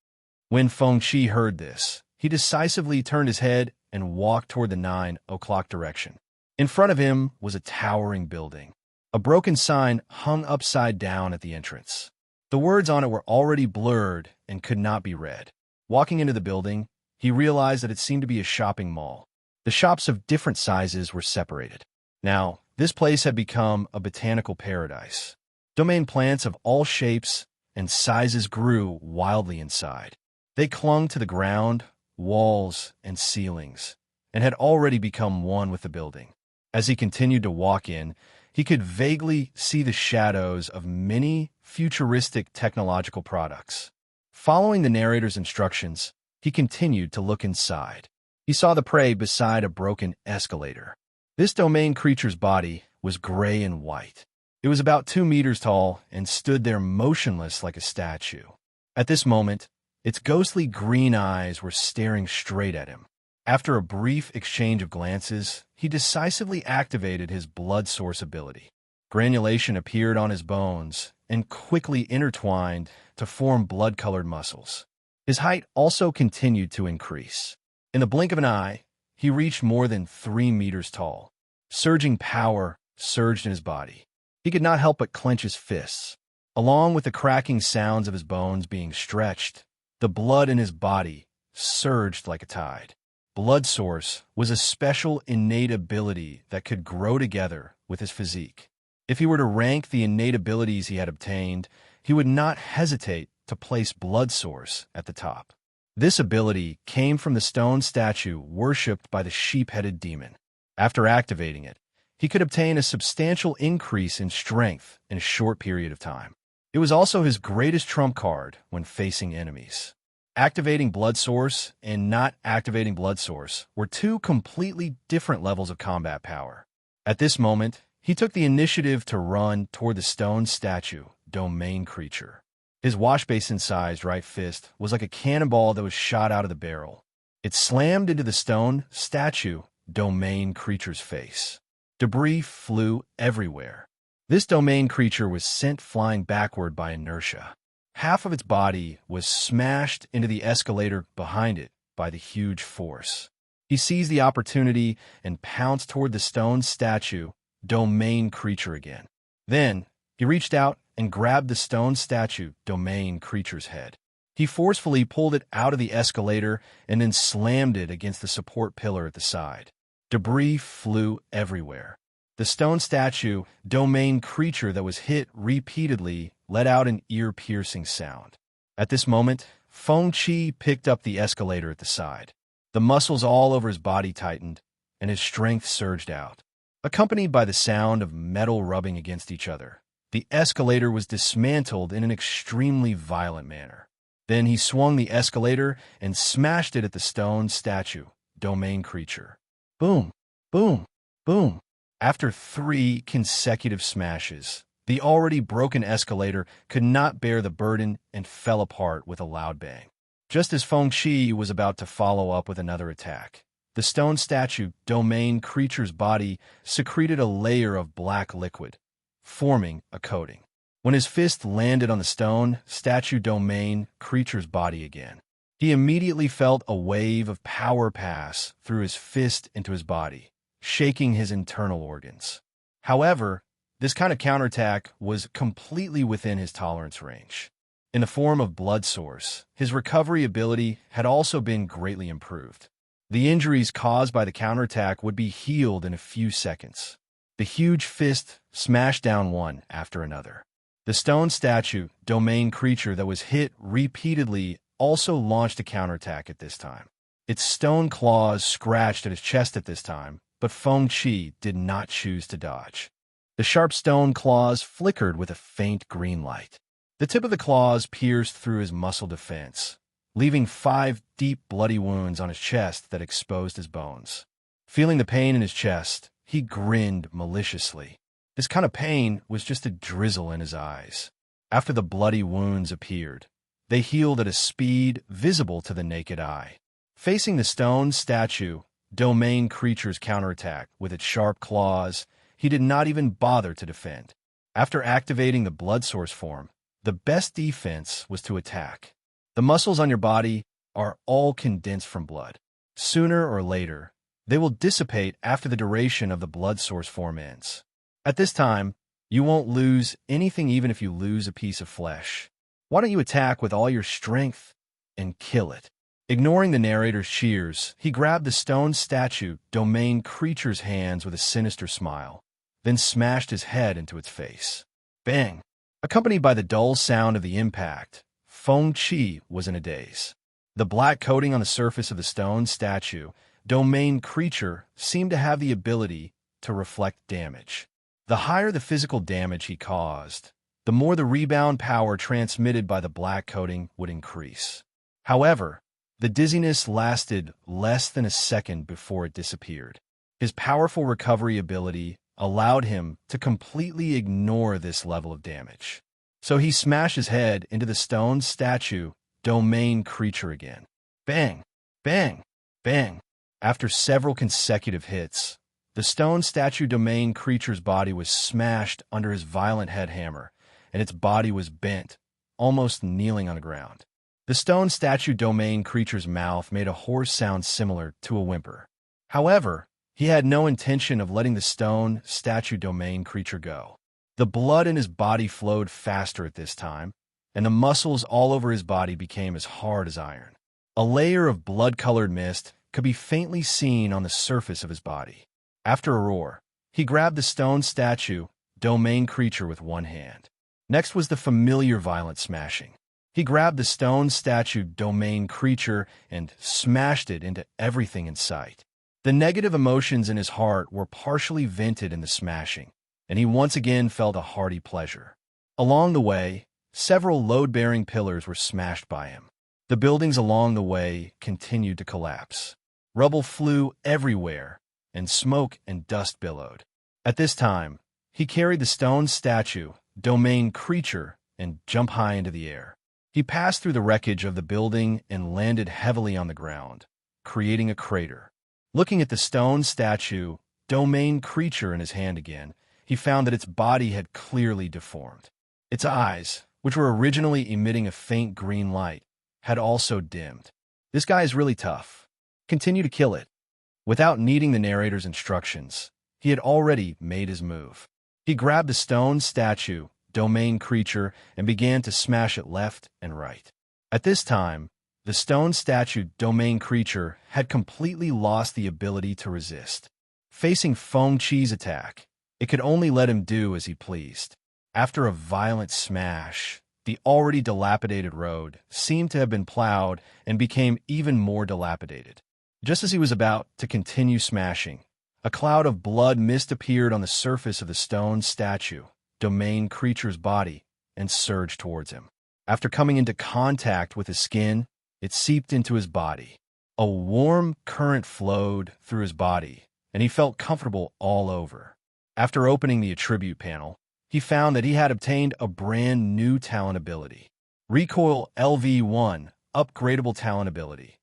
When Feng Qi heard this, he decisively turned his head and walked toward the 9 o'clock direction. In front of him was a towering building. A broken sign hung upside down at the entrance. The words on it were already blurred and could not be read. Walking into the building, he realized that it seemed to be a shopping mall. The shops of different sizes were separated. Now, this place had become a botanical paradise. Domain plants of all shapes and sizes grew wildly inside. They clung to the ground, walls, and ceilings, and had already become one with the building. As he continued to walk in, he could vaguely see the shadows of many futuristic technological products. Following the narrator's instructions, he continued to look inside. He saw the prey beside a broken escalator. This domain creature's body was gray and white. It was about 2 meters tall and stood there motionless like a statue. At this moment, its ghostly green eyes were staring straight at him. After a brief exchange of glances, he decisively activated his blood source ability. Granulation appeared on his bones and quickly intertwined to form blood-colored muscles. His height also continued to increase. In the blink of an eye, he reached more than 3 meters tall. Surging power surged in his body. He could not help but clench his fists. Along with the cracking sounds of his bones being stretched, the blood in his body surged like a tide. Blood source was a special innate ability that could grow together with his physique. If he were to rank the innate abilities he had obtained, he would not hesitate to place blood source at the top. This ability came from the stone statue worshipped by the sheep-headed demon. After activating it, he could obtain a substantial increase in strength in a short period of time. It was also his greatest trump card when facing enemies. Activating blood source and not activating blood source were two completely different levels of combat power. At this moment, he took the initiative to run toward the stone statue, domain creature. His washbasin-sized right fist was like a cannonball that was shot out of the barrel. It slammed into the stone statue, domain creature's face. Debris flew everywhere. This domain creature was sent flying backward by inertia. Half of its body was smashed into the escalator behind it by the huge force. He seized the opportunity and pounced toward the stone statue, domain creature again. Then, he reached out and grabbed the stone statue, domain creature's head. He forcefully pulled it out of the escalator and then slammed it against the support pillar at the side. Debris flew everywhere. The stone statue, domain creature that was hit repeatedly, let out an ear-piercing sound. At this moment, Feng Qi picked up the escalator at the side. The muscles all over his body tightened, and his strength surged out. Accompanied by the sound of metal rubbing against each other, the escalator was dismantled in an extremely violent manner. Then he swung the escalator and smashed it at the stone statue, domain creature. Boom, boom, boom. After 3 consecutive smashes, the already broken escalator could not bear the burden and fell apart with a loud bang. Just as Feng Qi was about to follow up with another attack, the stone statue, domain creature's body secreted a layer of black liquid, forming a coating. When his fist landed on the stone statue, domain creature's body again, he immediately felt a wave of power pass through his fist into his body, shaking his internal organs. However, this kind of counterattack was completely within his tolerance range. In the form of blood source, his recovery ability had also been greatly improved. The injuries caused by the counterattack would be healed in a few seconds. The huge fist smashed down one after another. The stone statue, domain creature that was hit repeatedly, also launched a counterattack at this time. Its stone claws scratched at his chest at this time, but Feng Qi did not choose to dodge. The sharp stone claws flickered with a faint green light. The tip of the claws pierced through his muscle defense, leaving 5 deep bloody wounds on his chest that exposed his bones. Feeling the pain in his chest, he grinned maliciously. This kind of pain was just a drizzle in his eyes. After the bloody wounds appeared, they healed at a speed visible to the naked eye. Facing the stone statue, domain creature's counterattack with its sharp claws, he did not even bother to defend. After activating the blood source form, the best defense was to attack. The muscles on your body are all condensed from blood. Sooner or later, they will dissipate after the duration of the blood source form ends. At this time, you won't lose anything even if you lose a piece of flesh. Why don't you attack with all your strength and kill it? Ignoring the narrator's cheers, he grabbed the stone statue, domain creature's hands with a sinister smile, then smashed his head into its face. Bang! Accompanied by the dull sound of the impact, Feng Qi was in a daze. The black coating on the surface of the stone statue, domain creature, seemed to have the ability to reflect damage. The higher the physical damage he caused, the more the rebound power transmitted by the black coating would increase. However, the dizziness lasted less than a second before it disappeared. His powerful recovery ability allowed him to completely ignore this level of damage. So he smashed his head into the stone statue, domain creature again. Bang! Bang! Bang! After several consecutive hits, the stone statue domain creature's body was smashed under his violent head hammer, and its body was bent, almost kneeling on the ground. The stone statue domain creature's mouth made a hoarse sound similar to a whimper. However, he had no intention of letting the stone statue domain creature go. The blood in his body flowed faster at this time, and the muscles all over his body became as hard as iron. A layer of blood-colored mist could be faintly seen on the surface of his body. After a roar, he grabbed the stone statue domain creature with one hand. Next was the familiar violent smashing. He grabbed the stone statue domain creature and smashed it into everything in sight. The negative emotions in his heart were partially vented in the smashing, and he once again felt a hearty pleasure. Along the way, several load-bearing pillars were smashed by him. The buildings along the way continued to collapse. Rubble flew everywhere, and smoke and dust billowed. At this time, he carried the stone statue domain creature and jumped high into the air. He passed through the wreckage of the building and landed heavily on the ground, creating a crater. Looking at the stone statue domain creature in his hand again, he found that its body had clearly deformed. Its eyes, which were originally emitting a faint green light, had also dimmed. This guy is really tough. Continue to kill it. Without needing the narrator's instructions, he had already made his move. He grabbed the stone statue domain creature and began to smash it left and right. At this time, the stone statue domain creature had completely lost the ability to resist. Facing Feng Qi's attack, it could only let him do as he pleased. After a violent smash, the already dilapidated road seemed to have been plowed and became even more dilapidated. Just as he was about to continue smashing, a cloud of blood mist appeared on the surface of the stone statue domain creature's body and surged towards him. After coming into contact with his skin, it seeped into his body. A warm current flowed through his body, and he felt comfortable all over. After opening the attribute panel, he found that he had obtained a brand new talent ability. Recoil LV1, upgradable talent ability.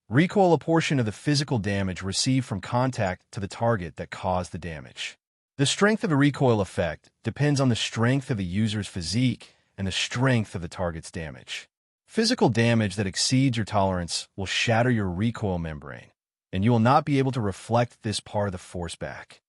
Recoil a portion of the physical damage received from contact to the target that caused the damage. The strength of a recoil effect depends on the strength of the user's physique and the strength of the target's damage. Physical damage that exceeds your tolerance will shatter your recoil membrane, and you will not be able to reflect this part of the force back.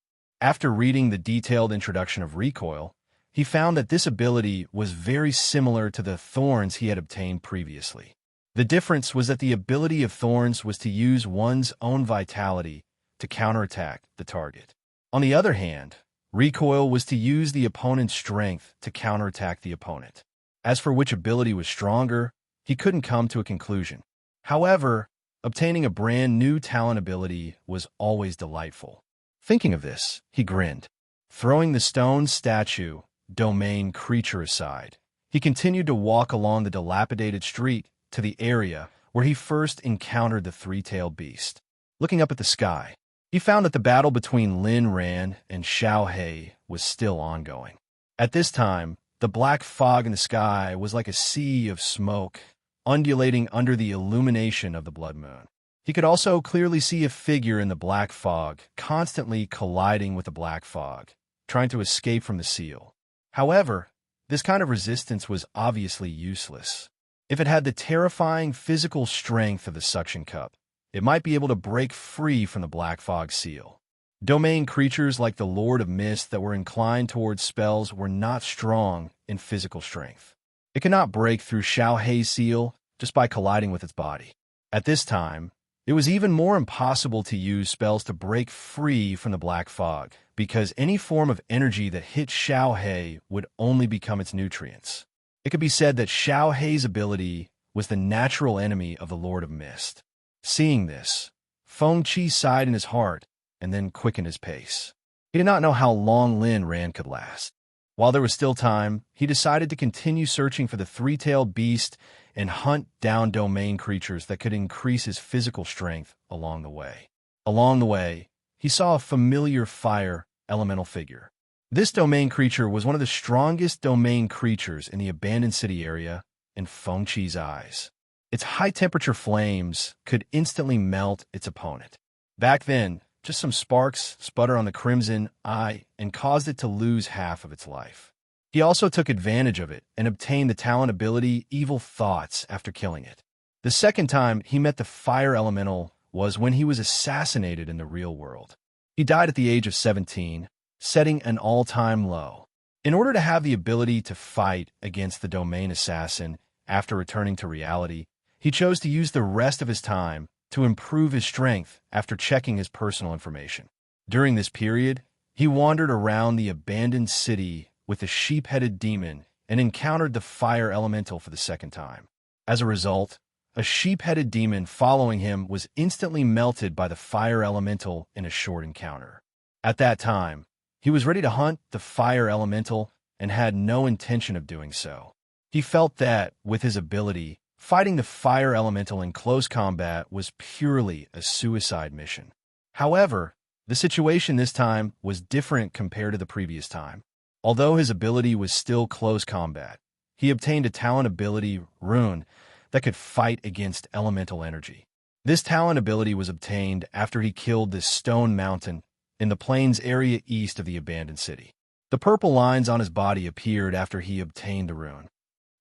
After reading the detailed introduction of recoil, he found that this ability was very similar to the thorns he had obtained previously. The difference was that the ability of thorns was to use one's own vitality to counterattack the target. On the other hand, recoil was to use the opponent's strength to counterattack the opponent. As for which ability was stronger, he couldn't come to a conclusion. However, obtaining a brand new talent ability was always delightful. Thinking of this, he grinned. Throwing the stone statue domain creature aside, he continued to walk along the dilapidated street to the area where he first encountered the three-tailed beast. Looking up at the sky, he found that the battle between Lin Ran and Xiao He was still ongoing. At this time, the black fog in the sky was like a sea of smoke, undulating under the illumination of the blood moon. He could also clearly see a figure in the black fog, constantly colliding with the black fog, trying to escape from the seal. However, this kind of resistance was obviously useless. If it had the terrifying physical strength of the suction cup, it might be able to break free from the black fog seal. Domain creatures like the Lord of Mist that were inclined towards spells were not strong in physical strength. It could not break through Xiao Hei's seal just by colliding with its body. At this time, it was even more impossible to use spells to break free from the black fog, because any form of energy that hit Xiao Hei would only become its nutrients. It could be said that Xiao Hei's ability was the natural enemy of the Lord of Mist. Seeing this, Feng Qi sighed in his heart and then quickened his pace. He did not know how long Lin Ran could last. While there was still time, he decided to continue searching for the three-tailed beast and hunt down domain creatures that could increase his physical strength along the way. Along the way, he saw a familiar fire elemental figure. This domain creature was one of the strongest domain creatures in the abandoned city area in Feng Qi's eyes. Its high-temperature flames could instantly melt its opponent. Back then, just some sparks sputter on the crimson eye and caused it to lose half of its life. He also took advantage of it and obtained the talent ability Evil Thoughts after killing it. The second time he met the fire elemental was when he was assassinated in the real world. He died at the age of 17, setting an all-time low. In order to have the ability to fight against the domain assassin after returning to reality, he chose to use the rest of his time to improve his strength after checking his personal information. During this period, he wandered around the abandoned city with a sheep-headed demon and encountered the fire elemental for the second time. As a result, a sheep-headed demon following him was instantly melted by the fire elemental in a short encounter. At that time, he was ready to hunt the fire elemental and had no intention of doing so. He felt that, with his ability, fighting the fire elemental in close combat was purely a suicide mission. However, the situation this time was different compared to the previous time. Although his ability was still close combat, he obtained a talent ability, Rune, that could fight against elemental energy. This talent ability was obtained after he killed this stone mountain in the plains area east of the abandoned city. The purple lines on his body appeared after he obtained the rune.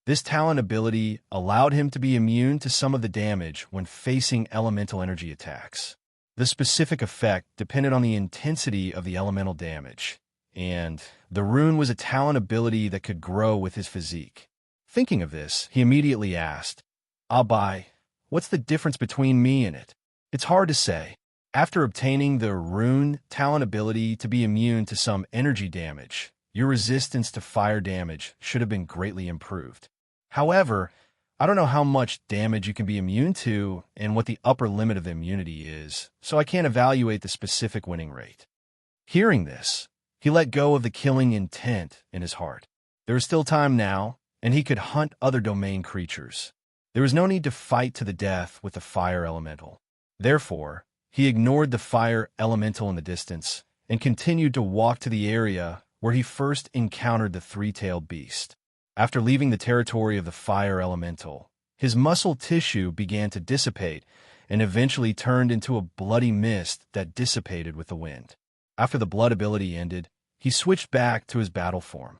This talent ability allowed him to be immune to some of the damage when facing elemental energy attacks. The specific effect depended on the intensity of the elemental damage, and the rune was a talent ability that could grow with his physique. Thinking of this, he immediately asked, "Abai, what's the difference between me and it?" It's hard to say. After obtaining the rune talent ability to be immune to some energy damage, your resistance to fire damage should have been greatly improved. However, I don't know how much damage you can be immune to and what the upper limit of immunity is, so I can't evaluate the specific winning rate. Hearing this, he let go of the killing intent in his heart. There is still time now, and he could hunt other domain creatures. There was no need to fight to the death with the fire elemental. Therefore, he ignored the fire elemental in the distance and continued to walk to the area where he first encountered the three-tailed beast. After leaving the territory of the fire elemental, his muscle tissue began to dissipate and eventually turned into a bloody mist that dissipated with the wind. After the blood ability ended, he switched back to his battle form.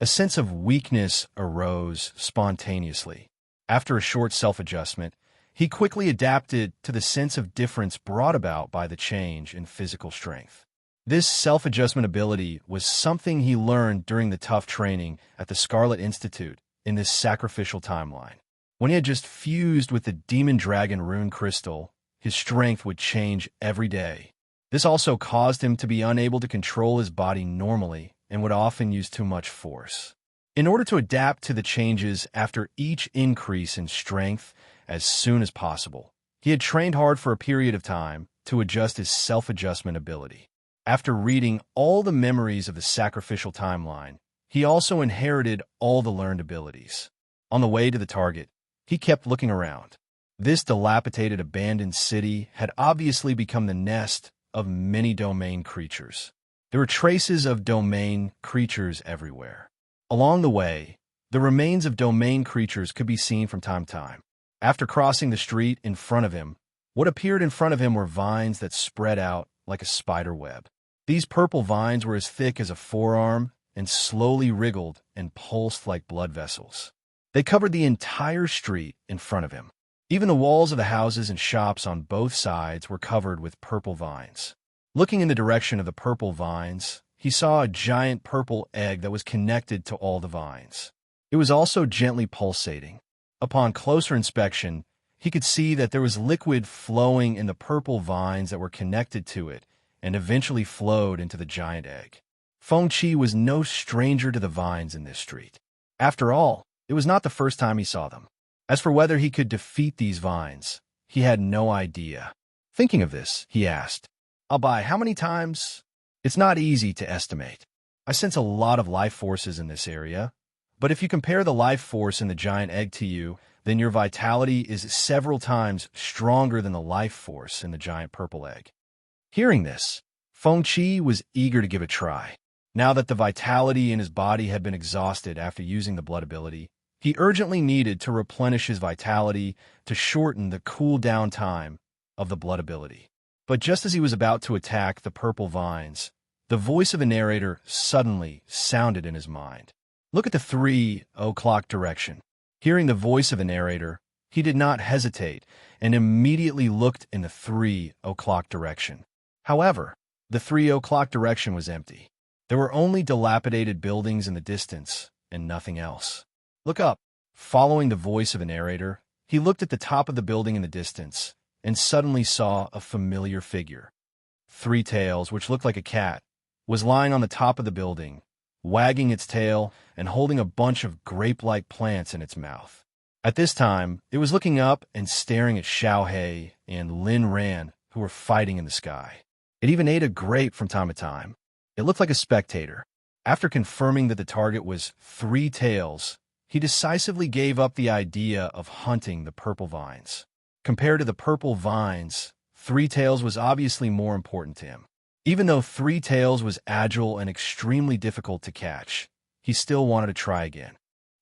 A sense of weakness arose spontaneously. After a short self-adjustment, he quickly adapted to the sense of difference brought about by the change in physical strength. This self-adjustment ability was something he learned during the tough training at the Scarlet Institute in this sacrificial timeline. When he had just fused with the Demon Dragon rune crystal, his strength would change every day. This also caused him to be unable to control his body normally and would often use too much force. In order to adapt to the changes after each increase in strength as soon as possible, he had trained hard for a period of time to adjust his self-adjustment ability. After reading all the memories of the sacrificial timeline, he also inherited all the learned abilities. On the way to the target, he kept looking around. This dilapidated abandoned city had obviously become the nest of many domain creatures. There were traces of domain creatures everywhere. Along the way, the remains of domain creatures could be seen from time to time. After crossing the street in front of him, what appeared in front of him were vines that spread out like a spider web. These purple vines were as thick as a forearm and slowly wriggled and pulsed like blood vessels. They covered the entire street in front of him. Even the walls of the houses and shops on both sides were covered with purple vines. Looking in the direction of the purple vines, he saw a giant purple egg that was connected to all the vines. It was also gently pulsating. Upon closer inspection, he could see that there was liquid flowing in the purple vines that were connected to it and eventually flowed into the giant egg. Feng Qi was no stranger to the vines in this street. After all, it was not the first time he saw them. As for whether he could defeat these vines, he had no idea. Thinking of this, he asked, "Abai, how many times?" It's not easy to estimate. I sense a lot of life forces in this area, but if you compare the life force in the giant egg to you, then your vitality is several times stronger than the life force in the giant purple egg. Hearing this, Feng Qi was eager to give it a try. Now that the vitality in his body had been exhausted after using the blood ability, he urgently needed to replenish his vitality to shorten the cool-down time of the blood ability. But just as he was about to attack the purple vines, the voice of a narrator suddenly sounded in his mind. Look at the 3 o'clock direction. Hearing the voice of a narrator, he did not hesitate and immediately looked in the 3 o'clock direction. However, the 3 o'clock direction was empty. There were only dilapidated buildings in the distance and nothing else. Look up. Following the voice of a narrator, he looked at the top of the building in the distance and suddenly saw a familiar figure. Three Tails, which looked like a cat, was lying on the top of the building, wagging its tail and holding a bunch of grape-like plants in its mouth. At this time, it was looking up and staring at Xiao He and Lin Ran, who were fighting in the sky. It even ate a grape from time to time. It looked like a spectator. After confirming that the target was Three Tails, he decisively gave up the idea of hunting the purple vines. Compared to the purple vines, Three Tails was obviously more important to him. Even though Three Tails was agile and extremely difficult to catch, he still wanted to try again.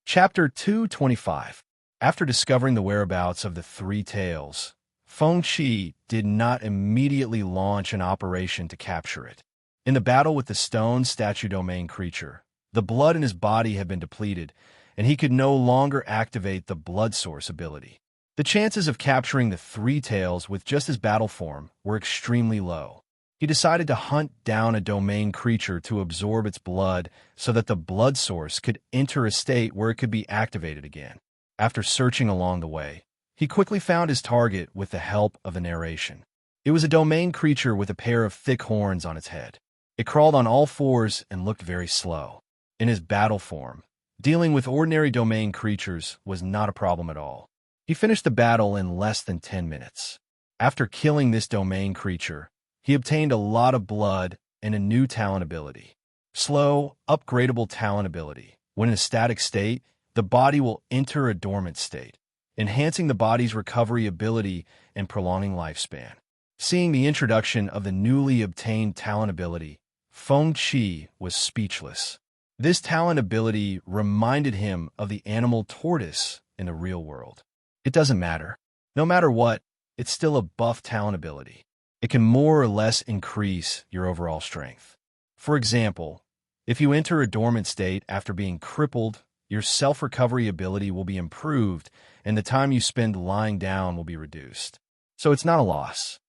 Chapter 225. After discovering the whereabouts of the Three Tails, Feng Qi did not immediately launch an operation to capture it. In the battle with the stone statue domain creature, the blood in his body had been depleted, and he could no longer activate the blood source ability. The chances of capturing the Three Tails with just his battle form were extremely low. He decided to hunt down a domain creature to absorb its blood so that the blood source could enter a state where it could be activated again. After searching along the way, he quickly found his target with the help of a narration. It was a domain creature with a pair of thick horns on its head. It crawled on all fours and looked very slow. In his battle form, dealing with ordinary domain creatures was not a problem at all. He finished the battle in less than 10 minutes. After killing this domain creature, he obtained a lot of blood and a new talent ability. Slow, upgradable talent ability. When in a static state, the body will enter a dormant state, enhancing the body's recovery ability and prolonging lifespan. Seeing the introduction of the newly obtained talent ability, Feng Qi was speechless. This talent ability reminded him of the animal tortoise in the real world. It doesn't matter. No matter what, it's still a buff talent ability. It can more or less increase your overall strength. For example, if you enter a dormant state after being crippled, your self-recovery ability will be improved and the time you spend lying down will be reduced. So it's not a loss.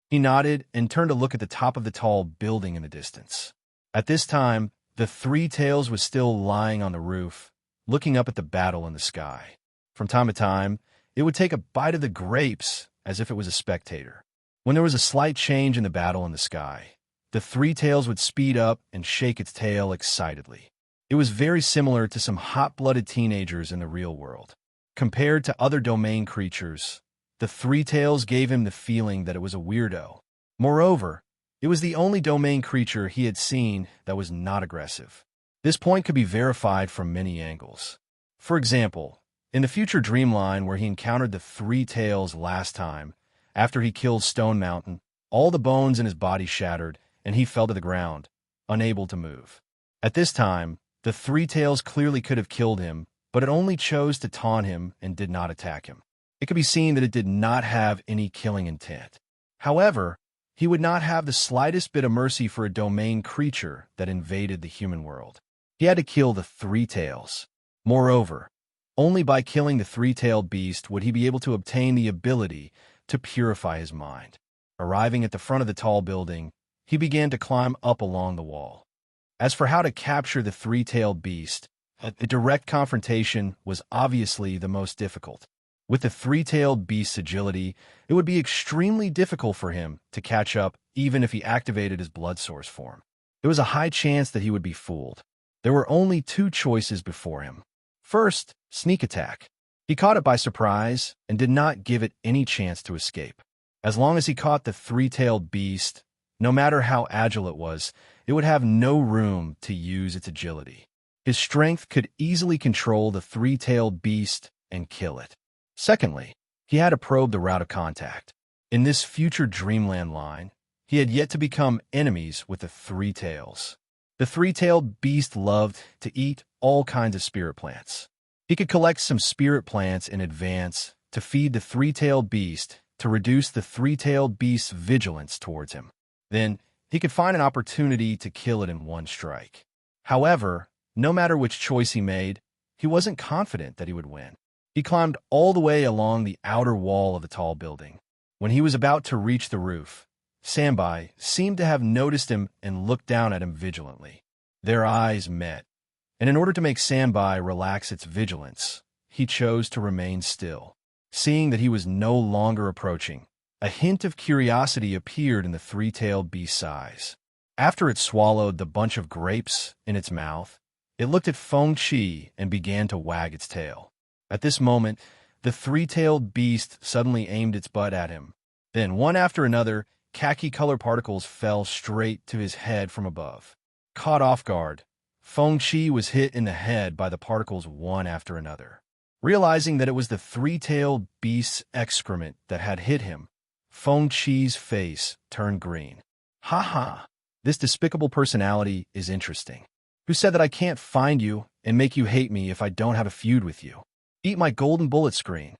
He nodded and turned to look at the top of the tall building in the distance. At this time, the Three Tails was still lying on the roof, looking up at the battle in the sky. From time to time, it would take a bite of the grapes as if it was a spectator. When there was a slight change in the battle in the sky, the Three Tails would speed up and shake its tail excitedly. It was very similar to some hot-blooded teenagers in the real world. Compared to other domain creatures, the Three Tails gave him the feeling that it was a weirdo. Moreover, it was the only domain creature he had seen that was not aggressive. This point could be verified from many angles. For example, in the future dreamline where he encountered the Three Tails last time, after he killed Stone Mountain, all the bones in his body shattered, and he fell to the ground, unable to move. At this time, the Three Tails clearly could have killed him, but it only chose to taunt him and did not attack him. It could be seen that it did not have any killing intent. However, he would not have the slightest bit of mercy for a domain creature that invaded the human world. He had to kill the Three Tails. Moreover, only by killing the three-tailed beast would he be able to obtain the ability to purify his mind. Arriving at the front of the tall building, he began to climb up along the wall. As for how to capture the three-tailed beast, a direct confrontation was obviously the most difficult. With the three-tailed beast's agility, it would be extremely difficult for him to catch up even if he activated his blood source form. There was a high chance that he would be fooled. There were only two choices before him. First, sneak attack. He caught it by surprise and did not give it any chance to escape. As long as he caught the three-tailed beast, no matter how agile it would have no room to use its agility. His strength could easily control the three-tailed beast and kill it. Secondly, he had to probe the route of contact. In this future dreamland line, he had yet to become enemies with the Three Tails. The three-tailed beast loved to eat all kinds of spirit plants. He could collect some spirit plants in advance to feed the three-tailed beast to to reduce the three-tailed beast's vigilance towards him. Then, he could find an opportunity to kill it in one strike. However, no matter which choice he made, he wasn't confident that he would win. He climbed all the way along the outer wall of the tall building. When he was about to reach the roof, Sambai seemed to have noticed him and looked down at him vigilantly. Their eyes met, and in order to make Sambai relax its vigilance, he chose to remain still. Seeing that he was no longer approaching, a hint of curiosity appeared in the three-tailed beast's eyes. After it swallowed the bunch of grapes in its mouth, it looked at Feng Qi and began to wag its tail. At this moment, the three-tailed beast suddenly aimed its butt at him. Then, one after another, khaki-colored particles fell straight to his head from above. Caught off guard, Feng Qi was hit in the head by the particles one after another. Realizing that it was the three-tailed beast's excrement that had hit him, Feng Qi's face turned green. "Ha ha! This despicable personality is interesting. Who said that I can't find you and make you hate me if I don't have a feud with you? Eat my golden bullet screen."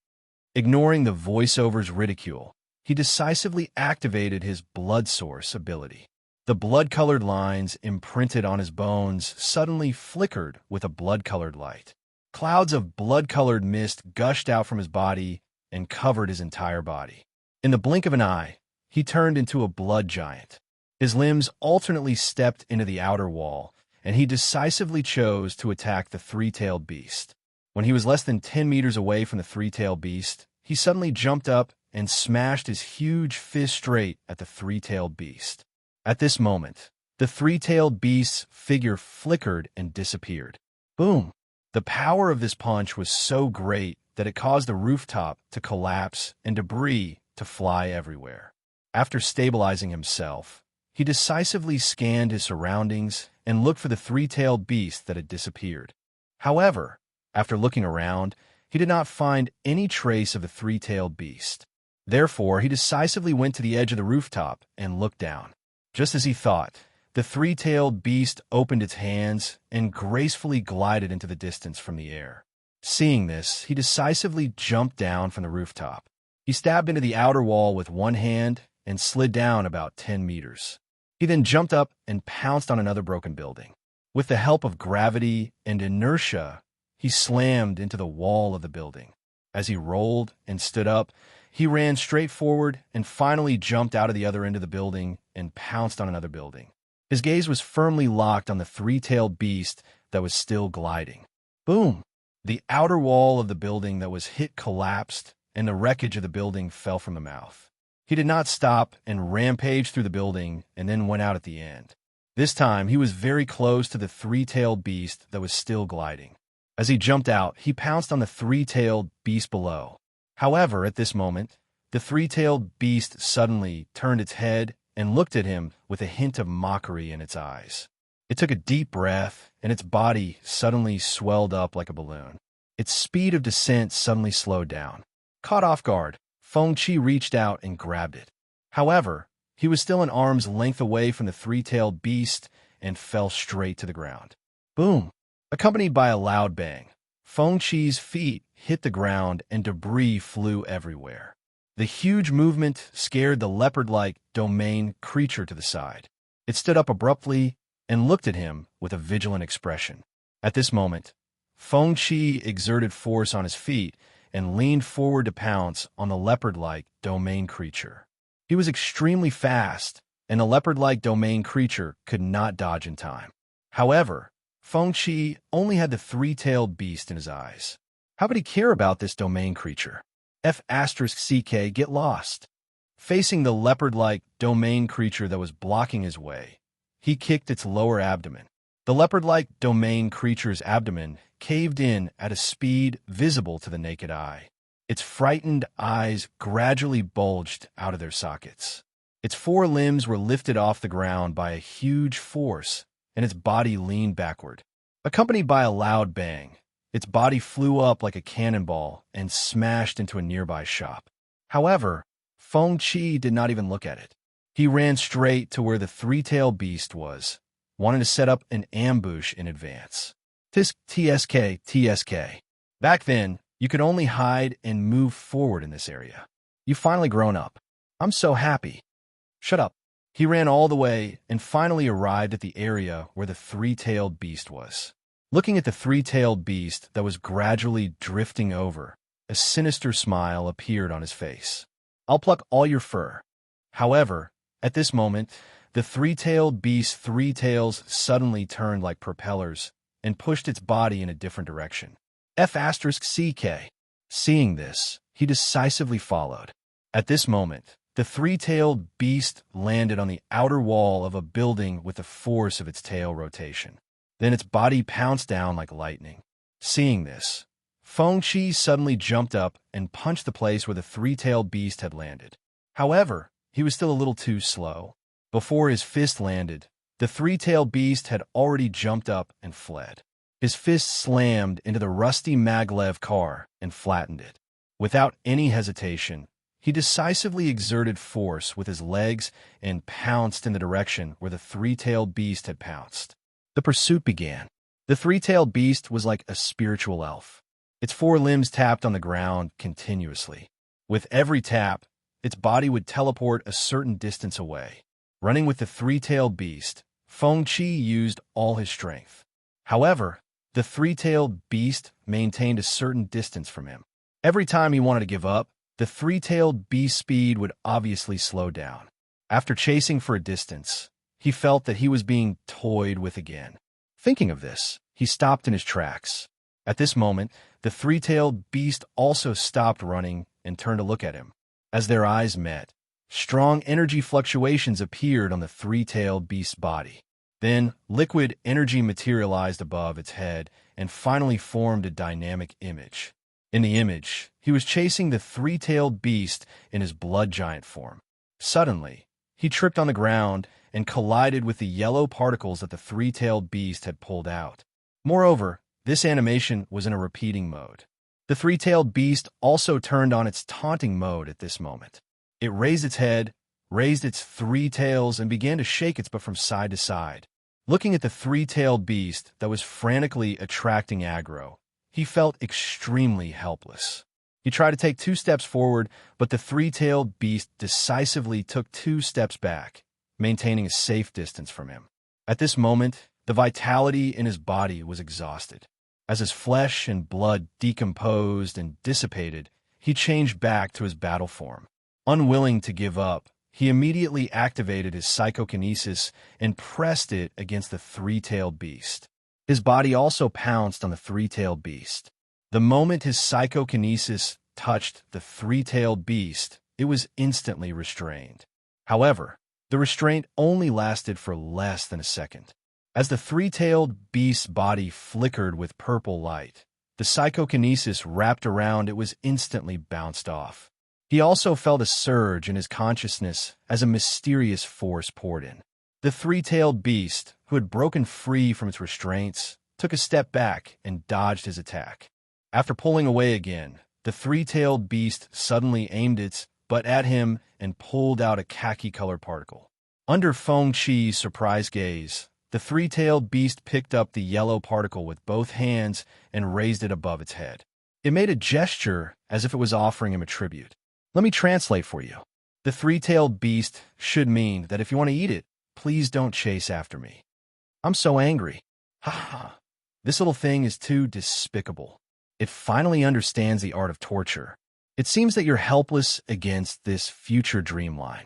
Ignoring the voiceover's ridicule, he decisively activated his blood source ability. The blood-colored lines imprinted on his bones suddenly flickered with a blood-colored light. Clouds of blood-colored mist gushed out from his body and covered his entire body. In the blink of an eye, he turned into a blood giant. His limbs alternately stepped into the outer wall, and he decisively chose to attack the three-tailed beast. When he was less than 10 meters away from the three-tailed beast, he suddenly jumped up and smashed his huge fist straight at the three-tailed beast. At this moment, the three-tailed beast's figure flickered and disappeared. Boom! The power of this punch was so great that it caused the rooftop to collapse and debris to fly everywhere. After stabilizing himself, he decisively scanned his surroundings and looked for the three-tailed beast that had disappeared. However, after looking around, he did not find any trace of the three-tailed beast. Therefore, he decisively went to the edge of the rooftop and looked down. Just as he thought, the three-tailed beast opened its hands and gracefully glided into the distance from the air. Seeing this, he decisively jumped down from the rooftop. He stabbed into the outer wall with one hand and slid down about 10 meters. He then jumped up and pounced on another broken building. With the help of gravity and inertia, he slammed into the wall of the building. As he rolled and stood up, he ran straight forward and finally jumped out of the other end of the building and pounced on another building. His gaze was firmly locked on the three-tailed beast that was still gliding. Boom! The outer wall of the building that was hit collapsed, and the wreckage of the building fell from the mouth. He did not stop and rampaged through the building and then went out at the end. This time, he was very close to the three-tailed beast that was still gliding. As he jumped out, he pounced on the three-tailed beast below. However, at this moment, the three-tailed beast suddenly turned its head and looked at him with a hint of mockery in its eyes. It took a deep breath, and its body suddenly swelled up like a balloon. Its speed of descent suddenly slowed down. Caught off guard, Feng Qi reached out and grabbed it. However, he was still an arm's length away from the three-tailed beast and fell straight to the ground. Boom! Accompanied by a loud bang, Feng Qi's feet hit the ground and debris flew everywhere. The huge movement scared the leopard-like domain creature to the side. It stood up abruptly and looked at him with a vigilant expression. At this moment, Feng Qi exerted force on his feet and leaned forward to pounce on the leopard-like domain creature. He was extremely fast, and the leopard-like domain creature could not dodge in time. However, Feng Qi only had the three-tailed beast in his eyes. How would he care about this domain creature? F***CK get lost. Facing the leopard-like domain creature that was blocking his way, he kicked its lower abdomen. The leopard-like domain creature's abdomen caved in at a speed visible to the naked eye. Its frightened eyes gradually bulged out of their sockets. Its four limbs were lifted off the ground by a huge force, and its body leaned backward. Accompanied by a loud bang, its body flew up like a cannonball and smashed into a nearby shop. However, Feng Qi did not even look at it. He ran straight to where the three-tailed beast was, wanting to set up an ambush in advance. TSK. Back then, you could only hide and move forward in this area. You've finally grown up. I'm so happy. Shut up. He ran all the way and finally arrived at the area where the three-tailed beast was. Looking at the three-tailed beast that was gradually drifting over, a sinister smile appeared on his face. I'll pluck all your fur. However, at this moment, the three-tailed beast's three tails suddenly turned like propellers and pushed its body in a different direction. F*CK. Seeing this, he decisively followed. At this moment, the three-tailed beast landed on the outer wall of a building with the force of its tail rotation. Then its body pounced down like lightning. Seeing this, Feng-Chi suddenly jumped up and punched the place where the three-tailed beast had landed. However, he was still a little too slow. Before his fist landed, the three-tailed beast had already jumped up and fled. His fist slammed into the rusty maglev car and flattened it. Without any hesitation, he decisively exerted force with his legs and pounced in the direction where the three-tailed beast had pounced. The pursuit began. The three-tailed beast was like a spiritual elf. Its four limbs tapped on the ground continuously. With every tap, its body would teleport a certain distance away. Running with the three-tailed beast, Feng-Chi used all his strength. However, the three-tailed beast maintained a certain distance from him. Every time he wanted to give up, the three-tailed beast's speed would obviously slow down. After chasing for a distance, he felt that he was being toyed with again. Thinking of this, he stopped in his tracks. At this moment, the three-tailed beast also stopped running and turned to look at him. As their eyes met, strong energy fluctuations appeared on the three-tailed beast's body. Then, liquid energy materialized above its head and finally formed a dynamic image. In the image, he was chasing the three-tailed beast in his blood giant form. Suddenly, he tripped on the ground and collided with the yellow particles that the three-tailed beast had pulled out. Moreover, this animation was in a repeating mode. The three-tailed beast also turned on its taunting mode at this moment. It raised its head, raised its three tails, and began to shake its butt from side to side. Looking at the three-tailed beast that was frantically attracting aggro, he felt extremely helpless. He tried to take 2 steps forward, but the three-tailed beast decisively took 2 steps back, maintaining a safe distance from him. At this moment, the vitality in his body was exhausted. As his flesh and blood decomposed and dissipated, he changed back to his battle form. Unwilling to give up, he immediately activated his psychokinesis and pressed it against the three-tailed beast. His body also pounced on the three-tailed beast. The moment his psychokinesis touched the three-tailed beast, it was instantly restrained. However, the restraint only lasted for less than a second. As the three-tailed beast's body flickered with purple light, the psychokinesis wrapped around it was instantly bounced off. He also felt a surge in his consciousness as a mysterious force poured in. The three-tailed beast, who had broken free from its restraints, took a step back and dodged his attack. After pulling away again, the three-tailed beast suddenly aimed its butt at him and pulled out a khaki-colored particle. Under Feng-Chi's surprised gaze, the three-tailed beast picked up the yellow particle with both hands and raised it above its head. It made a gesture as if it was offering him a tribute. Let me translate for you. The three-tailed beast should mean that if you want to eat it, please don't chase after me. I'm so angry. Ha ha. This little thing is too despicable. It finally understands the art of torture. It seems that you're helpless against this future dreamline.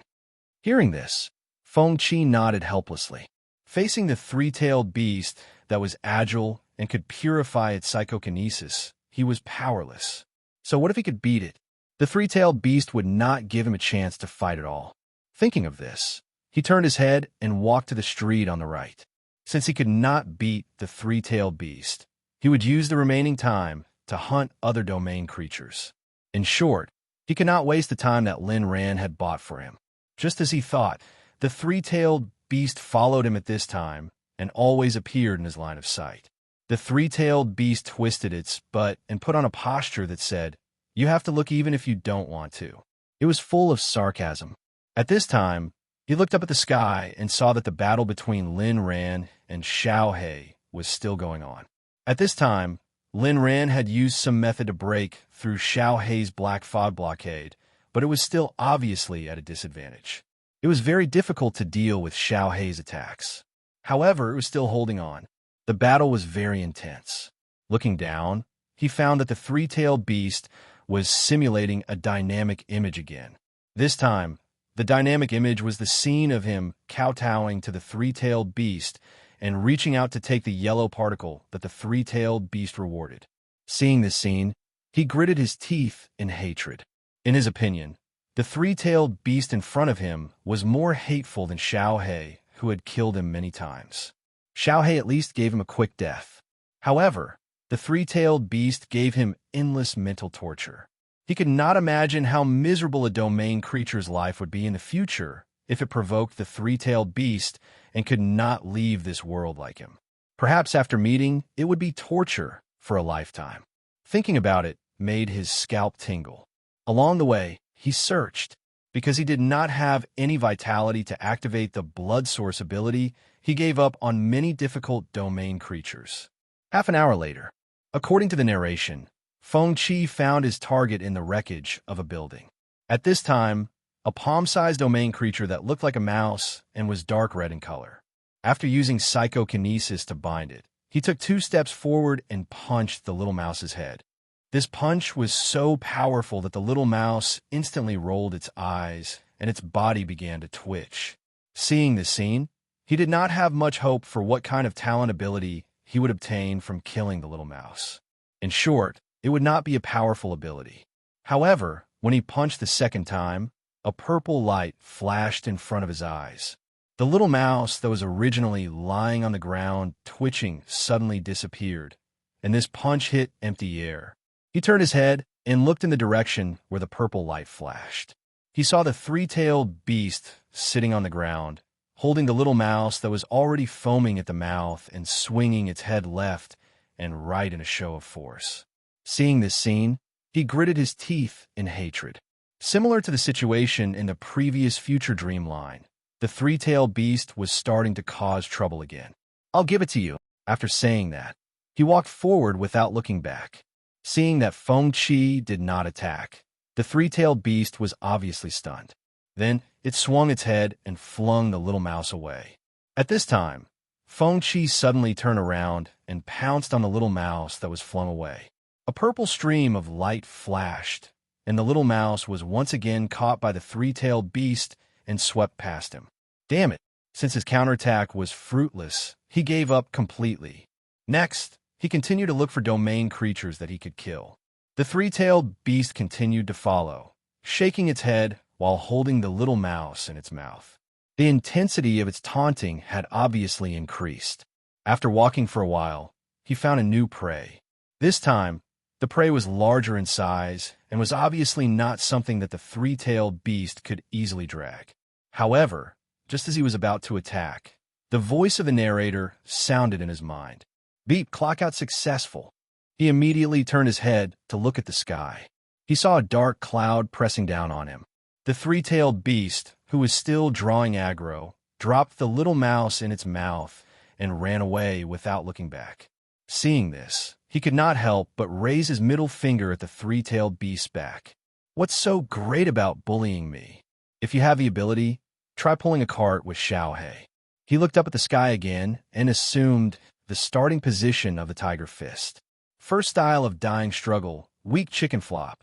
Hearing this, Feng-Chi nodded helplessly. Facing the three-tailed beast that was agile and could purify its psychokinesis, he was powerless. So what if he could beat it? The three-tailed beast would not give him a chance to fight at all. Thinking of this, he turned his head and walked to the street on the right. Since he could not beat the three-tailed beast, he would use the remaining time to hunt other domain creatures. In short, he could not waste the time that Lin Ran had bought for him. Just as he thought, the three-tailed beast followed him at this time and always appeared in his line of sight. The three-tailed beast twisted its butt and put on a posture that said, "You have to look even if you don't want to." It was full of sarcasm. At this time, he looked up at the sky and saw that the battle between Lin Ran and Xiao He was still going on. At this time, Lin Ran had used some method to break through Xiao He's black fog blockade, but it was still obviously at a disadvantage. It was very difficult to deal with Xiao Hei's attacks. However, it was still holding on. The battle was very intense. Looking down, he found that the three-tailed beast was simulating a dynamic image again. This time, the dynamic image was the scene of him kowtowing to the three-tailed beast and reaching out to take the yellow particle that the three-tailed beast rewarded. Seeing this scene, he gritted his teeth in hatred. In his opinion, the three-tailed beast in front of him was more hateful than Xiao Hei, who had killed him many times. Xiao Hei at least gave him a quick death. However, the three-tailed beast gave him endless mental torture. He could not imagine how miserable a domain creature's life would be in the future if it provoked the three-tailed beast and could not leave this world like him. Perhaps after meeting, it would be torture for a lifetime. Thinking about it made his scalp tingle. Along the way, he searched. Because he did not have any vitality to activate the blood source ability, he gave up on many difficult domain creatures. Half an hour later, according to the narration, Feng Qi found his target in the wreckage of a building. At this time, a palm-sized domain creature that looked like a mouse and was dark red in color. After using psychokinesis to bind it, he took 2 steps forward and punched the little mouse's head. This punch was so powerful that the little mouse instantly rolled its eyes and its body began to twitch. Seeing this scene, he did not have much hope for what kind of talent ability he would obtain from killing the little mouse. In short, it would not be a powerful ability. However, when he punched the second time, a purple light flashed in front of his eyes. The little mouse that was originally lying on the ground, twitching, suddenly disappeared, and this punch hit empty air. He turned his head and looked in the direction where the purple light flashed. He saw the three-tailed beast sitting on the ground, holding the little mouse that was already foaming at the mouth and swinging its head left and right in a show of force. Seeing this scene, he gritted his teeth in hatred. Similar to the situation in the previous future dream line, the three-tailed beast was starting to cause trouble again. "I'll give it to you." After saying that, he walked forward without looking back. Seeing that Feng Qi did not attack, the three-tailed beast was obviously stunned. Then it swung its head and flung the little mouse away. At this time, Feng Qi suddenly turned around and pounced on the little mouse that was flung away. A purple stream of light flashed, and the little mouse was once again caught by the three-tailed beast and swept past him. Damn it! Since his counterattack was fruitless, he gave up completely. Next, he continued to look for domain creatures that he could kill. The three-tailed beast continued to follow, shaking its head while holding the little mouse in its mouth. The intensity of its taunting had obviously increased. After walking for a while, he found a new prey. This time, the prey was larger in size and was obviously not something that the three-tailed beast could easily drag. However, just as he was about to attack, the voice of the narrator sounded in his mind. "Beep, clockout successful." He immediately turned his head to look at the sky. He saw a dark cloud pressing down on him. The three-tailed beast, who was still drawing aggro, dropped the little mouse in its mouth and ran away without looking back. Seeing this, he could not help but raise his middle finger at the three-tailed beast's back. "What's so great about bullying me? If you have the ability, try pulling a cart with Xiao Hei." He looked up at the sky again and assumed the starting position of the tiger fist. First style of dying struggle, weak chicken flop.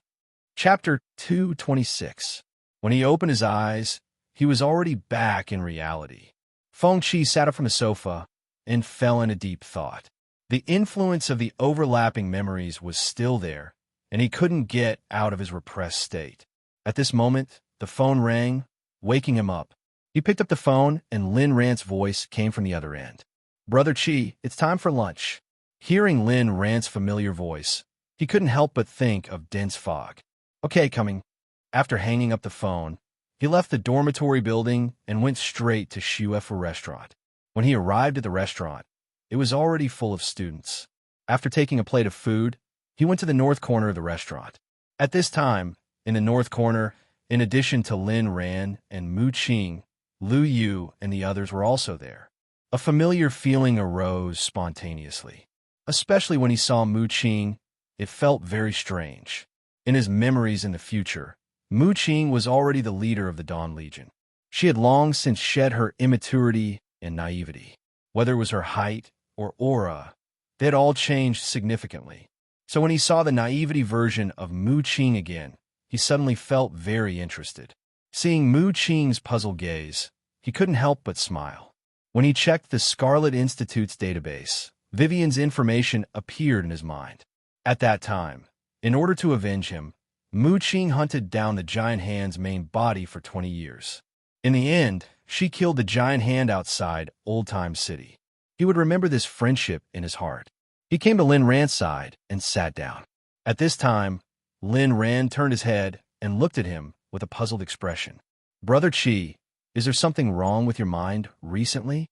Chapter 226. When he opened his eyes, he was already back in reality. Feng Qi sat up from the sofa and fell into deep thought. The influence of the overlapping memories was still there, and he couldn't get out of his repressed state. At this moment, the phone rang, waking him up. He picked up the phone, and Lin Rant's voice came from the other end. "Brother Qi, it's time for lunch." Hearing Lin Rant's familiar voice, he couldn't help but think of dense fog. "Okay, coming." After hanging up the phone, he left the dormitory building and went straight to Shuefa restaurant. When he arrived at the restaurant, it was already full of students. After taking a plate of food, he went to the north corner of the restaurant. At this time, in the north corner, in addition to Lin Ran and Mu Qing, Lu Yu and the others were also there. A familiar feeling arose spontaneously. Especially when he saw Mu Qing, it felt very strange. In his memories in the future, Mu Qing was already the leader of the Dawn Legion. She had long since shed her immaturity and naivety. Whether it was her height or aura, they had all changed significantly. So when he saw the naivety version of Mu Qing again, he suddenly felt very interested. Seeing Mu Qing's puzzled gaze, he couldn't help but smile. When he checked the Scarlet Institute's database, Vivian's information appeared in his mind. At that time, in order to avenge him, Mu Qing hunted down the Giant Hand's main body for 20 years. In the end, she killed the Giant Hand outside Old Time City. He would remember this friendship in his heart. He came to Lin Ran's side and sat down. At this time, Lin Ran turned his head and looked at him with a puzzled expression. "Brother Qi, is there something wrong with your mind recently?"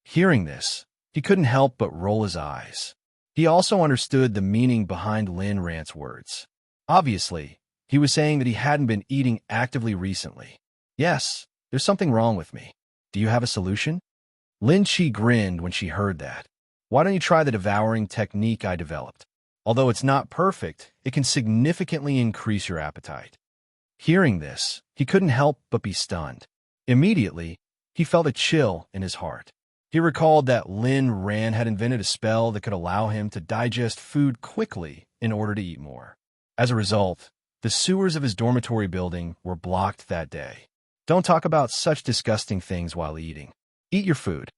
Hearing this, he couldn't help but roll his eyes. He also understood the meaning behind Lin Ran's words. Obviously, he was saying that he hadn't been eating actively recently. "Yes, there's something wrong with me. Do you have a solution?" Lin Qi grinned when she heard that. "Why don't you try the devouring technique I developed? Although it's not perfect, it can significantly increase your appetite." Hearing this, he couldn't help but be stunned. Immediately, he felt a chill in his heart. He recalled that Lin Ran had invented a spell that could allow him to digest food quickly in order to eat more. As a result, the sewers of his dormitory building were blocked that day. "Don't talk about such disgusting things while eating. Eat your food."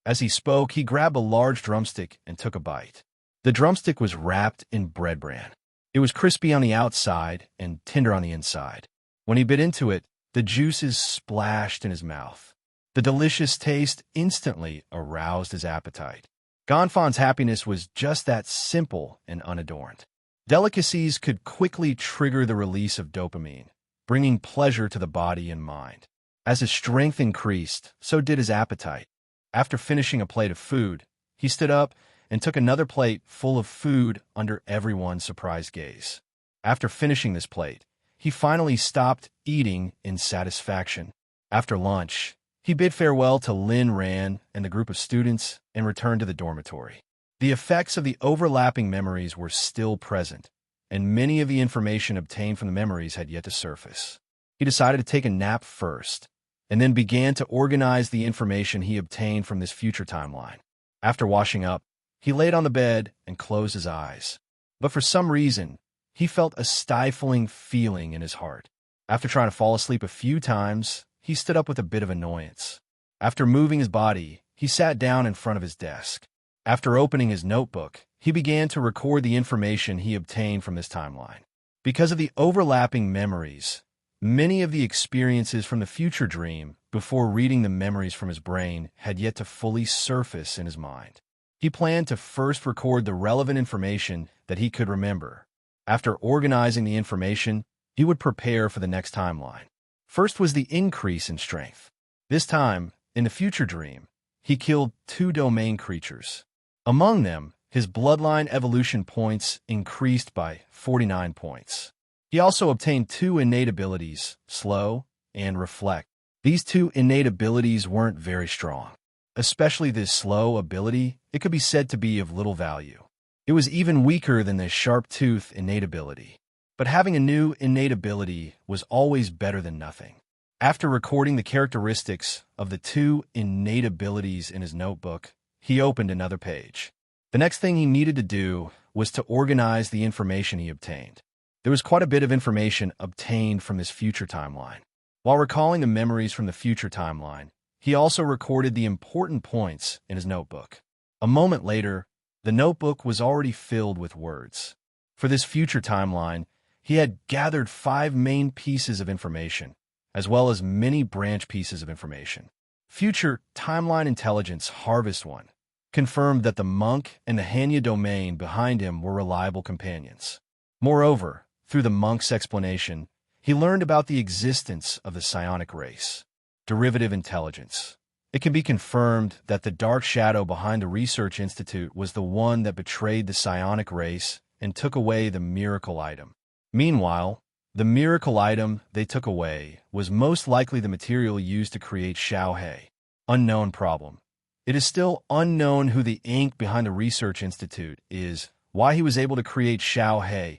As he spoke, he grabbed a large drumstick and took a bite. The drumstick was wrapped in bread bran. It was crispy on the outside and tender on the inside. When he bit into it, the juices splashed in his mouth. The delicious taste instantly aroused his appetite. Ganfan's happiness was just that simple and unadorned. Delicacies could quickly trigger the release of dopamine, bringing pleasure to the body and mind. As his strength increased, so did his appetite. After finishing a plate of food, he stood up and took another plate full of food under everyone's surprised gaze. After finishing this plate, he finally stopped eating in satisfaction. After lunch, he bid farewell to Lin Ran and the group of students and returned to the dormitory. The effects of the overlapping memories were still present, and many of the information obtained from the memories had yet to surface. He decided to take a nap first, and then began to organize the information he obtained from this future timeline. After washing up, he laid on the bed and closed his eyes. But for some reason, he felt a stifling feeling in his heart. After trying to fall asleep a few times, he stood up with a bit of annoyance. After moving his body, he sat down in front of his desk. After opening his notebook, he began to record the information he obtained from this timeline. Because of the overlapping memories, many of the experiences from the future dream, before reading the memories from his brain, had yet to fully surface in his mind. He planned to first record the relevant information that he could remember. After organizing the information, he would prepare for the next timeline. First was the increase in strength. This time, in the future dream, he killed 2 domain creatures. Among them, his bloodline evolution points increased by 49 points. He also obtained 2 innate abilities, Slow and Reflect. These 2 innate abilities weren't very strong. Especially this Slow ability, it could be said to be of little value. It was even weaker than the Sharp Tooth innate ability. But having a new innate ability was always better than nothing. After recording the characteristics of the 2 innate abilities in his notebook, he opened another page. The next thing he needed to do was to organize the information he obtained. There was quite a bit of information obtained from this future timeline. While recalling the memories from the future timeline, he also recorded the important points in his notebook. A moment later, the notebook was already filled with words. For this future timeline, he had gathered 5 main pieces of information, as well as many branch pieces of information. Future Timeline Intelligence Harvest 1 confirmed that the monk and the Hanya domain behind him were reliable companions. Moreover, through the monk's explanation, he learned about the existence of the psionic race. Derivative intelligence. It can be confirmed that the dark shadow behind the research institute was the one that betrayed the psionic race and took away the miracle item. Meanwhile, the miracle item they took away was most likely the material used to create Xiaohe. Unknown problem. It is still unknown who the ink behind the research institute is, why he was able to create Xiaohe,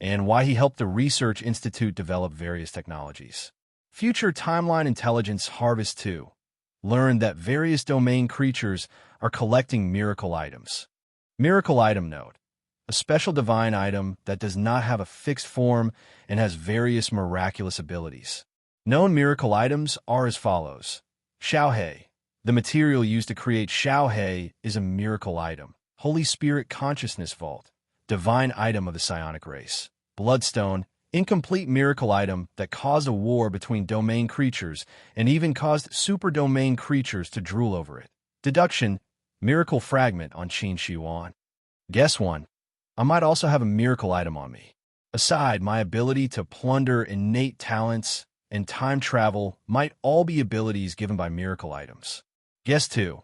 and why he helped the Research Institute develop various technologies. Future Timeline Intelligence Harvest 2 learned that various domain creatures are collecting miracle items. Miracle Item Note: a special divine item that does not have a fixed form and has various miraculous abilities. Known miracle items are as follows. Xiaohei. The material used to create Xiaohei is a miracle item. Holy Spirit Consciousness Vault. Divine item of the psionic race. Bloodstone. Incomplete miracle item that caused a war between domain creatures and even caused super domain creatures to drool over it. Deduction. Miracle fragment on Qin Shi Yuan. Guess 1. I might also have a miracle item on me. Aside, my ability to plunder innate talents and time travel might all be abilities given by miracle items. Guess 2.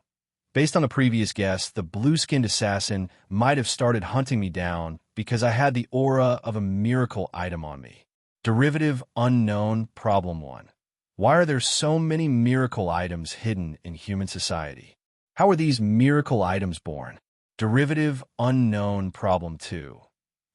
Based on the previous guess, the blue-skinned assassin might have started hunting me down because I had the aura of a miracle item on me. Derivative unknown problem 1. Why are there so many miracle items hidden in human society? How are these miracle items born? Derivative unknown problem 2.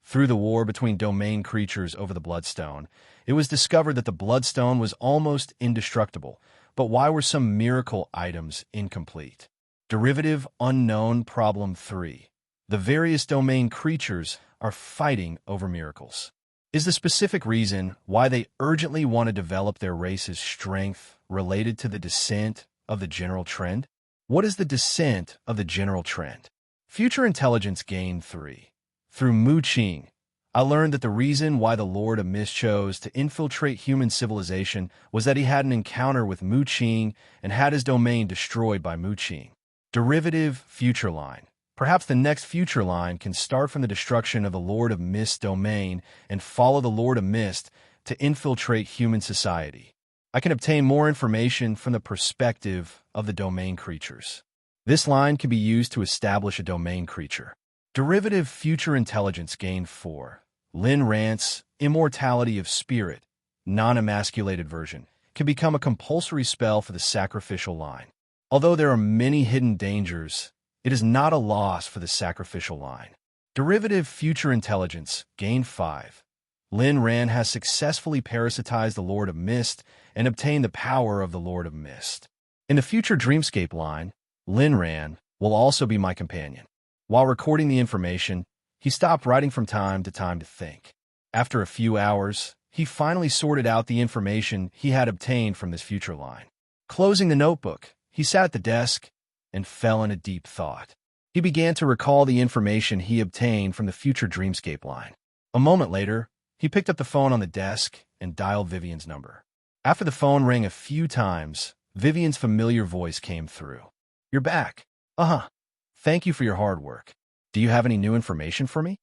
Through the war between domain creatures over the Bloodstone, it was discovered that the Bloodstone was almost indestructible, but why were some miracle items incomplete? Derivative unknown problem 3. The various domain creatures are fighting over miracles. Is the specific reason why they urgently want to develop their race's strength related to the descent of the general trend? What is the descent of the general trend? Future Intelligence Gain 3. Through Mu Qing, I learned that the reason why the Lord of Mist chose to infiltrate human civilization was that he had an encounter with Mu Qing and had his domain destroyed by Mu Qing. Derivative future line. Perhaps the next future line can start from the destruction of the Lord of Mist domain and follow the Lord of Mist to infiltrate human society. I can obtain more information from the perspective of the domain creatures. This line can be used to establish a domain creature. Derivative Future Intelligence Gain 4. Lin Rant's Immortality of Spirit, non-emasculated version, can become a compulsory spell for the sacrificial line. Although there are many hidden dangers, it is not a loss for the sacrificial line. Derivative Future Intelligence Gain 5. Lin Ran has successfully parasitized the Lord of Mist and obtained the power of the Lord of Mist. In the future Dreamscape line, Lin Ran will also be my companion. While recording the information, he stopped writing from time to think. After a few hours, he finally sorted out the information he had obtained from this future line. Closing the notebook, he sat at the desk and fell in a deep thought. He began to recall the information he obtained from the future Dreamscape line. A moment later, he picked up the phone on the desk and dialed Vivian's number. After the phone rang a few times, Vivian's familiar voice came through. "You're back." "Uh-huh. Thank you for your hard work. Do you have any new information for me?"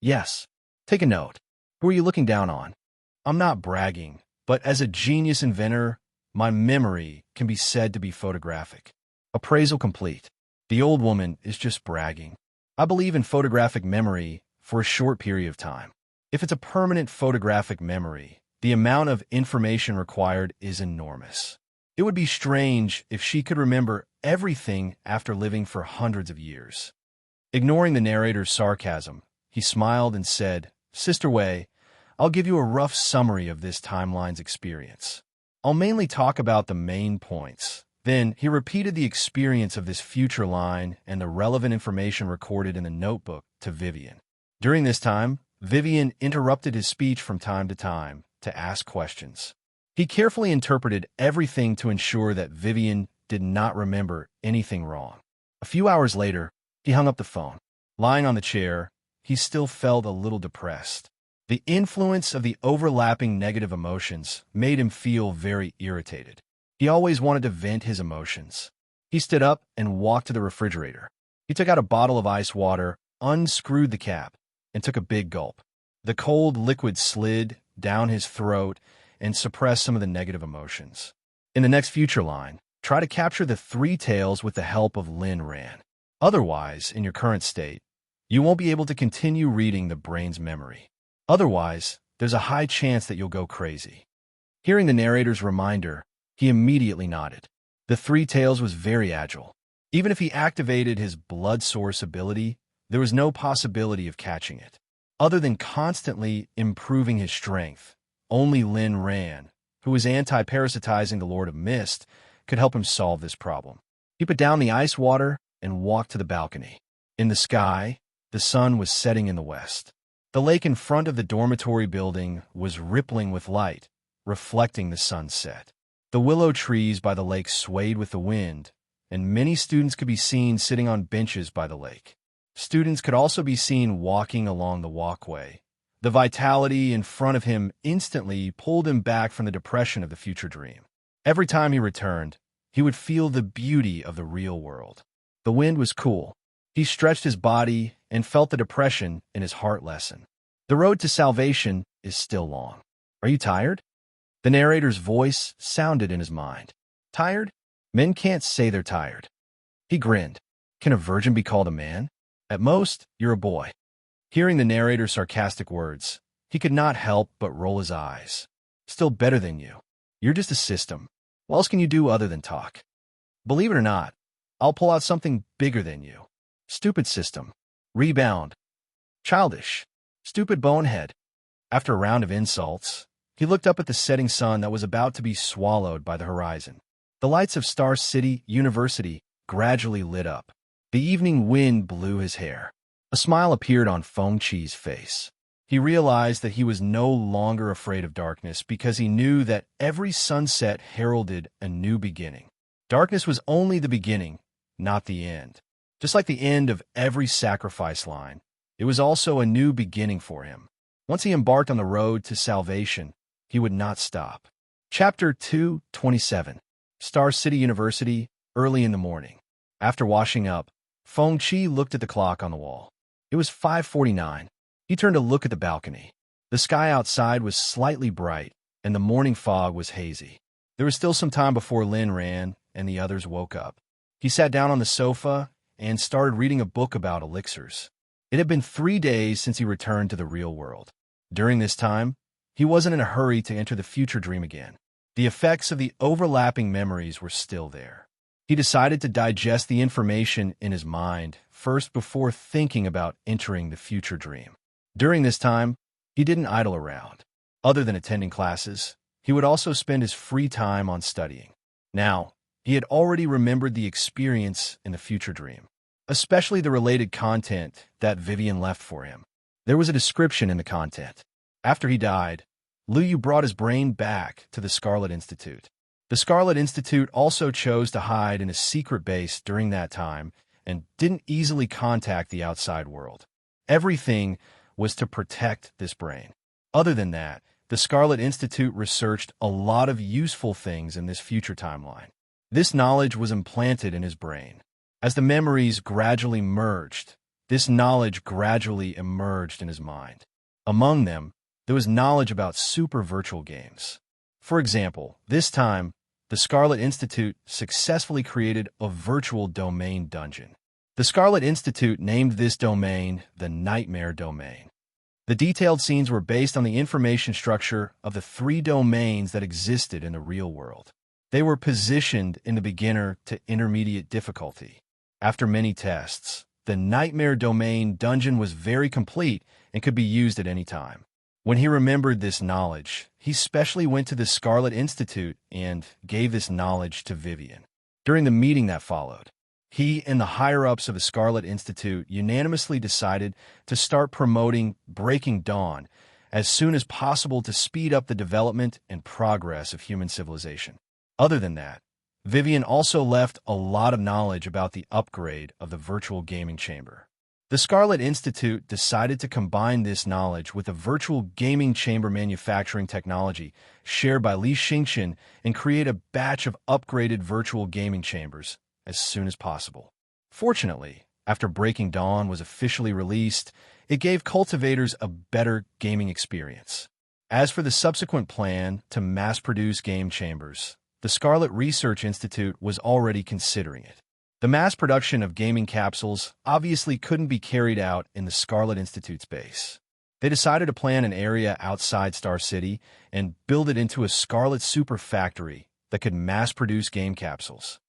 "Yes. Take a note. Who are you looking down on?" "I'm not bragging, but as a genius inventor, my memory can be said to be photographic." Appraisal complete. The old woman is just bragging. I believe in photographic memory for a short period of time. If it's a permanent photographic memory, the amount of information required is enormous. It would be strange if she could remember everything after living for hundreds of years. Ignoring the narrator's sarcasm, he smiled and said, "Sister Wei, I'll give you a rough summary of this timeline's experience. I'll mainly talk about the main points." Then he repeated the experience of this future line and the relevant information recorded in the notebook to Vivian. During this time, Vivian interrupted his speech from time to ask questions. He carefully interpreted everything to ensure that Vivian did not remember anything wrong. A few hours later, he hung up the phone. Lying on the chair, he still felt a little depressed. The influence of the overlapping negative emotions made him feel very irritated. He always wanted to vent his emotions. He stood up and walked to the refrigerator. He took out a bottle of ice water, unscrewed the cap, and took a big gulp. The cold liquid slid down his throat and suppressed some of the negative emotions. In the next future line, try to capture the three tails with the help of Lin Ran. Otherwise, in your current state, you won't be able to continue reading the brain's memory. Otherwise, there's a high chance that you'll go crazy. Hearing the narrator's reminder, he immediately nodded. The three tails was very agile. Even if he activated his blood source ability, there was no possibility of catching it. Other than constantly improving his strength, only Lin Ran, who was anti-parasitizing the Lord of Mist, could help him solve this problem. He put down the ice water and walked to the balcony. In the sky, the sun was setting in the west. The lake in front of the dormitory building was rippling with light, reflecting the sunset. The willow trees by the lake swayed with the wind, and many students could be seen sitting on benches by the lake. Students could also be seen walking along the walkway. The vitality in front of him instantly pulled him back from the depression of the future dream. Every time he returned, he would feel the beauty of the real world. The wind was cool. He stretched his body and felt the depression in his heart lessen. The road to salvation is still long. Are you tired? The narrator's voice sounded in his mind. Tired? Men can't say they're tired. He grinned. Can a virgin be called a man? At most, you're a boy. Hearing the narrator's sarcastic words, he could not help but roll his eyes. Still better than you. You're just a system. What else can you do other than talk? Believe it or not, I'll pull out something bigger than you. Stupid system. Rebound. Childish. Stupid bonehead. After a round of insults, he looked up at the setting sun that was about to be swallowed by the horizon. The lights of Star City University gradually lit up. The evening wind blew his hair. A smile appeared on Feng Chi's face. He realized that he was no longer afraid of darkness because he knew that every sunset heralded a new beginning. Darkness was only the beginning, not the end. Just like the end of every sacrifice line, it was also a new beginning for him. Once he embarked on the road to salvation, he would not stop. Chapter 227. Star City University, early in the morning. After washing up, Feng Chi looked at the clock on the wall. It was 5:49. He turned to look at the balcony. The sky outside was slightly bright, and the morning fog was hazy. There was still some time before Lin Ran and the others woke up. He sat down on the sofa and started reading a book about elixirs. It had been 3 days since he returned to the real world. During this time, he wasn't in a hurry to enter the future dream again. The effects of the overlapping memories were still there. He decided to digest the information in his mind first before thinking about entering the future dream. During this time, he didn't idle around. Other than attending classes, he would also spend his free time on studying. Now, he had already remembered the experience in the future dream, especially the related content that Vivian left for him. There was a description in the content. After he died, Liu Yu brought his brain back to the Scarlet Institute. The Scarlet Institute also chose to hide in a secret base during that time and didn't easily contact the outside world. Everything was to protect this brain. Other than that, the Scarlet Institute researched a lot of useful things in this future timeline. This knowledge was implanted in his brain. As the memories gradually merged, this knowledge gradually emerged in his mind. Among them, there was knowledge about super virtual games. For example, this time, the Scarlet Institute successfully created a virtual domain dungeon. The Scarlet Institute named this domain the Nightmare Domain. The detailed scenes were based on the information structure of the 3 domains that existed in the real world. They were positioned in the beginner to intermediate difficulty. After many tests, the Nightmare Domain dungeon was very complete and could be used at any time. When he remembered this knowledge, he specially went to the Scarlet Institute and gave this knowledge to Vivian. During the meeting that followed, he and the higher-ups of the Scarlet Institute unanimously decided to start promoting Breaking Dawn as soon as possible to speed up the development and progress of human civilization. Other than that, Vivian also left a lot of knowledge about the upgrade of the virtual gaming chamber. The Scarlet Institute decided to combine this knowledge with the virtual gaming chamber manufacturing technology shared by Li Xingqian and create a batch of upgraded virtual gaming chambers as soon as possible. Fortunately, after Breaking Dawn was officially released, it gave cultivators a better gaming experience. As for the subsequent plan to mass-produce game chambers, the Scarlet Research Institute was already considering it. The mass production of gaming capsules obviously couldn't be carried out in the Scarlet Institute's base. They decided to plan an area outside Star City and build it into a Scarlet Super Factory that could mass-produce game capsules.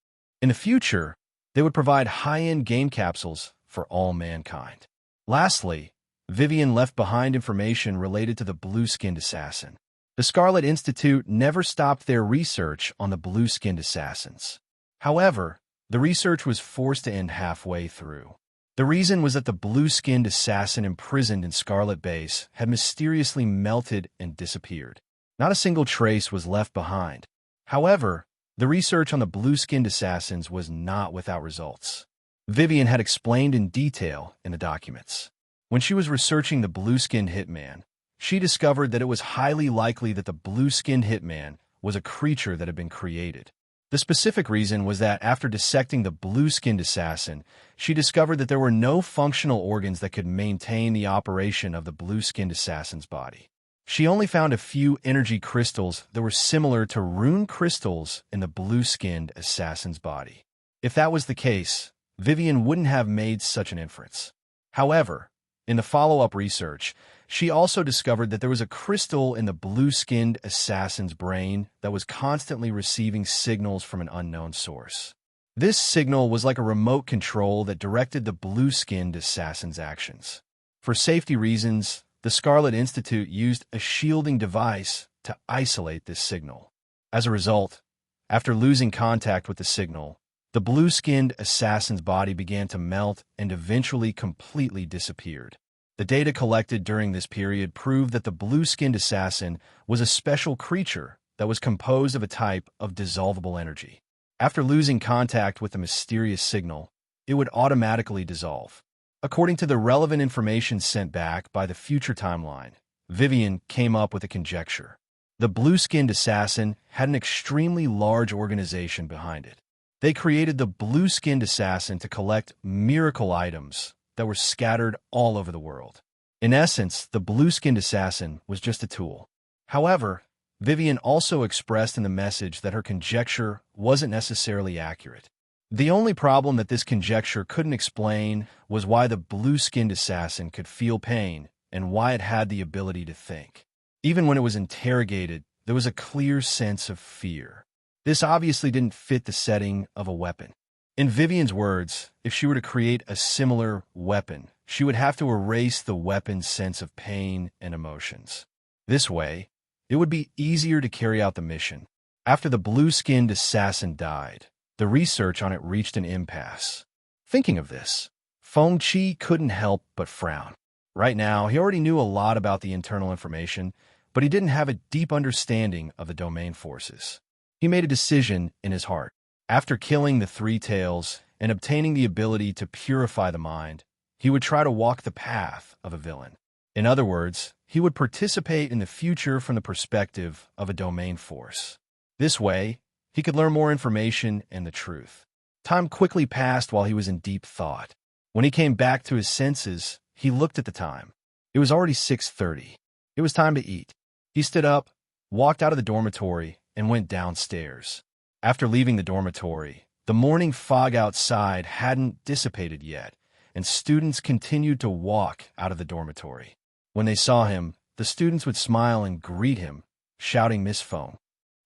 In the future, they would provide high-end game capsules for all mankind. Lastly, Vivian left behind information related to the blue-skinned assassin. The Scarlet Institute never stopped their research on the blue-skinned assassins. However, the research was forced to end halfway through. The reason was that the blue-skinned assassin imprisoned in Scarlet Base had mysteriously melted and disappeared. Not a single trace was left behind. However, the research on the blue-skinned assassins was not without results. Vivian had explained in detail in the documents. When she was researching the blue-skinned hitman, she discovered that it was highly likely that the blue-skinned hitman was a creature that had been created. The specific reason was that after dissecting the blue-skinned assassin, she discovered that there were no functional organs that could maintain the operation of the blue-skinned assassin's body. She only found a few energy crystals that were similar to rune crystals in the blue-skinned assassin's body. If that was the case, Vivian wouldn't have made such an inference. However, in the follow-up research, she also discovered that there was a crystal in the blue-skinned assassin's brain that was constantly receiving signals from an unknown source. This signal was like a remote control that directed the blue-skinned assassin's actions. For safety reasons, the Scarlet Institute used a shielding device to isolate this signal. As a result, after losing contact with the signal, the blue-skinned assassin's body began to melt and eventually completely disappeared. The data collected during this period proved that the blue-skinned assassin was a special creature that was composed of a type of dissolvable energy. After losing contact with the mysterious signal, it would automatically dissolve. According to the relevant information sent back by the future timeline, Vivian came up with a conjecture. The blue-skinned assassin had an extremely large organization behind it. They created the blue-skinned assassin to collect miracle items that were scattered all over the world. In essence, the blue-skinned assassin was just a tool. However, Vivian also expressed in the message that her conjecture wasn't necessarily accurate. The only problem that this conjecture couldn't explain was why the blue-skinned assassin could feel pain and why it had the ability to think. Even when it was interrogated, there was a clear sense of fear. This obviously didn't fit the setting of a weapon. In Vivian's words, if she were to create a similar weapon, she would have to erase the weapon's sense of pain and emotions. This way, it would be easier to carry out the mission. After the blue-skinned assassin died, the research on it reached an impasse. Thinking of this, Feng Qi couldn't help but frown. Right now, he already knew a lot about the internal information, but he didn't have a deep understanding of the domain forces. He made a decision in his heart. After killing the three tails and obtaining the ability to purify the mind, he would try to walk the path of a villain. In other words, he would participate in the future from the perspective of a domain force. This way, he could learn more information and the truth. Time quickly passed while he was in deep thought. When he came back to his senses, he looked at the time. It was already 6:30. It was time to eat. He stood up, walked out of the dormitory, and went downstairs. After leaving the dormitory, the morning fog outside hadn't dissipated yet, and students continued to walk out of the dormitory. When they saw him, the students would smile and greet him, shouting Miss Feng.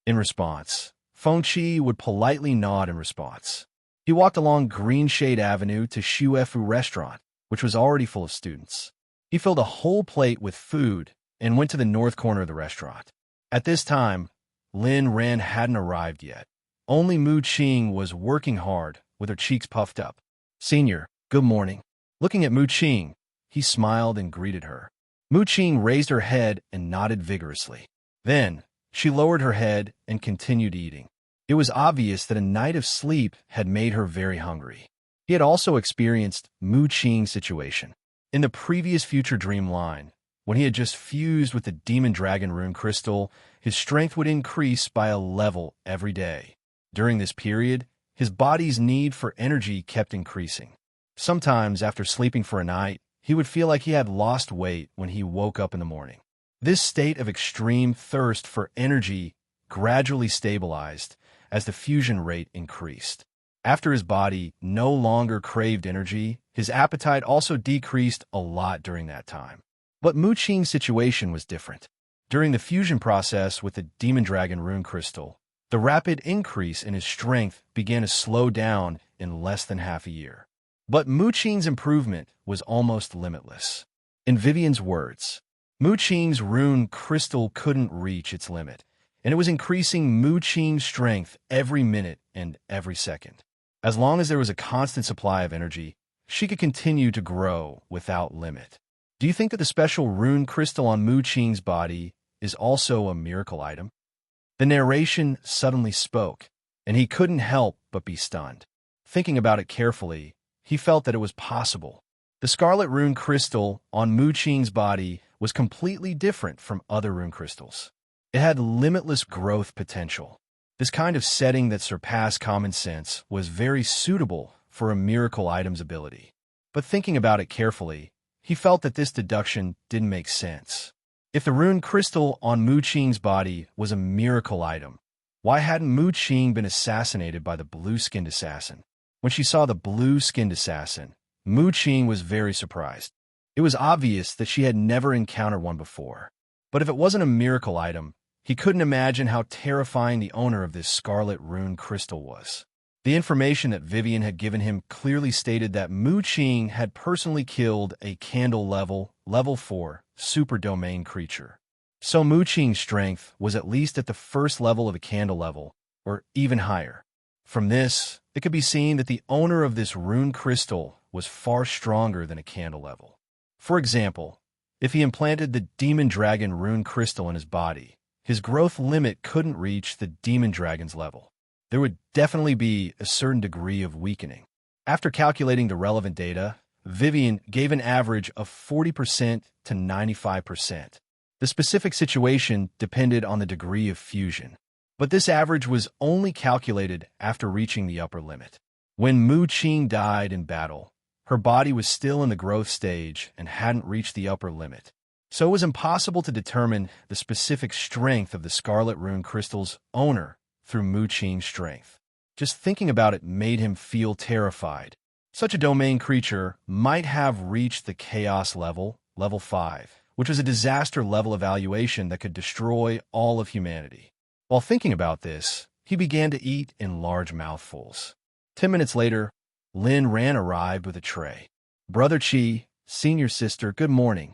In response, Feng Qi would politely nod in response. He walked along Greenshade Avenue to Shuefu Restaurant, which was already full of students. He filled a whole plate with food and went to the north corner of the restaurant. At this time, Lin Ran hadn't arrived yet. Only Mu Qing was working hard, with her cheeks puffed up. "Senior, good morning." Looking at Mu Qing, he smiled and greeted her. Mu Qing raised her head and nodded vigorously. Then, she lowered her head and continued eating. It was obvious that a night of sleep had made her very hungry. He had also experienced Mu Qing's situation. In the previous future dream line, when he had just fused with the Demon Dragon Rune Crystal, his strength would increase by a level every day. During this period, his body's need for energy kept increasing. Sometimes, after sleeping for a night, he would feel like he had lost weight when he woke up in the morning. This state of extreme thirst for energy gradually stabilized as the fusion rate increased. After his body no longer craved energy, his appetite also decreased a lot during that time. But Mu Qing's situation was different. During the fusion process with the Demon Dragon Rune Crystal, the rapid increase in his strength began to slow down in less than half a year. But Mu Qing's improvement was almost limitless. In Vivian's words, Mu Qing's rune crystal couldn't reach its limit, and it was increasing Mu Qing's strength every minute and every second. As long as there was a constant supply of energy, she could continue to grow without limit. Do you think that the special rune crystal on Mu Qing's body is also a miracle item? The narration suddenly spoke, and he couldn't help but be stunned. Thinking about it carefully, he felt that it was possible. The scarlet rune crystal on Mu Qing's body was completely different from other rune crystals. It had limitless growth potential. This kind of setting that surpassed common sense was very suitable for a miracle item's ability. But thinking about it carefully, he felt that this deduction didn't make sense. If the rune crystal on Mu Qing's body was a miracle item, why hadn't Mu Qing been assassinated by the blue-skinned assassin? When she saw the blue-skinned assassin, Mu Qing was very surprised. It was obvious that she had never encountered one before. But if it wasn't a miracle item, he couldn't imagine how terrifying the owner of this scarlet rune crystal was. The information that Vivian had given him clearly stated that Mu Qing had personally killed a candle level 4, super domain creature. So Mu Qing's strength was at least at the first level of a candle level, or even higher. From this, it could be seen that the owner of this rune crystal was far stronger than a candle level. For example, if he implanted the demon dragon rune crystal in his body, his growth limit couldn't reach the demon dragon's level. There would definitely be a certain degree of weakening. After calculating the relevant data, Vivian gave an average of 40% to 95%. The specific situation depended on the degree of fusion, but this average was only calculated after reaching the upper limit. When Mu Qing died in battle, her body was still in the growth stage and hadn't reached the upper limit. So it was impossible to determine the specific strength of the scarlet rune crystal's owner through Mu Qing's strength. Just thinking about it made him feel terrified. Such a domain creature might have reached the chaos level 5, which was a disaster level evaluation that could destroy all of humanity. While thinking about this, he began to eat in large mouthfuls. 10 minutes later, Lin Ran arrived with a tray. "Brother Qi, senior sister, good morning."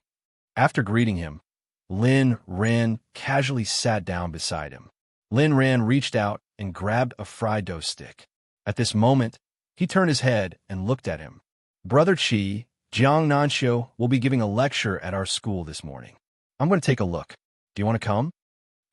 After greeting him, Lin Ran casually sat down beside him. Lin Ran reached out and grabbed a fried dough stick. At this moment, he turned his head and looked at him. "Brother Qi, Jiang Nanxiu will be giving a lecture at our school this morning. I'm going to take a look. Do you want to come?"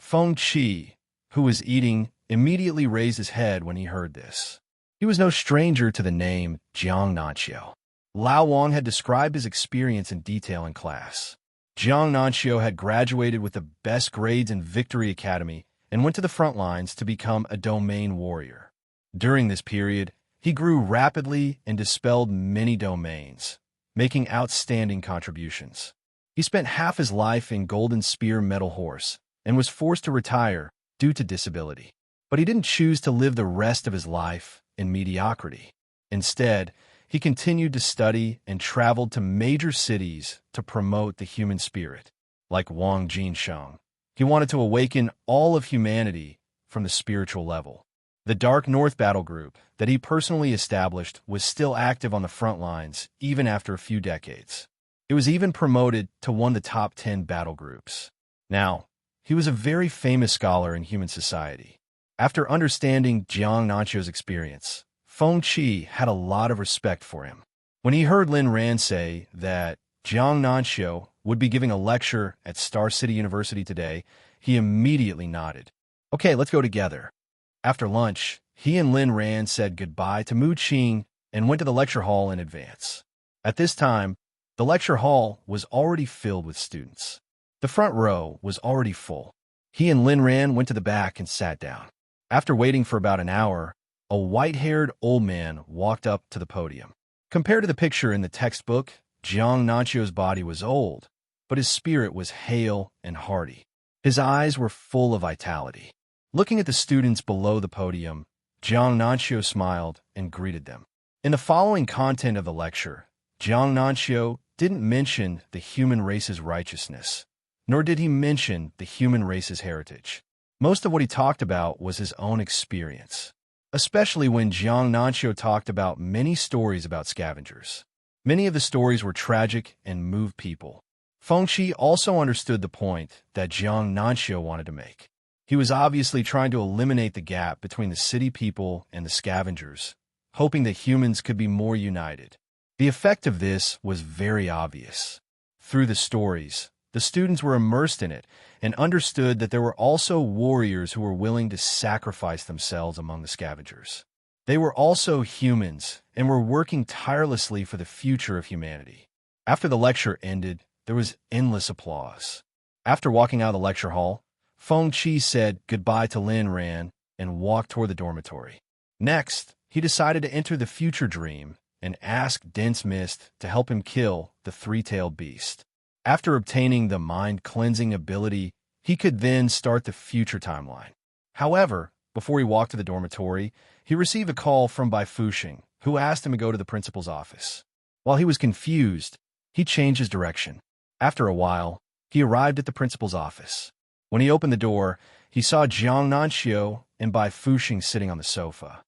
Feng Qi, who was eating, immediately raised his head when he heard this. He was no stranger to the name Jiang Nanxiu. Lao Wang had described his experience in detail in class. Jiang Nanxiu had graduated with the best grades in Victory Academy and went to the front lines to become a domain warrior. During this period, he grew rapidly and dispelled many domains, making outstanding contributions. He spent half his life in Golden Spear Metal Horse and was forced to retire due to disability. But he didn't choose to live the rest of his life in mediocrity. Instead, he continued to study and traveled to major cities to promote the human spirit. Like Wang Jinsheng, he wanted to awaken all of humanity from the spiritual level. The Dark North battle group that he personally established was still active on the front lines even after a few decades. It was even promoted to one of the top 10 battle groups. Now, he was a very famous scholar in human society. After understanding Jiang Nanxiu's experience, Feng Qi had a lot of respect for him. When he heard Lin Ran say that Jiang Nanxiu would be giving a lecture at Star City University today, he immediately nodded. "Okay, let's go together." After lunch, he and Lin Ran said goodbye to Mu Qing and went to the lecture hall in advance. At this time, the lecture hall was already filled with students. The front row was already full. He and Lin Ran went to the back and sat down. After waiting for about an hour, a white-haired old man walked up to the podium. Compared to the picture in the textbook, Jiang Nanxiu's body was old, but his spirit was hale and hearty. His eyes were full of vitality. Looking at the students below the podium, Jiang Nanxiu smiled and greeted them. In the following content of the lecture, Jiang Nanxiu didn't mention the human race's righteousness, nor did he mention the human race's heritage. Most of what he talked about was his own experience, especially when Jiang Nanxiu talked about many stories about scavengers. Many of the stories were tragic and moved people. Fengqi also understood the point that Jiang Nanxiu wanted to make. He was obviously trying to eliminate the gap between the city people and the scavengers, hoping that humans could be more united. The effect of this was very obvious. Through the stories, the students were immersed in it and understood that there were also warriors who were willing to sacrifice themselves among the scavengers. They were also humans and were working tirelessly for the future of humanity. After the lecture ended, there was endless applause. After walking out of the lecture hall, Fengqi said goodbye to Lin Ran and walked toward the dormitory. Next, he decided to enter the future dream and ask dense mist to help him kill the three-tailed beast. After obtaining the mind-cleansing ability, he could then start the future timeline. However, before he walked to the dormitory, he received a call from Bai Fuxing, who asked him to go to the principal's office. While he was confused, he changed his direction. After a while, he arrived at the principal's office. When he opened the door, he saw Jiang Nanxiu and Bai Fuxing sitting on the sofa.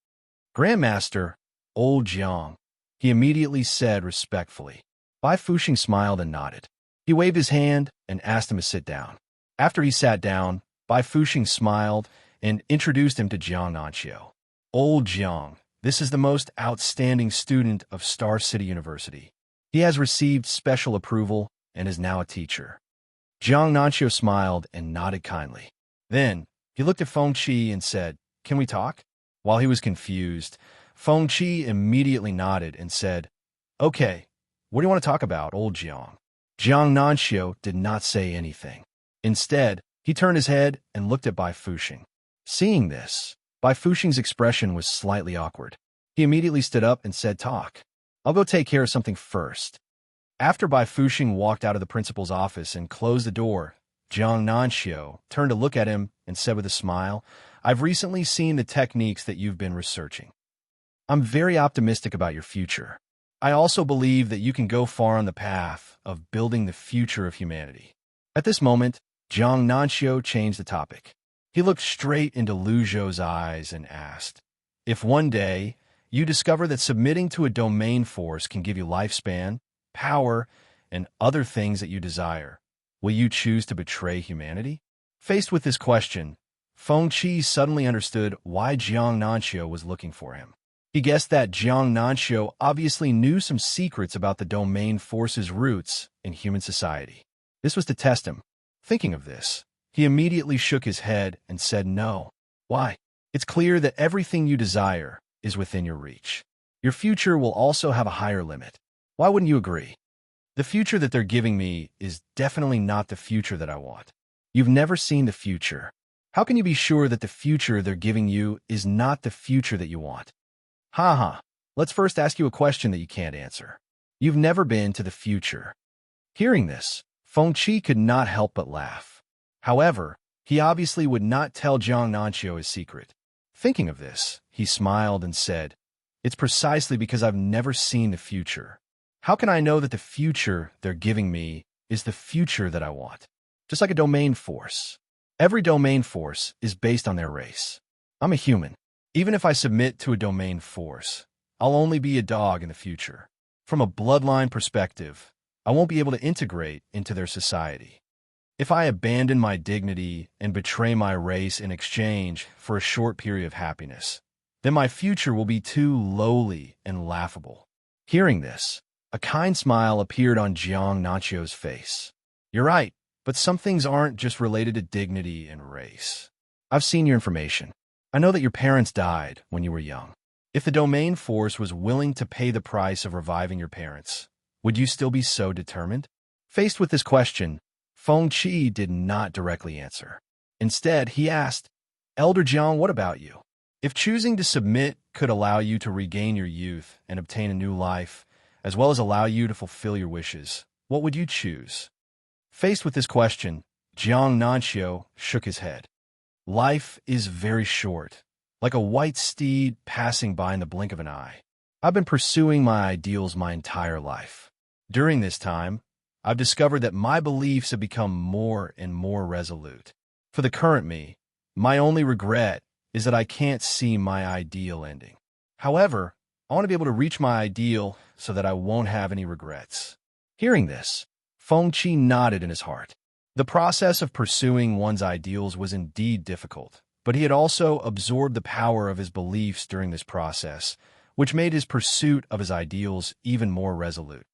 "Grandmaster, old Jiang," he immediately said respectfully. Bai Fuxing smiled and nodded. He waved his hand and asked him to sit down. After he sat down, Bai Fuxing smiled and introduced him to Jiang Nanxiu. "Old Jiang, this is the most outstanding student of Star City University. He has received special approval and is now a teacher." Jiang Nanxiu smiled and nodded kindly. Then, he looked at Fengqi and said, "Can we talk?" While he was confused, Fengqi immediately nodded and said, "Okay, what do you want to talk about, old Jiang?" Jiang Nanxiu did not say anything. Instead, he turned his head and looked at Bai Fuxing. Seeing this, Bai Fuxing's expression was slightly awkward. He immediately stood up and said, "Talk. I'll go take care of something first." After Bai Fuxing walked out of the principal's office and closed the door, Jiang Nanxiu turned to look at him and said with a smile, "I've recently seen the techniques that you've been researching. I'm very optimistic about your future. I also believe that you can go far on the path of building the future of humanity." At this moment, Jiang Nanxiu changed the topic. He looked straight into Lu Zhou's eyes and asked, "If one day you discover that submitting to a domain force can give you lifespan, power, and other things that you desire, will you choose to betray humanity?" Faced with this question, Fengqi suddenly understood why Jiang Nanxiu was looking for him. He guessed that Jiang Nanxiu obviously knew some secrets about the domain force's roots in human society. This was to test him. Thinking of this, he immediately shook his head and said no. "Why? It's clear that everything you desire is within your reach. Your future will also have a higher limit. Why wouldn't you agree? The future that they're giving me is definitely not the future that I want. You've never seen the future. How can you be sure that the future they're giving you is not the future that you want?" "Ha. Let's first ask you a question that you can't answer. You've never been to the future." Hearing this, Fengqi could not help but laugh. However, he obviously would not tell Jiang Nanxiu his secret. Thinking of this, he smiled and said, "It's precisely because I've never seen the future. How can I know that the future they're giving me is the future that I want? Just like a domain force. Every domain force is based on their race. I'm a human. Even if I submit to a domain force, I'll only be a dog in the future. From a bloodline perspective, I won't be able to integrate into their society. If I abandon my dignity and betray my race in exchange for a short period of happiness, then my future will be too lowly and laughable." Hearing this, a kind smile appeared on Jiang Nanxiu's face. "You're right, but some things aren't just related to dignity and race. I've seen your information. I know that your parents died when you were young. If the domain force was willing to pay the price of reviving your parents, would you still be so determined?" Faced with this question, Fengqi did not directly answer. Instead, he asked, "Elder Jiang, what about you? If choosing to submit could allow you to regain your youth and obtain a new life, as well as allow you to fulfill your wishes, what would you choose?" Faced with this question, Jiang Nanxiu shook his head. "Life is very short, like a white steed passing by in the blink of an eye. I've been pursuing my ideals my entire life. During this time, I've discovered that my beliefs have become more and more resolute. For the current me, my only regret is that I can't see my ideal ending. However, I want to be able to reach my ideal so that I won't have any regrets." Hearing this, Feng Qi nodded in his heart. The process of pursuing one's ideals was indeed difficult, but he had also absorbed the power of his beliefs during this process, which made his pursuit of his ideals even more resolute.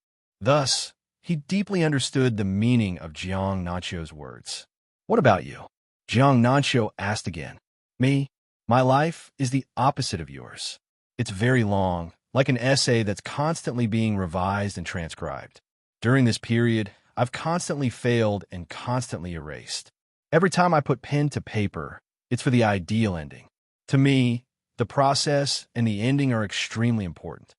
Thus, he deeply understood the meaning of Jiang Nanqiu's words. "What about you?" Jiang Nanqiu asked again. "Me? My life is the opposite of yours. It's very long, like an essay that's constantly being revised and transcribed. During this period, I've constantly failed and constantly erased. Every time I put pen to paper, it's for the ideal ending. To me, the process and the ending are extremely important."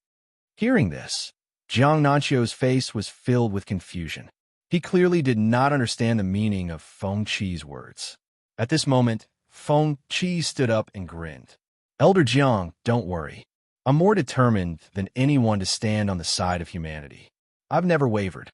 Hearing this, Jiang Nanqiu's face was filled with confusion. He clearly did not understand the meaning of Feng Qi's words. At this moment, Feng Qi stood up and grinned. "Elder Jiang, don't worry. I'm more determined than anyone to stand on the side of humanity. I've never wavered."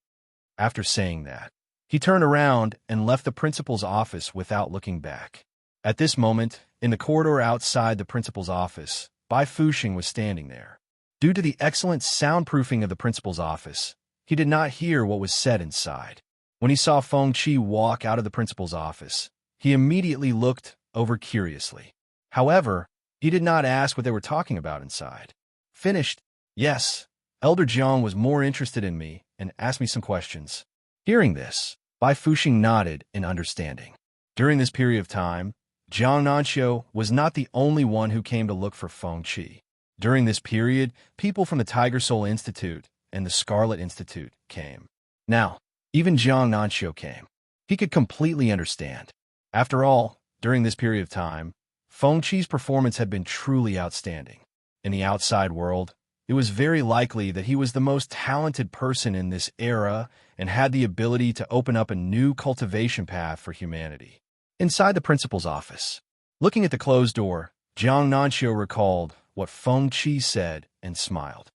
After saying that, he turned around and left the principal's office without looking back. At this moment, in the corridor outside the principal's office, Bai Fuxing was standing there. Due to the excellent soundproofing of the principal's office, he did not hear what was said inside. When he saw Feng Qi walk out of the principal's office, he immediately looked over curiously. However, he did not ask what they were talking about inside. "Finished?" "Yes." Elder Jiang was more interested in me and asked me some questions. Hearing this, Bai Fuxing nodded in understanding. During this period of time, Jiang Nanqiu was not the only one who came to look for Feng Qi. During this period, people from the Tiger Soul Institute and the Scarlet Institute came. Now, even Jiang Nanqiu came. He could completely understand. After all, during this period of time, Feng Qi's performance had been truly outstanding. In the outside world, it was very likely that he was the most talented person in this era and had the ability to open up a new cultivation path for humanity. Inside the principal's office, looking at the closed door, Jiang Nanqiu recalled what Feng Qi said and smiled.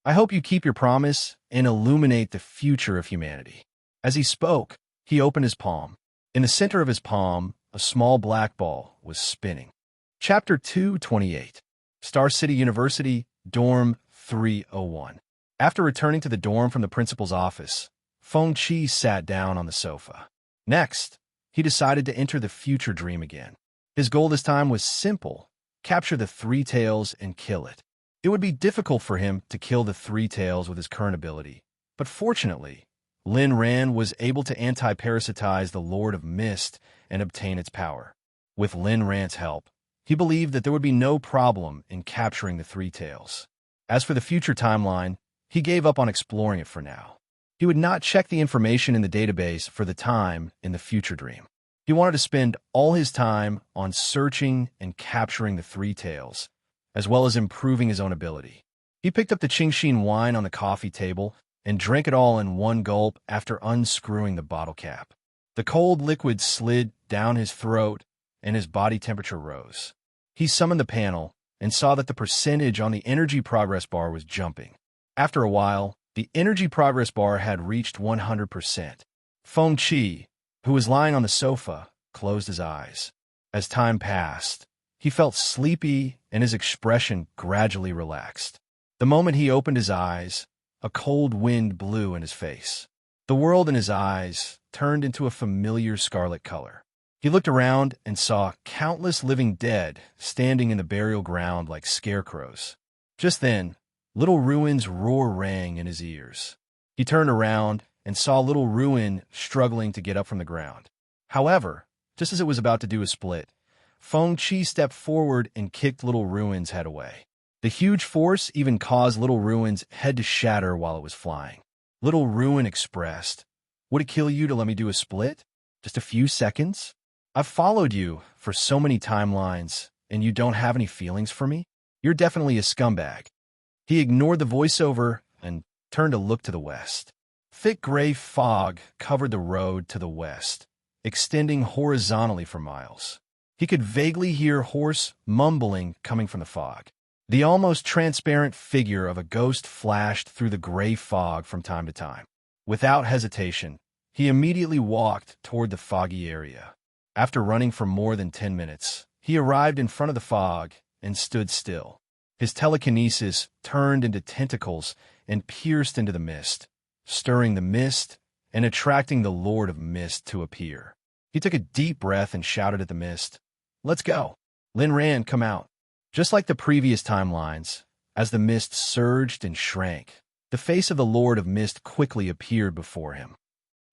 "I hope you keep your promise and illuminate the future of humanity." As he spoke, he opened his palm. In the center of his palm, a small black ball was spinning. Chapter 228. Star City University, Dorm 301. After returning to the dorm from the principal's office, Feng Qi sat down on the sofa. Next, he decided to enter the future dream again. His goal this time was simple: capture the Three Tails and kill it. It would be difficult for him to kill the Three Tails with his current ability, but fortunately, Lin Ran was able to anti-parasitize the Lord of Mist and obtain its power. With Lin Ran's help, he believed that there would be no problem in capturing the Three Tails. As for the future timeline, he gave up on exploring it for now. He would not check the information in the database for the time in the future dream. He wanted to spend all his time on searching and capturing the Three Tails, as well as improving his own ability. He picked up the Qingxin wine on the coffee table and drank it all in one gulp after unscrewing the bottle cap. The cold liquid slid down his throat and his body temperature rose. He summoned the panel and saw that the percentage on the energy progress bar was jumping. After a while, the energy progress bar had reached 100%. Feng Qi, who was lying on the sofa, closed his eyes. As time passed, he felt sleepy and his expression gradually relaxed. The moment he opened his eyes, a cold wind blew in his face. The world in his eyes turned into a familiar scarlet color. He looked around and saw countless living dead standing in the burial ground like scarecrows. Just then, Little Ruin's roar rang in his ears. He turned around and saw Little Ruin struggling to get up from the ground. However, just as it was about to do a split, Feng Qi stepped forward and kicked Little Ruin's head away. The huge force even caused Little Ruin's head to shatter while it was flying. Little Ruin expressed, "Would it kill you to let me do a split? Just a few seconds? I've followed you for so many timelines, and you don't have any feelings for me? You're definitely a scumbag." He ignored the voiceover and turned to look to the west. Thick gray fog covered the road to the west, extending horizontally for miles. He could vaguely hear hoarse mumbling coming from the fog. The almost transparent figure of a ghost flashed through the gray fog from time to time. Without hesitation, he immediately walked toward the foggy area. After running for more than 10 minutes, he arrived in front of the fog and stood still. His telekinesis turned into tentacles and pierced into the mist, stirring the mist and attracting the Lord of Mist to appear. He took a deep breath and shouted at the mist, "Let's go." Lin ran, "Come out." Just like the previous timelines, as the mist surged and shrank, the face of the Lord of Mist quickly appeared before him.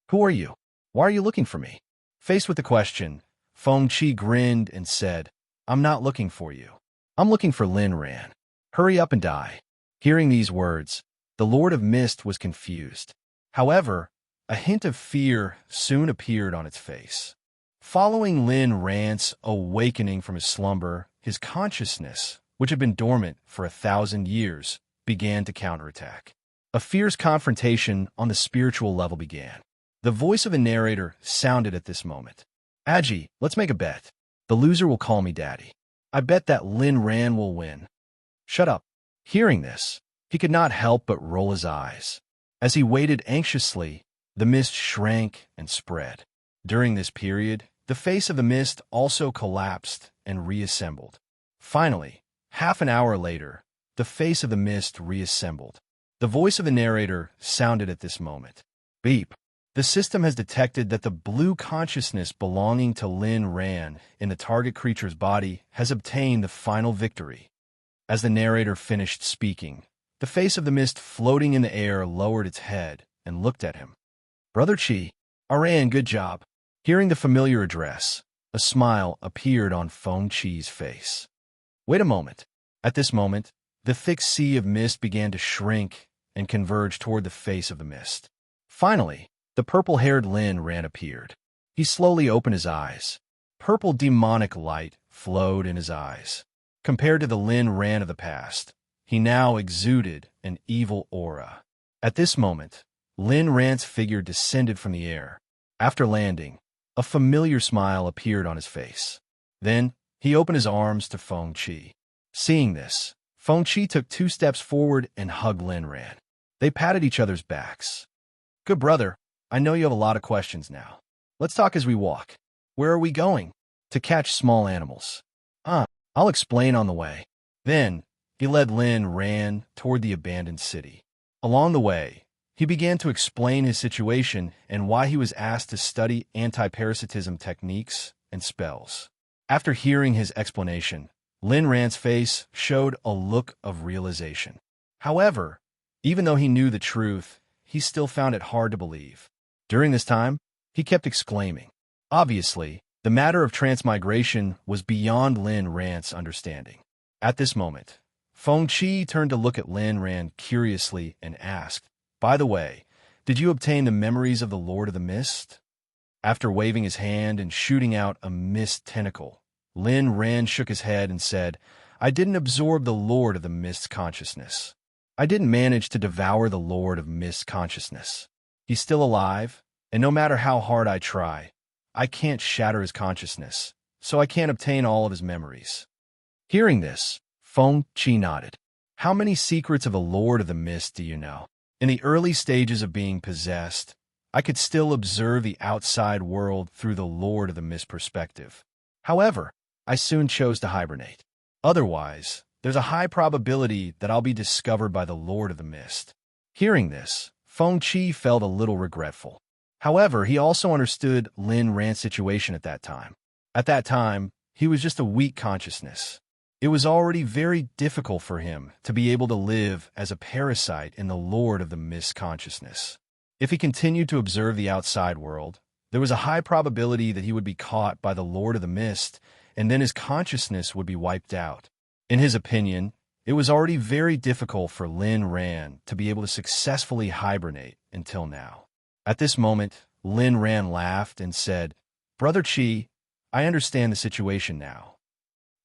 "Who are you? Why are you looking for me?" Faced with the question, Feng Qi grinned and said, "I'm not looking for you. I'm looking for Lin Ran. Hurry up and die." Hearing these words, the Lord of Mist was confused. However, a hint of fear soon appeared on its face. Following Lin Ran's awakening from his slumber, his consciousness, which had been dormant for 1,000 years, began to counterattack. A fierce confrontation on the spiritual level began. The voice of a narrator sounded at this moment. "Agi, let's make a bet. The loser will call me daddy. I bet that Lin Ran will win." "Shut up." Hearing this, he could not help but roll his eyes. As he waited anxiously, the mist shrank and spread. During this period, the face of the mist also collapsed and reassembled. Finally, half an hour later, the face of the mist reassembled. The voice of the narrator sounded at this moment. "Beep. The system has detected that the blue consciousness belonging to Lin Ran in the target creature's body has obtained the final victory." As the narrator finished speaking, the face of the mist floating in the air lowered its head and looked at him. "Brother Qi, Aran, good job." Hearing the familiar address, a smile appeared on Feng Qi's face. "Wait a moment." At this moment, the thick sea of mist began to shrink and converge toward the face of the mist. Finally, the purple-haired Lin Ran appeared. He slowly opened his eyes. Purple demonic light flowed in his eyes. Compared to the Lin Ran of the past, he now exuded an evil aura. At this moment, Lin Ran's figure descended from the air. After landing, a familiar smile appeared on his face. Then, he opened his arms to Feng Qi. Seeing this, Feng Qi took 2 steps forward and hugged Lin Ran. They patted each other's backs. "Good brother, I know you have a lot of questions now. Let's talk as we walk. Where are we going?" "To catch small animals." I'll explain on the way." Then, he led Lin Ran toward the abandoned city. Along the way, he began to explain his situation and why he was asked to study anti-parasitism techniques and spells. After hearing his explanation, Lin Ran's face showed a look of realization. However, even though he knew the truth, he still found it hard to believe. During this time, he kept exclaiming. Obviously, the matter of transmigration was beyond Lin Ran's understanding. At this moment, Feng Qi turned to look at Lin Ran curiously and asked, "By the way, did you obtain the memories of the Lord of the Mist?" After waving his hand and shooting out a mist tentacle, Lin Ran shook his head and said, "I didn't absorb the Lord of the Mist's consciousness. I didn't manage to devour the Lord of Mist's consciousness. He's still alive, and no matter how hard I try, I can't shatter his consciousness, so I can't obtain all of his memories." Hearing this, Feng Qi nodded. "How many secrets of the Lord of the Mist do you know?" "In the early stages of being possessed, I could still observe the outside world through the Lord of the Mist perspective. However, I soon chose to hibernate. Otherwise, there's a high probability that I'll be discovered by the Lord of the Mist." Hearing this, Feng Qi felt a little regretful. However, he also understood Lin Ran's situation at that time. At that time, he was just a weak consciousness. It was already very difficult for him to be able to live as a parasite in the Lord of the Mist consciousness. If he continued to observe the outside world, there was a high probability that he would be caught by the Lord of the Mist, and then his consciousness would be wiped out. In his opinion, it was already very difficult for Lin Ran to be able to successfully hibernate until now. At this moment, Lin Ran laughed and said, "Brother Qi, I understand the situation now.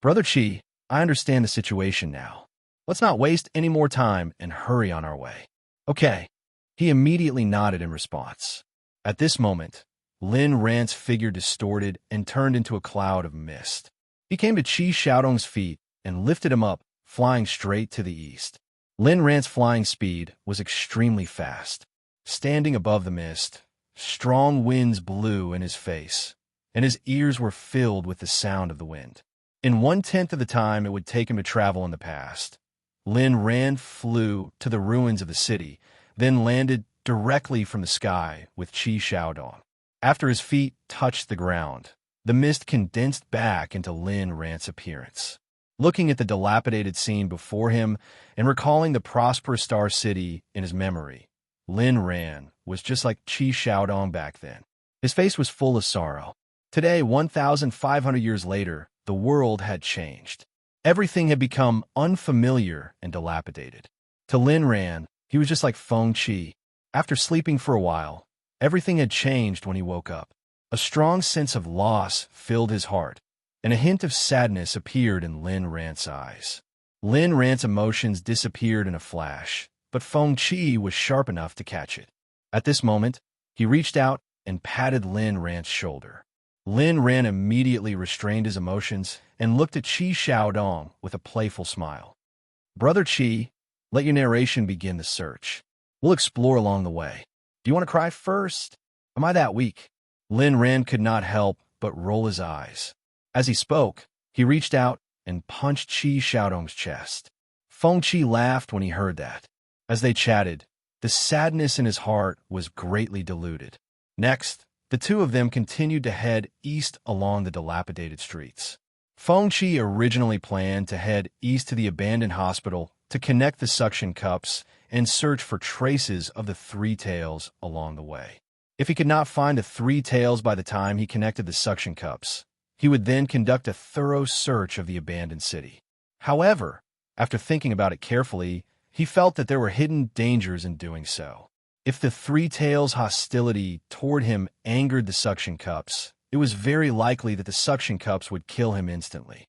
Brother Qi, I understand the situation now. Let's not waste any more time and hurry on our way." "Okay." He immediately nodded in response. At this moment, Lin Ran's figure distorted and turned into a cloud of mist. He came to Qi Xiaodong's feet and lifted him up, flying straight to the east. Lin Ran's flying speed was extremely fast. Standing above the mist, strong winds blew in his face, and his ears were filled with the sound of the wind. In 1/10 of the time it would take him to travel in the past, Lin Ran flew to the ruins of the city, then landed directly from the sky with Qi Shaodong. After his feet touched the ground, the mist condensed back into Lin Rant's appearance. Looking at the dilapidated scene before him and recalling the prosperous Star City in his memory, Lin Ran was just like Qi Shaodong back then. His face was full of sorrow. Today, 1,500 years later, the world had changed. Everything had become unfamiliar and dilapidated. To Lin Ran, he was just like Feng Qi. After sleeping for a while, everything had changed when he woke up. A strong sense of loss filled his heart, and a hint of sadness appeared in Lin Rant's eyes. Lin Rant's emotions disappeared in a flash, but Feng Qi was sharp enough to catch it. At this moment, he reached out and patted Lin Rant's shoulder. Lin Ran immediately restrained his emotions and looked at Qi Shaodong with a playful smile. "Brother Qi, let your narration begin the search. We'll explore along the way. Do you want to cry first? Am I that weak?" Lin Ran could not help but roll his eyes. As he spoke, he reached out and punched Qi Shaodong's chest. Feng Qi laughed when he heard that. As they chatted, the sadness in his heart was greatly diluted. Next, the two of them continued to head east along the dilapidated streets. Feng Qi originally planned to head east to the abandoned hospital to connect the suction cups and search for traces of the three tails along the way. If he could not find the three tails by the time he connected the suction cups, he would then conduct a thorough search of the abandoned city. However, after thinking about it carefully, he felt that there were hidden dangers in doing so. If the three tails' hostility toward him angered the suction cups, it was very likely that the suction cups would kill him instantly.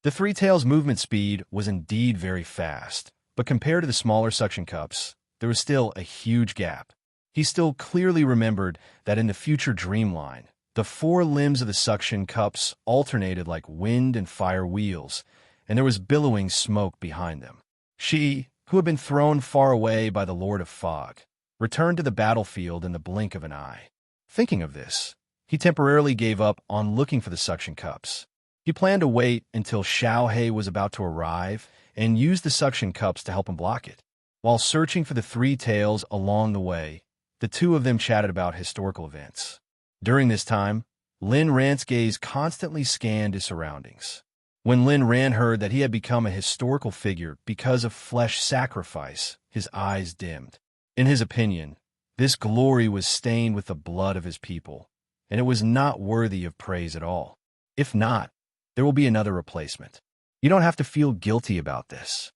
The three tails' movement speed was indeed very fast, but compared to the smaller suction cups, there was still a huge gap. He still clearly remembered that in the future dreamline, the four limbs of the suction cups alternated like wind and fire wheels, and there was billowing smoke behind them. She, who had been thrown far away by the Lord of Fog, returned to the battlefield in the blink of an eye. Thinking of this, he temporarily gave up on looking for the suction cups. He planned to wait until Xiao He was about to arrive and use the suction cups to help him block it. While searching for the three tails along the way, the two of them chatted about historical events. During this time, Lin Rant's gaze constantly scanned his surroundings. When Lin Ran heard that he had become a historical figure because of flesh sacrifice, his eyes dimmed. In his opinion, this glory was stained with the blood of his people, and it was not worthy of praise at all. If not, there will be another replacement. You don't have to feel guilty about this.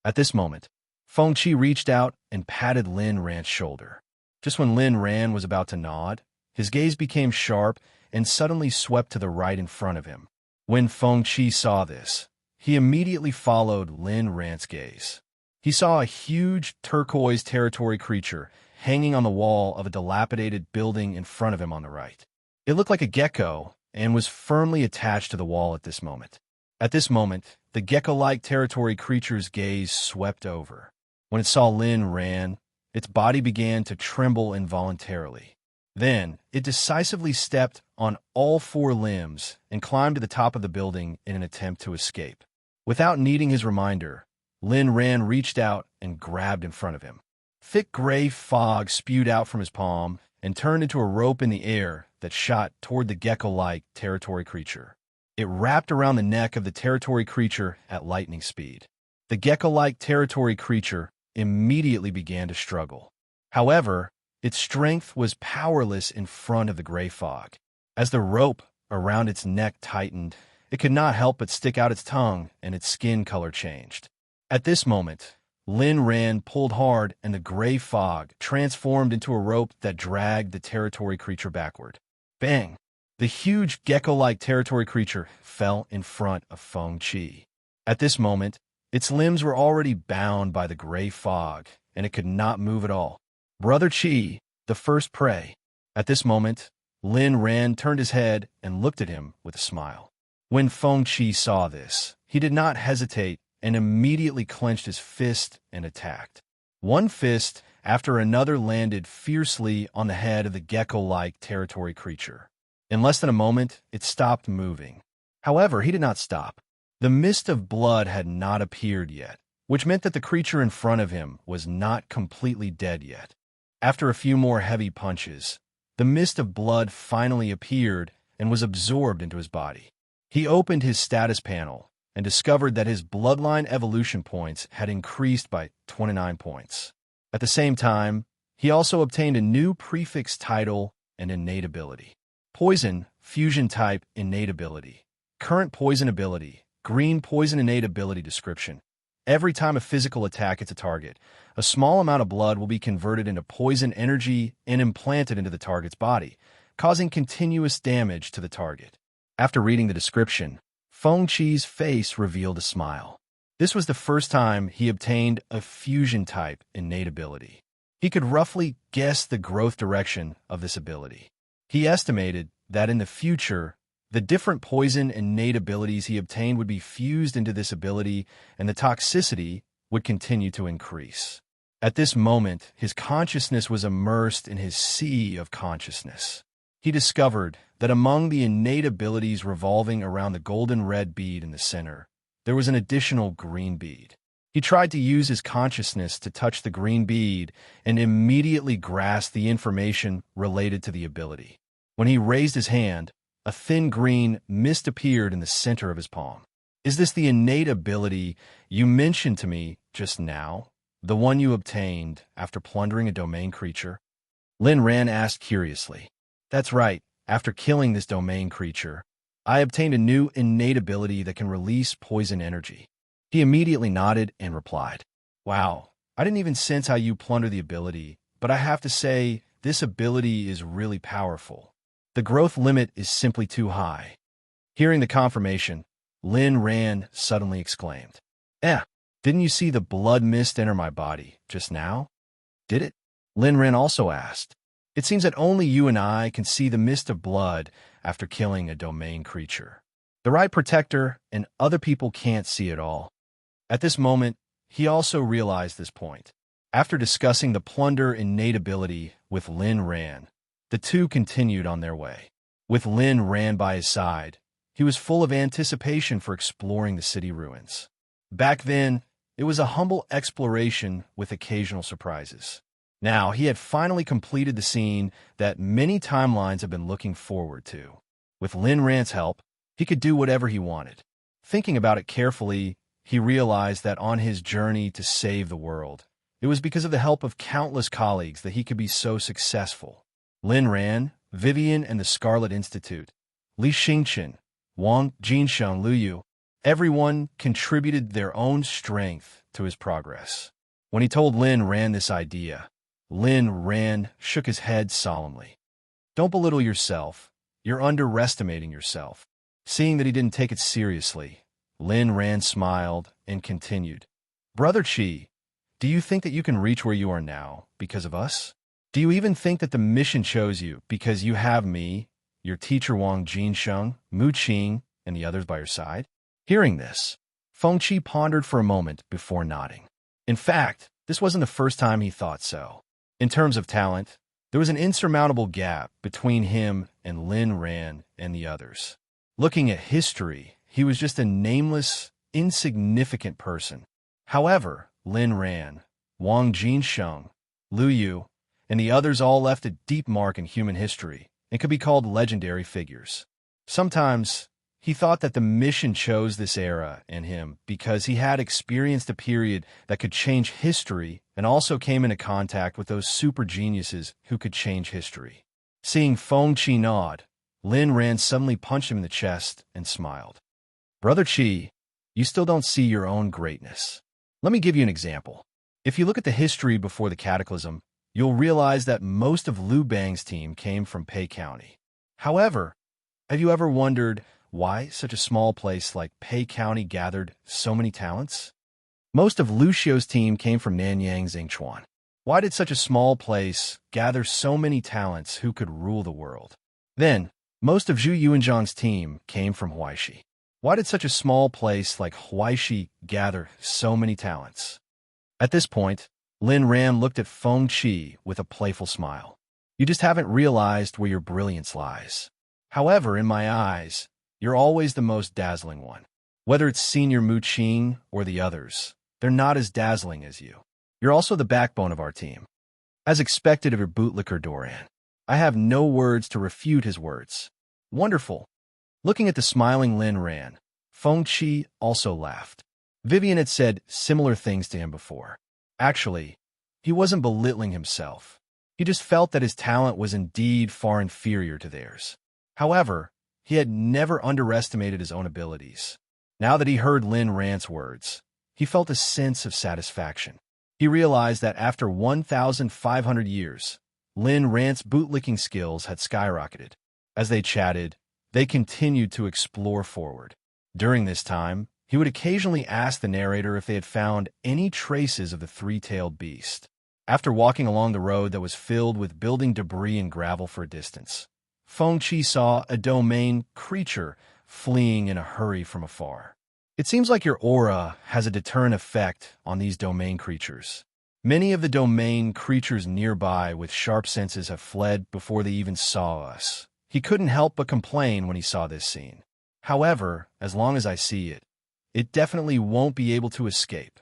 At this moment, Feng Qi reached out and patted Lin Ran's shoulder. Just when Lin Ran was about to nod, his gaze became sharp and suddenly swept to the right in front of him. When Feng Qi saw this, he immediately followed Lin Ran's gaze. He saw a huge turquoise territory creature hanging on the wall of a dilapidated building in front of him on the right. It looked like a gecko and was firmly attached to the wall at this moment. At this moment, the gecko-like territory creature's gaze swept over. When it saw Lin Ran, its body began to tremble involuntarily. Then, it decisively stepped on all four limbs and climbed to the top of the building in an attempt to escape. Without needing his reminder, Lin Ran reached out and grabbed in front of him. Thick gray fog spewed out from his palm and turned into a rope in the air that shot toward the gecko-like territory creature. It wrapped around the neck of the territory creature at lightning speed. The gecko-like territory creature immediately began to struggle. However, its strength was powerless in front of the gray fog. As the rope around its neck tightened, it could not help but stick out its tongue, and its skin color changed. At this moment, Lin Ran pulled hard, and the gray fog transformed into a rope that dragged the territory creature backward. Bang! The huge gecko-like territory creature fell in front of Feng Qi. At this moment, its limbs were already bound by the gray fog, and it could not move at all. Brother Qi, the first prey. At this moment, Lin Ran turned his head and looked at him with a smile. When Feng Qi saw this, he did not hesitate and immediately clenched his fist and attacked. One fist after another landed fiercely on the head of the gecko-like territory creature. In less than a moment, it stopped moving. However, he did not stop. The mist of blood had not appeared yet, which meant that the creature in front of him was not completely dead yet. After a few more heavy punches, the mist of blood finally appeared and was absorbed into his body. He opened his status panel and discovered that his bloodline evolution points had increased by 29 points. At the same time, he also obtained a new prefix title and innate ability. Poison, fusion type, innate ability. Current poison ability, green poison innate ability description. Every time a physical attack hits a target, a small amount of blood will be converted into poison energy and implanted into the target's body, causing continuous damage to the target. After reading the description, Feng Qi's face revealed a smile. This was the first time he obtained a fusion type innate ability. He could roughly guess the growth direction of this ability. He estimated that in the future, the different poison innate abilities he obtained would be fused into this ability, and the toxicity would continue to increase. At this moment, his consciousness was immersed in his sea of consciousness. He discovered that among the innate abilities revolving around the golden red bead in the center, there was an additional green bead. He tried to use his consciousness to touch the green bead and immediately grasped the information related to the ability. When he raised his hand, a thin green mist appeared in the center of his palm. Is this the innate ability you mentioned to me just now? The one you obtained after plundering a domain creature? Lin Ran asked curiously. That's right. After killing this domain creature, I obtained a new innate ability that can release poison energy. He immediately nodded and replied, Wow, I didn't even sense how you plunder the ability, but I have to say, this ability is really powerful. The growth limit is simply too high. Hearing the confirmation, Lin Ran suddenly exclaimed, didn't you see the blood mist enter my body just now? Did it? Lin Ran also asked. It seems that only you and I can see the mist of blood after killing a domain creature. The right protector and other people can't see it all. At this moment, he also realized this point. After discussing the plunder innate ability with Lin Ran, the two continued on their way. With Lin Ran by his side, he was full of anticipation for exploring the city ruins. Back then, it was a humble exploration with occasional surprises. Now, he had finally completed the scene that many timelines have been looking forward to. With Lin Ran's help, he could do whatever he wanted. Thinking about it carefully, he realized that on his journey to save the world, it was because of the help of countless colleagues that he could be so successful. Lin Ran, Vivian and the Scarlet Institute, Li Xingchen, Wang Jinsheng Luyu, everyone contributed their own strength to his progress. When he told Lin Ran this idea, Lin Ran shook his head solemnly. Don't belittle yourself. You're underestimating yourself. Seeing that he didn't take it seriously, Lin Ran smiled and continued. Brother Qi, do you think that you can reach where you are now because of us? Do you even think that the mission chose you because you have me, your teacher Wang Jinsheng, Mu Qing, and the others by your side? Hearing this, Feng Qi pondered for a moment before nodding. In fact, this wasn't the first time he thought so. In terms of talent, there was an insurmountable gap between him and Lin Ran and the others. Looking at history, he was just a nameless, insignificant person. However, Lin Ran, Wang Jinsheng, Lu Yu, and the others all left a deep mark in human history and could be called legendary figures. Sometimes, he thought that the mission chose this era and him because he had experienced a period that could change history and also came into contact with those super geniuses who could change history. Seeing Feng Qi nod, Lin Ran suddenly punched him in the chest and smiled. Brother Qi, you still don't see your own greatness. Let me give you an example. If you look at the history before the Cataclysm, you'll realize that most of Liu Bang's team came from Pei County. However, have you ever wondered why such a small place like Pei County gathered so many talents? Most of Lu Xiu's team came from Nanyang Zhengchuan. Why did such a small place gather so many talents who could rule the world? Then, most of Zhu Yuanzhang's team came from Huaishi. Why did such a small place like Huaishi gather so many talents? At this point, Lin Ran looked at Feng Qi with a playful smile. You just haven't realized where your brilliance lies. However, in my eyes, you're always the most dazzling one. Whether it's Senior Mu Qing or the others, they're not as dazzling as you. You're also the backbone of our team. As expected of your bootlicker, Doran. I have no words to refute his words. Wonderful. Looking at the smiling Lin Ran, Feng Qi also laughed. Vivian had said similar things to him before. Actually, he wasn't belittling himself. He just felt that his talent was indeed far inferior to theirs. However, he had never underestimated his own abilities. Now that he heard Lin Ran's words, he felt a sense of satisfaction. He realized that after 1,500 years, Lin Ran's bootlicking skills had skyrocketed. As they chatted, they continued to explore forward. During this time, he would occasionally ask the narrator if they had found any traces of the three-tailed beast. After walking along the road that was filled with building debris and gravel for a distance, Feng Qi saw a domain creature fleeing in a hurry from afar. It seems like your aura has a deterrent effect on these domain creatures. Many of the domain creatures nearby with sharp senses have fled before they even saw us. He couldn't help but complain when he saw this scene. However, as long as I see it, it definitely won't be able to escape.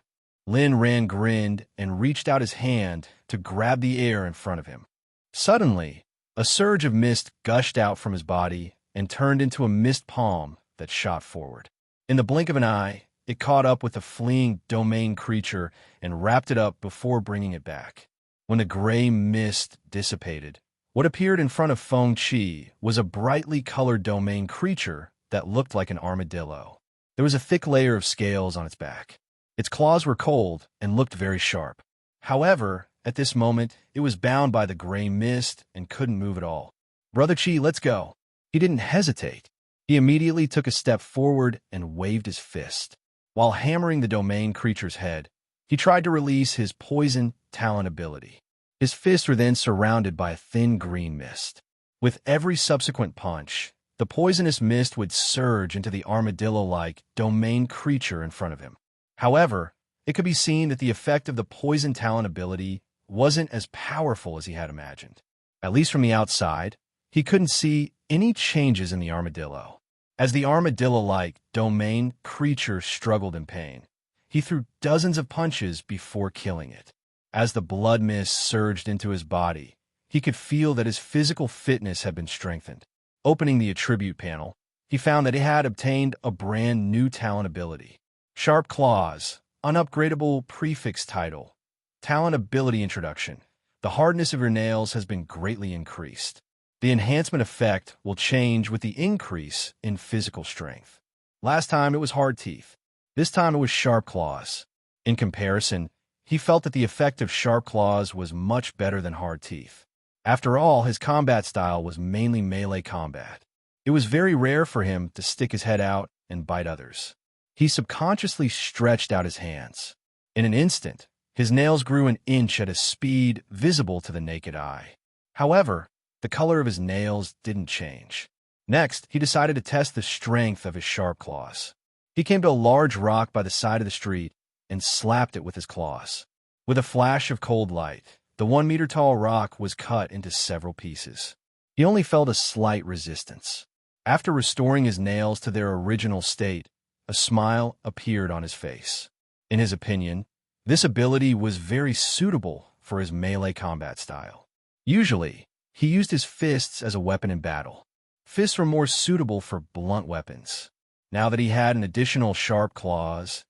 Lin Ran grinned and reached out his hand to grab the air in front of him. Suddenly, a surge of mist gushed out from his body and turned into a mist palm that shot forward. In the blink of an eye, it caught up with the fleeing domain creature and wrapped it up before bringing it back. When the gray mist dissipated, what appeared in front of Feng Qi was a brightly colored domain creature that looked like an armadillo. There was a thick layer of scales on its back. Its claws were cold and looked very sharp. However, at this moment, it was bound by the gray mist and couldn't move at all. "Brother Qi, let's go." He didn't hesitate. He immediately took a step forward and waved his fist. While hammering the domain creature's head, he tried to release his poison talent ability. His fists were then surrounded by a thin green mist. With every subsequent punch, the poisonous mist would surge into the armadillo-like domain creature in front of him. However, it could be seen that the effect of the poison talent ability wasn't as powerful as he had imagined. At least from the outside, he couldn't see any changes in the armadillo. As the armadillo-like domain creature struggled in pain, he threw dozens of punches before killing it. As the blood mist surged into his body, he could feel that his physical fitness had been strengthened. Opening the attribute panel, he found that he had obtained a brand new talent ability. Sharp Claws, unupgradable prefix title. Talent ability introduction. The hardness of your nails has been greatly increased. The enhancement effect will change with the increase in physical strength. Last time it was hard teeth. This time it was sharp claws. In comparison, he felt that the effect of sharp claws was much better than hard teeth. After all, his combat style was mainly melee combat. It was very rare for him to stick his head out and bite others. He subconsciously stretched out his hands. In an instant, his nails grew an inch at a speed visible to the naked eye. However, the color of his nails didn't change. Next, he decided to test the strength of his sharp claws. He came to a large rock by the side of the street and slapped it with his claws. With a flash of cold light, the 1-meter-tall rock was cut into several pieces. He only felt a slight resistance. After restoring his nails to their original state, a smile appeared on his face. In his opinion, this ability was very suitable for his melee combat style. Usually, he used his fists as a weapon in battle. Fists were more suitable for blunt weapons. Now that he had an additional sharp claws,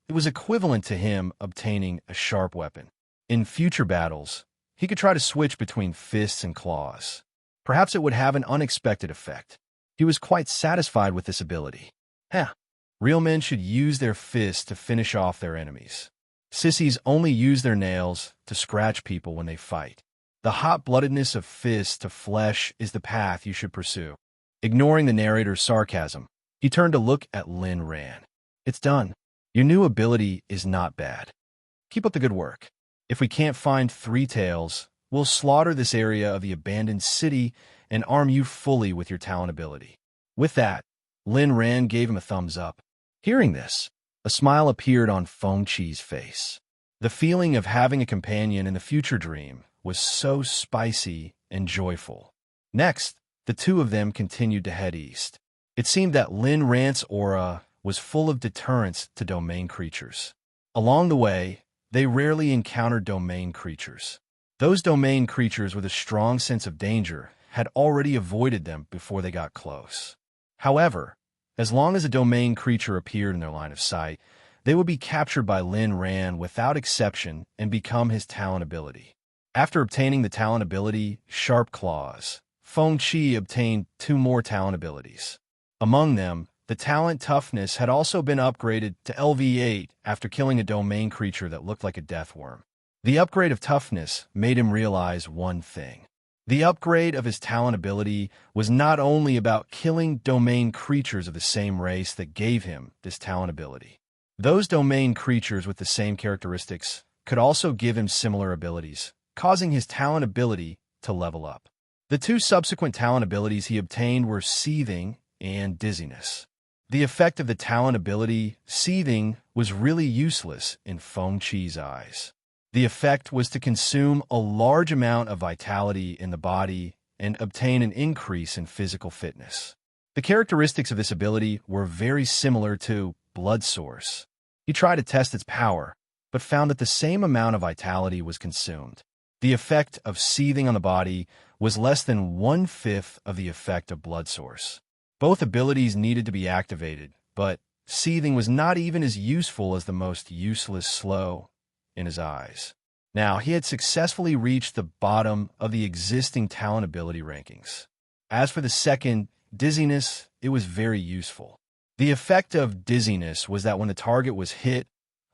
it was equivalent to him obtaining a sharp weapon. In future battles, he could try to switch between fists and claws. Perhaps it would have an unexpected effect. He was quite satisfied with this ability. Real men should use their fists to finish off their enemies. Sissies only use their nails to scratch people when they fight. The hot-bloodedness of fist to flesh is the path you should pursue. Ignoring the narrator's sarcasm, he turned to look at Lin Ran. "It's done. Your new ability is not bad. Keep up the good work. If we can't find Three Tails, we'll slaughter this area of the abandoned city and arm you fully with your talent ability." With that, Lin Ran gave him a thumbs up. Hearing this, a smile appeared on Feng Qi's face. The feeling of having a companion in the future dream was so spicy and joyful. Next, the two of them continued to head east. It seemed that Lin Ran's aura was full of deterrence to domain creatures. Along the way, they rarely encountered domain creatures. Those domain creatures with a strong sense of danger had already avoided them before they got close. However, as long as a domain creature appeared in their line of sight, they would be captured by Lin Ran without exception and become his talent ability. After obtaining the talent ability, Sharp Claws, Feng Qi obtained 2 more talent abilities. Among them, the talent Toughness had also been upgraded to LV8 after killing a domain creature that looked like a death worm. The upgrade of Toughness made him realize one thing. The upgrade of his talent ability was not only about killing domain creatures of the same race that gave him this talent ability. Those domain creatures with the same characteristics could also give him similar abilities, causing his talent ability to level up. The 2 subsequent talent abilities he obtained were Seething and Dizziness. The effect of the talent ability, Seething, was really useless in Feng Qi's eyes. The effect was to consume a large amount of vitality in the body and obtain an increase in physical fitness. The characteristics of this ability were very similar to Blood Source. He tried to test its power, but found that the same amount of vitality was consumed. The effect of Seething on the body was less than 1/5 of the effect of Blood Source. Both abilities needed to be activated, but Seething was not even as useful as the most useless Slow in his eyes. Now, he had successfully reached the bottom of the existing talent ability rankings. As for the second, Dizziness, it was very useful. The effect of Dizziness was that when the target was hit,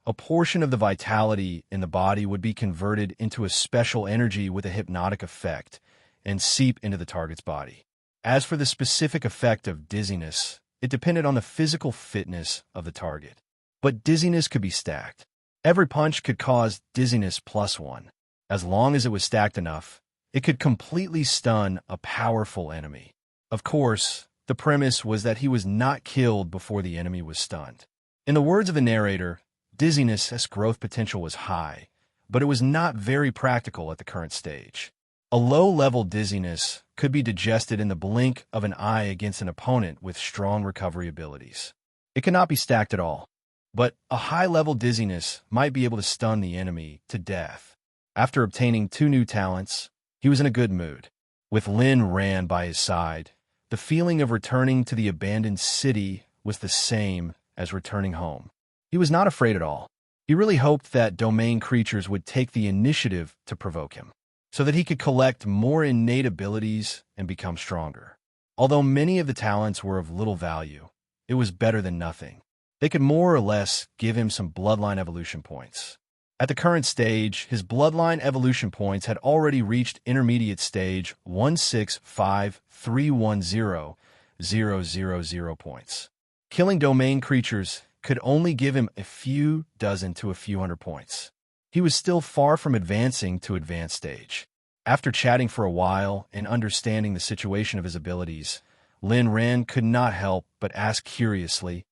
a portion of the vitality in the body would be converted into a special energy with a hypnotic effect and seep into the target's body. As for the specific effect of Dizziness, it depended on the physical fitness of the target. But Dizziness could be stacked. Every punch could cause Dizziness +1. As long as it was stacked enough, it could completely stun a powerful enemy. Of course, the premise was that he was not killed before the enemy was stunned. In the words of the narrator, Dizziness's growth potential was high, but it was not very practical at the current stage. A low-level Dizziness could be digested in the blink of an eye against an opponent with strong recovery abilities. It cannot be stacked at all. But a high-level Dizziness might be able to stun the enemy to death. After obtaining 2 new talents, he was in a good mood. With Lin Ran by his side, the feeling of returning to the abandoned city was the same as returning home. He was not afraid at all. He really hoped that domain creatures would take the initiative to provoke him, so that he could collect more innate abilities and become stronger. Although many of the talents were of little value, it was better than nothing. They could more or less give him some bloodline evolution points. At the current stage, his bloodline evolution points had already reached intermediate stage 165310000 points. Killing domain creatures could only give him a few dozen to a few hundred points. He was still far from advancing to advanced stage. After chatting for a while and understanding the situation of his abilities, Lin Ran could not help but ask curiously,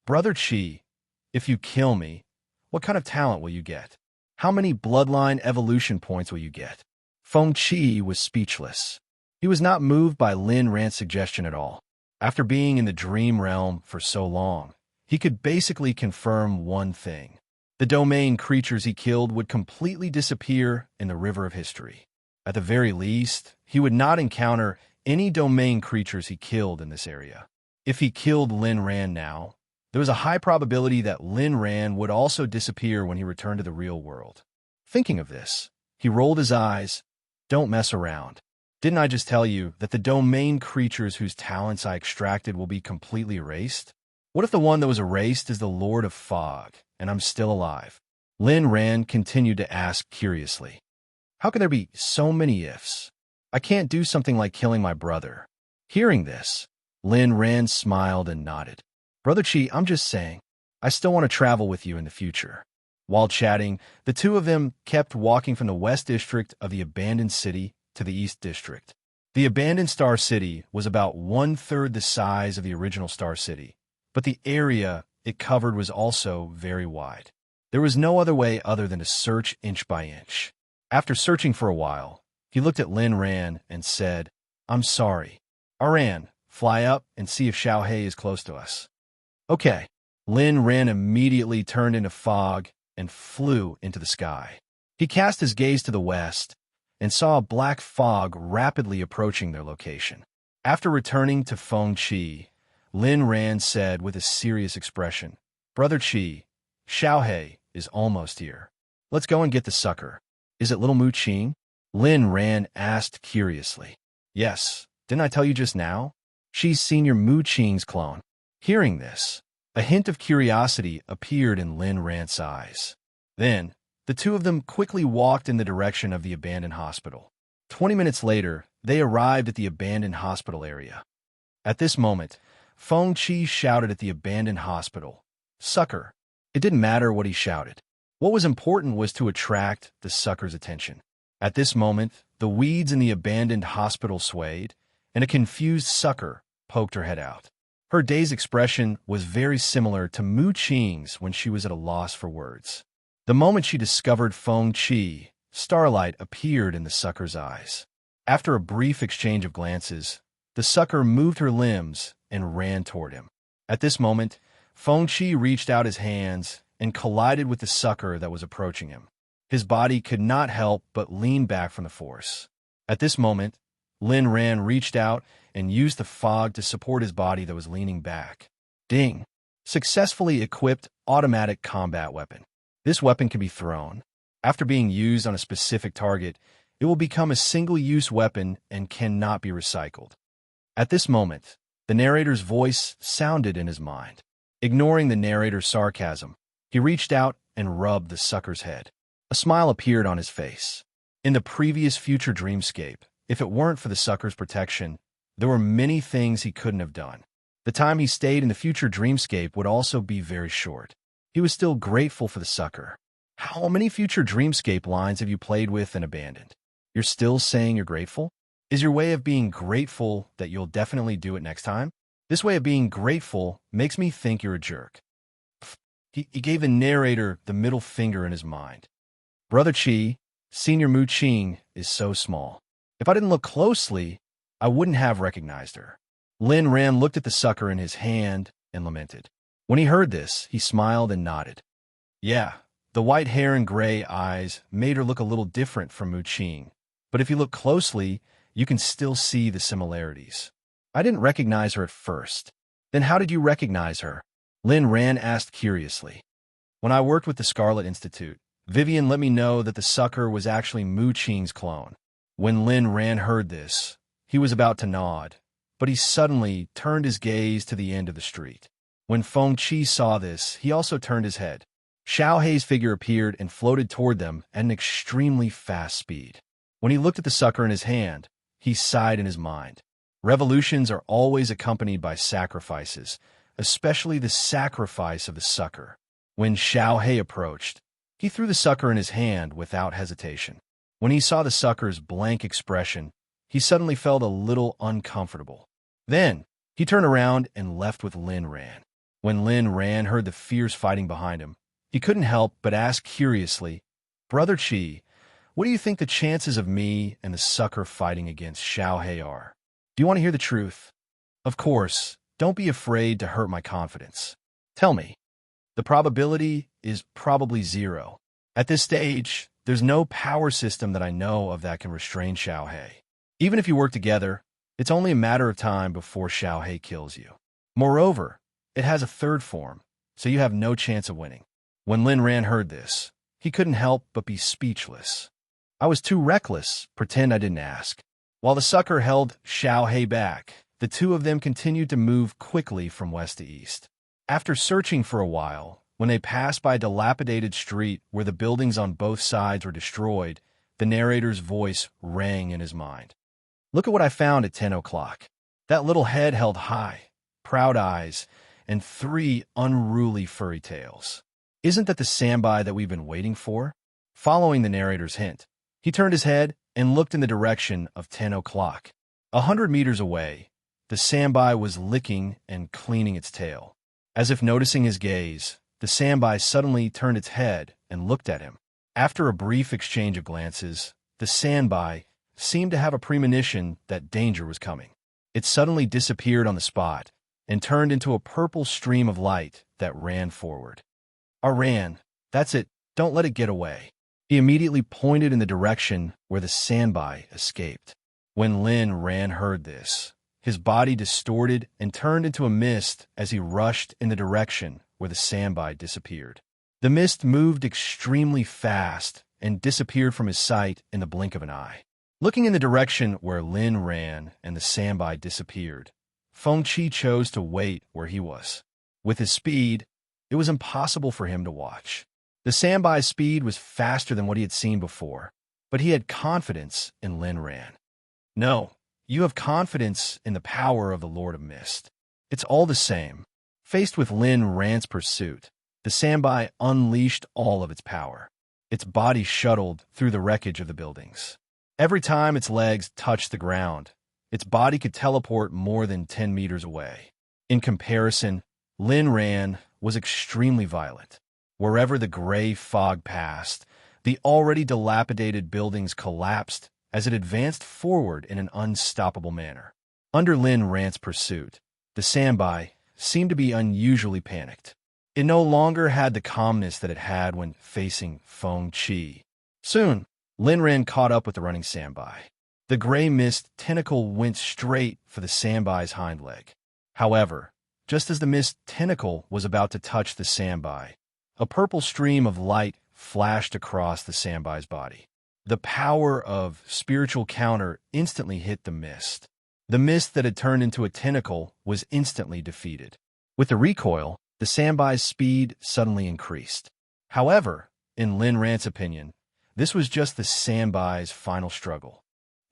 "Brother Qi, if you kill me, what kind of talent will you get? How many bloodline evolution points will you get?" Feng Qi was speechless. He was not moved by Lin Ran's suggestion at all. After being in the dream realm for so long, he could basically confirm one thing. The domain creatures he killed would completely disappear in the river of history. At the very least, he would not encounter any domain creatures he killed in this area. If he killed Lin Ran now, there was a high probability that Lin Ran would also disappear when he returned to the real world. Thinking of this, he rolled his eyes. "Don't mess around. Didn't I just tell you that the domain creatures whose talents I extracted will be completely erased? What if the one that was erased is the Lord of Fog, and I'm still alive?" Lin Ran continued to ask curiously. "How can there be so many ifs? I can't do something like killing my brother." Hearing this, Lin Ran smiled and nodded. "Brother Qi, I'm just saying, I still want to travel with you in the future." While chatting, the two of them kept walking from the West District of the abandoned city to the East District. The abandoned Star City was about 1/3 the size of the original Star City, but the area it covered was also very wide. There was no other way other than to search inch by inch. After searching for a while, he looked at Lin Ran and said, "I'm sorry. Aran, fly up and see if Xiao He is close to us." "Okay." Lin Ran immediately turned into fog and flew into the sky. He cast his gaze to the west, and saw a black fog rapidly approaching their location. After returning to Feng Qi, Lin Ran said with a serious expression, "Brother Qi, Xiaohei is almost here. Let's go and get the sucker." "Is it little Mu Qing?" Lin Ran asked curiously. "Yes, didn't I tell you just now? She's Senior Mu Qing's clone." Hearing this, a hint of curiosity appeared in Lin Ran's eyes. Then, the two of them quickly walked in the direction of the abandoned hospital. 20 minutes later, they arrived at the abandoned hospital area. At this moment, Feng Qi shouted at the abandoned hospital, "Sucker!" It didn't matter what he shouted. What was important was to attract the sucker's attention. At this moment, the weeds in the abandoned hospital swayed, and a confused sucker poked her head out. Her dazed expression was very similar to Mu Qing's when she was at a loss for words. The moment she discovered Feng Qi, starlight appeared in the sucker's eyes. After a brief exchange of glances, the sucker moved her limbs and ran toward him. At this moment, Feng Qi reached out his hands and collided with the sucker that was approaching him. His body could not help but lean back from the force. At this moment, Lin Ran reached out and used the fog to support his body that was leaning back. Ding! Successfully equipped automatic combat weapon. This weapon can be thrown. After being used on a specific target, it will become a single-use weapon and cannot be recycled. At this moment, the narrator's voice sounded in his mind. Ignoring the narrator's sarcasm, he reached out and rubbed the sucker's head. A smile appeared on his face. In the previous future dreamscape, if it weren't for the sucker's protection, there were many things he couldn't have done. The time he stayed in the future dreamscape would also be very short. He was still grateful for the sucker. How many future dreamscape lines have you played with and abandoned? You're still saying you're grateful? Is your way of being grateful that you'll definitely do it next time? This way of being grateful makes me think you're a jerk. He gave the narrator the middle finger in his mind. Brother Qi, Senior Mu Qing is so small. If I didn't look closely, I wouldn't have recognized her. Lin Ran looked at the sucker in his hand and lamented. When he heard this, he smiled and nodded. Yeah, the white hair and gray eyes made her look a little different from Mu Qing, but if you look closely, you can still see the similarities. I didn't recognize her at first. Then how did you recognize her? Lin Ran asked curiously. When I worked with the Scarlet Institute, Vivian let me know that the sucker was actually Mu Qing's clone. When Lin Ran heard this, he was about to nod, but he suddenly turned his gaze to the end of the street. When Feng Qi saw this, he also turned his head. Xiaohei's figure appeared and floated toward them at an extremely fast speed. When he looked at the sucker in his hand, he sighed in his mind. Revolutions are always accompanied by sacrifices, especially the sacrifice of the sucker. When Xiaohei approached, he threw the sucker in his hand without hesitation. When he saw the sucker's blank expression, he suddenly felt a little uncomfortable. Then, he turned around and left with Lin Ran. When Lin Ran heard the fierce fighting behind him, he couldn't help but ask curiously, Brother Qi, what do you think the chances of me and the sucker fighting against Xiaohei are? Do you want to hear the truth? Of course, don't be afraid to hurt my confidence. Tell me. The probability is probably 0. At this stage, there's no power system that I know of that can restrain Xiaohei. Even if you work together, it's only a matter of time before Xiaohei kills you. Moreover, it has a third form, so you have no chance of winning. When Lin Ran heard this, he couldn't help but be speechless. I was too reckless, pretend I didn't ask. While the sucker held Xiaohei back, the two of them continued to move quickly from west to east. After searching for a while, when they passed by a dilapidated street where the buildings on both sides were destroyed, the narrator's voice rang in his mind. Look at what I found at 10 o'clock. That little head held high, proud eyes, and 3 unruly furry tails. Isn't that the sandby that we've been waiting for? Following the narrator's hint, he turned his head and looked in the direction of 10 o'clock. 100 meters away, the sandby was licking and cleaning its tail. As if noticing his gaze, the sandby suddenly turned its head and looked at him. After a brief exchange of glances, the sandby seemed to have a premonition that danger was coming. It suddenly disappeared on the spot and turned into a purple stream of light that ran forward. Ran, that's it, don't let it get away. He immediately pointed in the direction where the sandby escaped. When Lin Ran heard this, his body distorted and turned into a mist as he rushed in the direction where the sandby disappeared. The mist moved extremely fast and disappeared from his sight in the blink of an eye. Looking in the direction where Lin ran and the sandby disappeared, Feng Qi chose to wait where he was. With his speed, it was impossible for him to watch. The sandby's speed was faster than what he had seen before, but he had confidence in Lin Ran. No, you have confidence in the power of the Lord of Mist. It's all the same. Faced with Lin Ran's pursuit, the sandby unleashed all of its power. Its body shuttled through the wreckage of the buildings. Every time its legs touched the ground, its body could teleport more than 10 meters away. In comparison, Lin Ran was extremely violent. Wherever the gray fog passed, the already dilapidated buildings collapsed as it advanced forward in an unstoppable manner. Under Lin Ran's pursuit, the sandby seemed to be unusually panicked. It no longer had the calmness that it had when facing Feng Qi. Soon, Lin Ran caught up with the running sandby. The gray mist tentacle went straight for the sandby's hind leg. However, just as the mist tentacle was about to touch the sandby, a purple stream of light flashed across the sandby's body. The power of spiritual counter instantly hit the mist. The mist that had turned into a tentacle was instantly defeated. With the recoil, the sandby's speed suddenly increased. However, in Lin Ran's opinion, this was just the sandby's final struggle.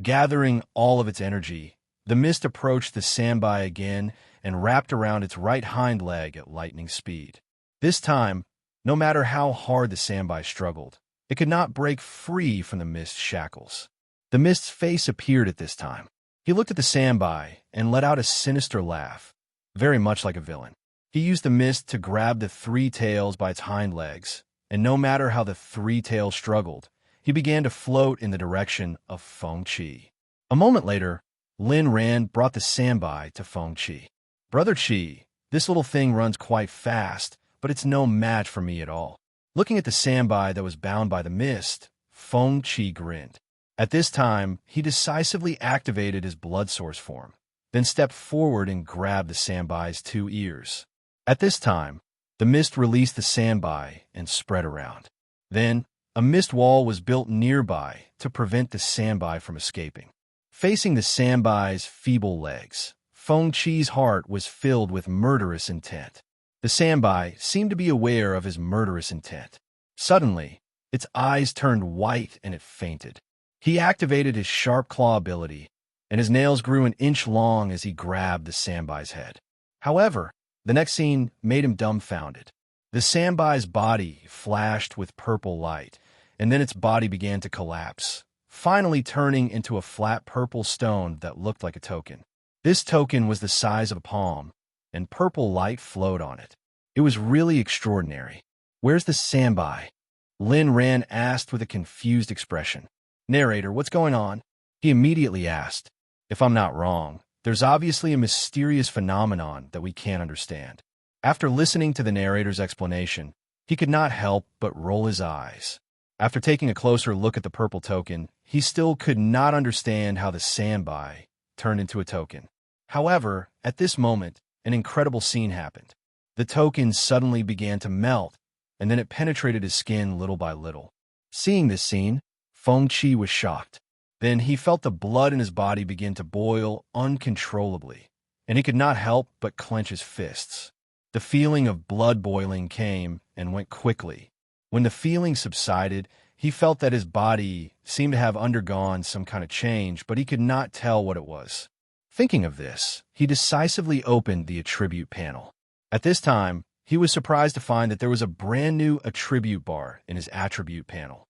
Gathering all of its energy, the mist approached the sandby again and wrapped around its right hind leg at lightning speed. This time, no matter how hard the sandby struggled, it could not break free from the mist's shackles. The mist's face appeared at this time. He looked at the sandby and let out a sinister laugh, very much like a villain. He used the mist to grab the three tails by its hind legs, and no matter how the three tails struggled, he began to float in the direction of Feng Qi. A moment later, Lin Ran brought the sandby to Feng Qi. "Brother Qi, this little thing runs quite fast, but it's no match for me at all." Looking at the sandby that was bound by the mist, Feng Qi grinned. At this time, he decisively activated his blood source form, then stepped forward and grabbed the sandby's two ears. At this time, the mist released the sandby and spread around. Then, a mist wall was built nearby to prevent the sandby from escaping. Facing the sandby's feeble legs, Feng Qi's heart was filled with murderous intent. The sandby seemed to be aware of his murderous intent. Suddenly, its eyes turned white and it fainted. He activated his sharp claw ability, and his nails grew an inch long as he grabbed the sandby's head. However, the next scene made him dumbfounded. The sandby's body flashed with purple light, and then its body began to collapse, finally turning into a flat purple stone that looked like a token. This token was the size of a palm, and purple light flowed on it. It was really extraordinary. "Where's the sandby?" Lin Ran asked with a confused expression. "Narrator, what's going on?" He immediately asked. "If I'm not wrong, there's obviously a mysterious phenomenon that we can't understand." After listening to the narrator's explanation, he could not help but roll his eyes. After taking a closer look at the purple token, he still could not understand how the sandby turned into a token. However, at this moment, an incredible scene happened. The token suddenly began to melt, and then it penetrated his skin little by little. Seeing this scene, Feng Qi was shocked. Then he felt the blood in his body begin to boil uncontrollably, and he could not help but clench his fists. The feeling of blood boiling came and went quickly. When the feeling subsided, he felt that his body seemed to have undergone some kind of change, but he could not tell what it was. Thinking of this, he decisively opened the attribute panel. At this time, he was surprised to find that there was a brand new attribute bar in his attribute panel.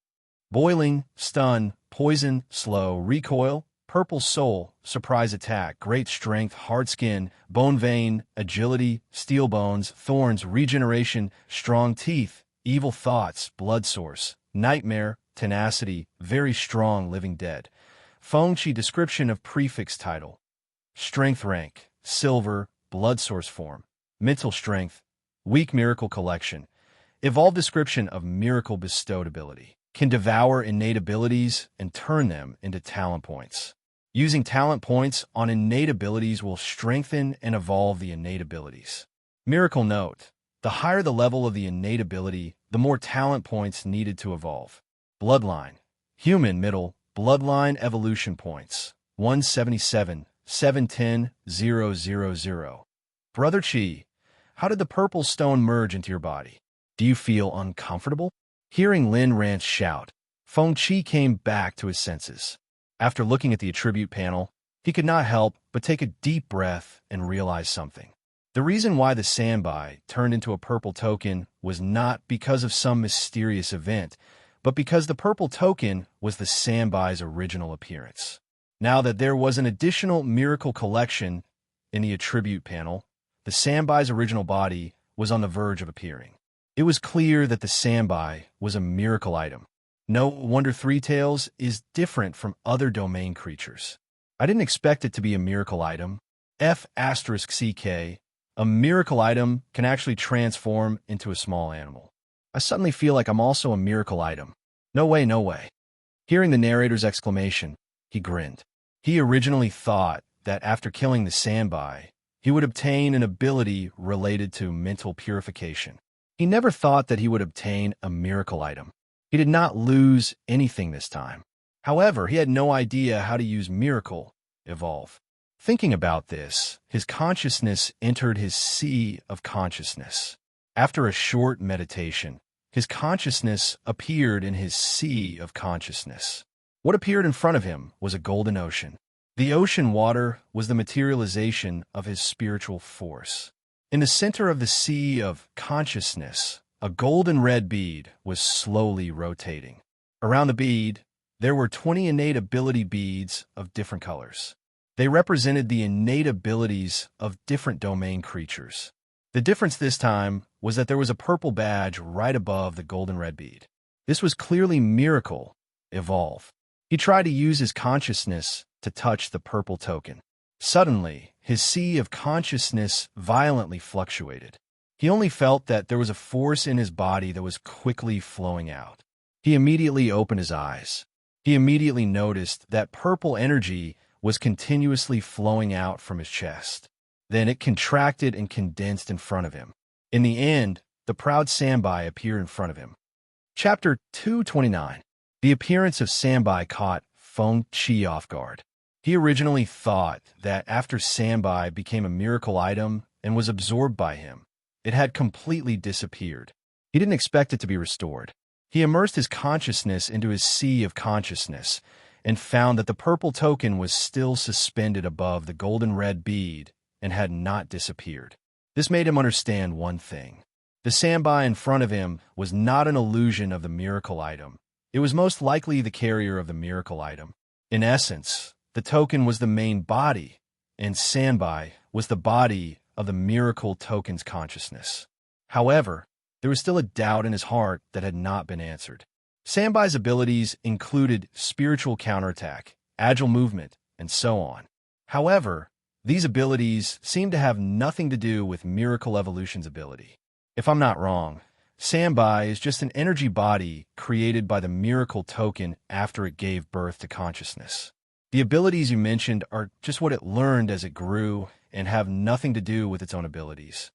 Boiling, stun, poison, slow, recoil, purple soul, surprise attack, great strength, hard skin, bone vein, agility, steel bones, thorns, regeneration, strong teeth, evil thoughts, blood source, nightmare, tenacity, very strong living dead. Feng Qi description of prefix title. Strength rank, silver, blood source form, mental strength, weak miracle collection, evolved description of miracle bestowed ability. can devour innate abilities and turn them into talent points. Using talent points on innate abilities will strengthen and evolve the innate abilities. Miracle note: the higher the level of the innate ability, the more talent points needed to evolve. Bloodline. Human middle bloodline evolution points 177, 710, 000. Brother Chi, how did the purple stone merge into your body? Do you feel uncomfortable? Hearing Lin Ranch shout, Feng Chi came back to his senses. After looking at the attribute panel, he could not help but take a deep breath and realize something. The reason why the Sanbai turned into a purple token was not because of some mysterious event, but because the purple token was the Sanbai's original appearance. Now that there was an additional miracle collection in the attribute panel, the Sanbai's original body was on the verge of appearing. It was clear that the Sanbai was a miracle item. No wonder Three Tails is different from other domain creatures. I didn't expect it to be a miracle item. F*CK, a miracle item can actually transform into a small animal. I suddenly feel like I'm also a miracle item. No way, no way. Hearing the narrator's exclamation, he grinned. He originally thought that after killing the Sanbai, he would obtain an ability related to mental purification. He never thought that he would obtain a miracle item. He did not lose anything this time. However, he had no idea how to use miracle evolve. Thinking about this, his consciousness entered his sea of consciousness. After a short meditation, his consciousness appeared in his sea of consciousness. What appeared in front of him was a golden ocean. The ocean water was the materialization of his spiritual force. In the center of the sea of consciousness, a golden red bead was slowly rotating. Around the bead, there were 20 innate ability beads of different colors. They represented the innate abilities of different domain creatures. The difference this time was that there was a purple badge right above the golden red bead. This was clearly miracle evolve. He tried to use his consciousness to touch the purple token. Suddenly, his sea of consciousness violently fluctuated. He only felt that there was a force in his body that was quickly flowing out. He immediately opened his eyes. He immediately noticed that purple energy was continuously flowing out from his chest. Then it contracted and condensed in front of him. In the end, the proud Sanbai appeared in front of him. Chapter 229. The appearance of Sanbai caught Feng Chi off guard. He originally thought that after Sanbai became a miracle item and was absorbed by him, it had completely disappeared. He didn't expect it to be restored. He immersed his consciousness into his sea of consciousness and found that the purple token was still suspended above the golden red bead and had not disappeared. This made him understand one thing. The Sanbai in front of him was not an illusion of the miracle item. It was most likely the carrier of the miracle item. In essence, the token was the main body, and Sanbai was the body of the miracle token's consciousness. However, there was still a doubt in his heart that had not been answered. Sanbai's abilities included spiritual counterattack, agile movement, and so on. However, these abilities seemed to have nothing to do with Miracle Evolution's ability. If I'm not wrong, Sanbai is just an energy body created by the miracle token after it gave birth to consciousness. The abilities you mentioned are just what it learned as it grew and have nothing to do with its own abilities.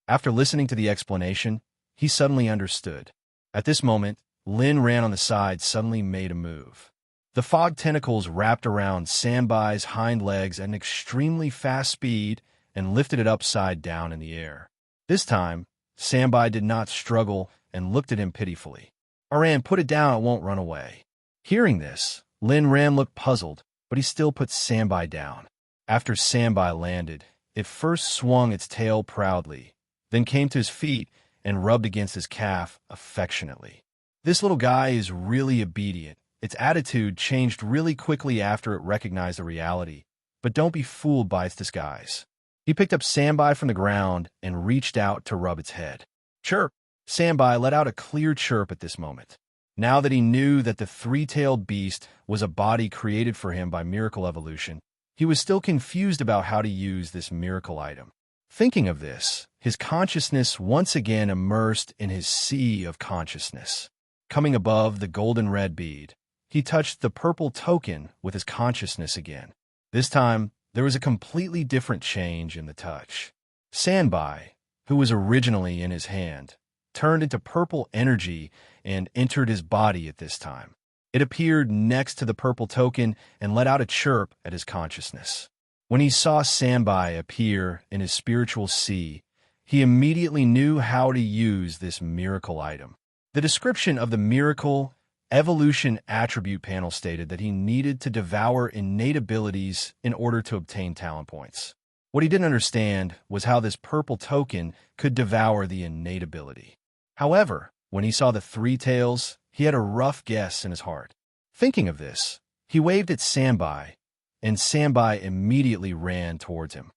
After listening to the explanation, he suddenly understood. At this moment, Lin Ran on the side suddenly made a move. The fog tentacles wrapped around Sanbai's hind legs at an extremely fast speed and lifted it upside down in the air. This time, Sanbai did not struggle and looked at him pitifully. Aran, put it down, it won't run away. Hearing this, Lin Ran looked puzzled, but he still put Sanbai down. After Sanbai landed, it first swung its tail proudly, then came to his feet and rubbed against his calf affectionately. This little guy is really obedient. Its attitude changed really quickly after it recognized the reality, but don't be fooled by its disguise. He picked up Sanbai from the ground and reached out to rub its head. Chirp! Sanbai let out a clear chirp at this moment. Now that he knew that the three-tailed beast was a body created for him by Miracle Evolution, he was still confused about how to use this miracle item. Thinking of this, his consciousness once again immersed in his sea of consciousness. Coming above the golden red bead, he touched the purple token with his consciousness again. This time, there was a completely different change in the touch. Sandbai, who was originally in his hand, turned into purple energy and entered his body at this time. It appeared next to the purple token and let out a chirp at his consciousness. When he saw Sandbai appear in his spiritual sea, he immediately knew how to use this miracle item. The description of the miracle evolution attribute panel stated that he needed to devour innate abilities in order to obtain talent points. What he didn't understand was how this purple token could devour the innate ability. However, when he saw the three tails, he had a rough guess in his heart. Thinking of this, he waved at Sandbai, and Sandbai immediately ran towards him.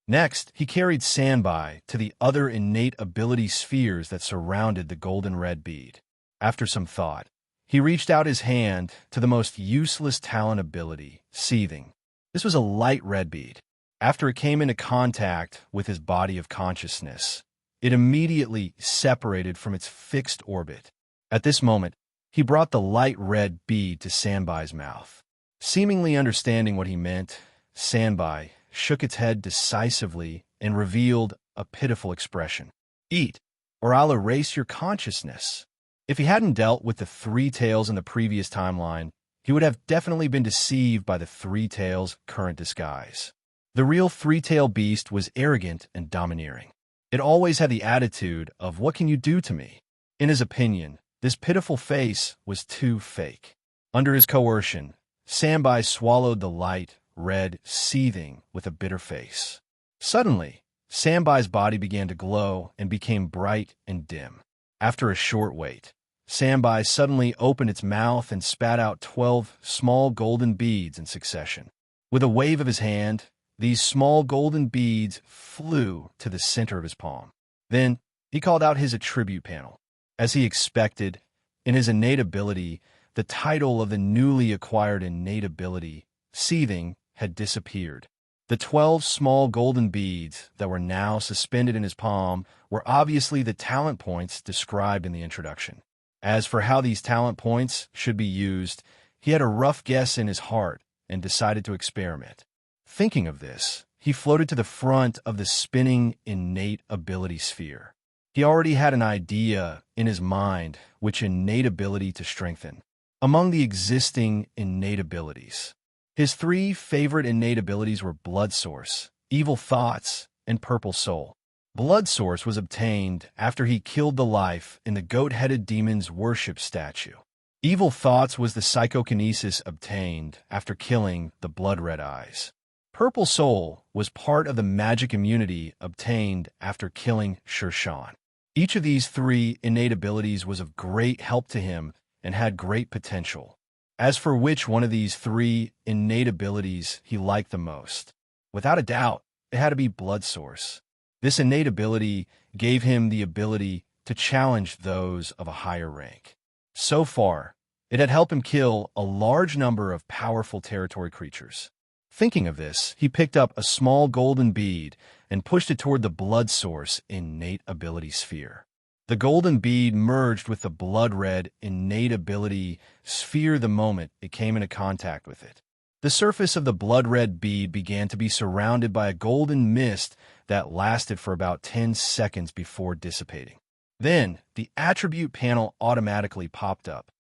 Next, he carried Sandbai to the other innate ability spheres that surrounded the golden red bead. After some thought, he reached out his hand to the most useless talent ability, seething. This was a light red bead. After it came into contact with his body of consciousness, it immediately separated from its fixed orbit. At this moment, he brought the light red bead to Sandbai's mouth. Seemingly understanding what he meant, Sandbai shook its head decisively and revealed a pitiful expression. "Eat, or I'll erase your consciousness." If he hadn't dealt with the three tails in the previous timeline, he would have definitely been deceived by the three tails' current disguise. The real three-tail beast was arrogant and domineering. It always had the attitude of, "What can you do to me?" In his opinion, this pitiful face was too fake. Under his coercion, Sandbai swallowed the light, red, seething with a bitter face. Suddenly, Sandbai's body began to glow and became bright and dim. After a short wait, Sandbai suddenly opened its mouth and spat out 12 small golden beads in succession. With a wave of his hand, these small golden beads flew to the center of his palm. Then, he called out his attribute panel. As he expected, in his innate ability, the title of the newly acquired innate ability, Seething, had disappeared. The 12 small golden beads that were now suspended in his palm were obviously the talent points described in the introduction. As for how these talent points should be used, he had a rough guess in his heart and decided to experiment. Thinking of this, he floated to the front of the spinning innate ability sphere. He already had an idea in his mind which innate ability to strengthen. Among the existing innate abilities, his three favorite innate abilities were Blood Source, Evil Thoughts, and Purple Soul. Blood Source was obtained after he killed the life in the goat-headed demon's worship statue. Evil Thoughts was the psychokinesis obtained after killing the blood-red eyes. Purple Soul was part of the magic immunity obtained after killing Shershan. Each of these three innate abilities was of great help to him and had great potential. As for which one of these three innate abilities he liked the most, without a doubt, it had to be Blood Source. This innate ability gave him the ability to challenge those of a higher rank. So far, it had helped him kill a large number of powerful territory creatures. Thinking of this, he picked up a small golden bead and pushed it toward the Blood Source innate ability sphere. The golden bead merged with the blood-red innate ability sphere the moment it came into contact with it. The surface of the blood-red bead began to be surrounded by a golden mist that lasted for about 10 seconds before dissipating. Then, the attribute panel automatically popped up.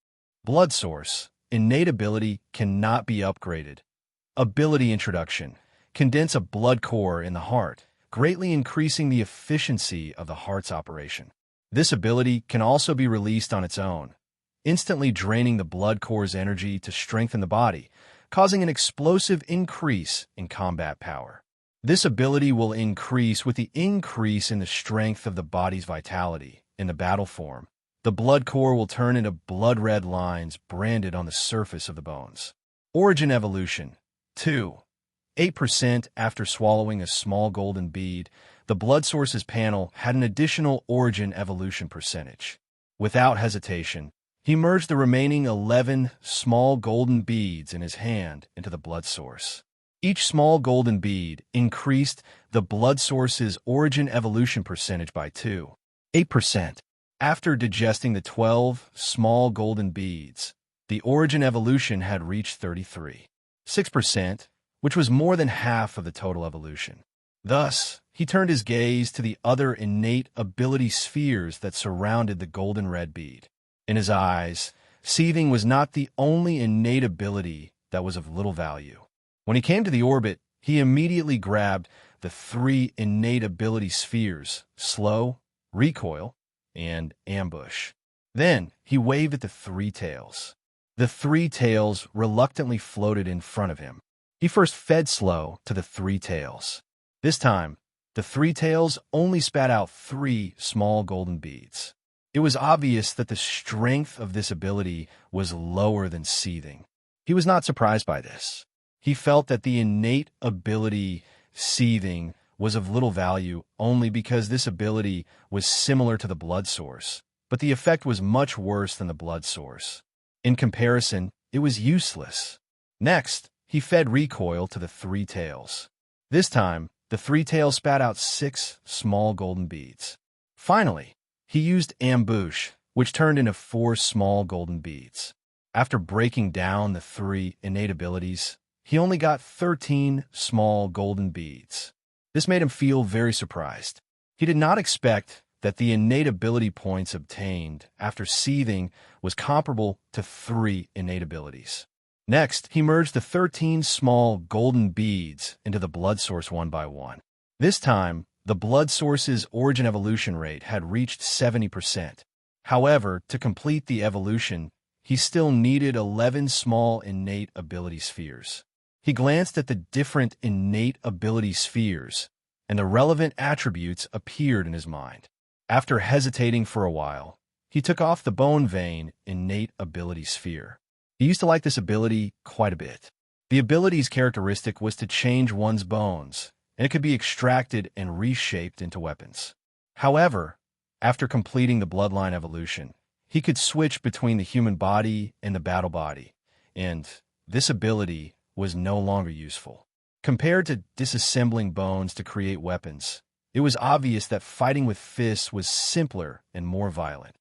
Blood Source, innate ability cannot be upgraded. Ability introduction, condense a blood core in the heart, greatly increasing the efficiency of the heart's operation. This ability can also be released on its own, instantly draining the blood core's energy to strengthen the body, causing an explosive increase in combat power. This ability will increase with the increase in the strength of the body's vitality. In the battle form, the blood core will turn into blood-red lines branded on the surface of the bones. Origin evolution. 2. 8% after swallowing a small golden bead, the Blood Source's panel had an additional origin evolution percentage. Without hesitation, he merged the remaining 11 small golden beads in his hand into the Blood Source. Each small golden bead increased the Blood Source's origin evolution percentage by 2. 8%. After digesting the 12 small golden beads, the origin evolution had reached 33.6%, which was more than half of the total evolution. Thus, he turned his gaze to the other innate ability spheres that surrounded the golden red bead. In his eyes, seething was not the only innate ability that was of little value. When he came to the orbit, he immediately grabbed the 3 innate ability spheres: slow, recoil, and ambush. Then he waved at the 3 tails. The 3 tails reluctantly floated in front of him. He first fed slow to the 3 tails. This time, the 3 tails only spat out 3 small golden beads. It was obvious that the strength of this ability was lower than seething. He was not surprised by this. He felt that the innate ability seething was of little value only because this ability was similar to the blood source, but the effect was much worse than the blood source. In comparison, it was useless. Next, he fed recoil to the 3 tails. This time, the 3 tails spat out 6 small golden beads. Finally, he used ambush, which turned into 4 small golden beads. After breaking down the 3 innate abilities, he only got 13 small golden beads. This made him feel very surprised. He did not expect that the innate ability points obtained after seething was comparable to 3 innate abilities. Next, he merged the 13 small golden beads into the blood source one by one. This time, the blood source's origin evolution rate had reached 70%. However, to complete the evolution, he still needed 11 small innate ability spheres. He glanced at the different innate ability spheres, and the relevant attributes appeared in his mind. After hesitating for a while, he took off the bone vein innate ability sphere. He used to like this ability quite a bit. The ability's characteristic was to change one's bones, and it could be extracted and reshaped into weapons. However, after completing the bloodline evolution, he could switch between the human body and the battle body, and this ability was no longer useful. Compared to disassembling bones to create weapons, it was obvious that fighting with fists was simpler and more violent.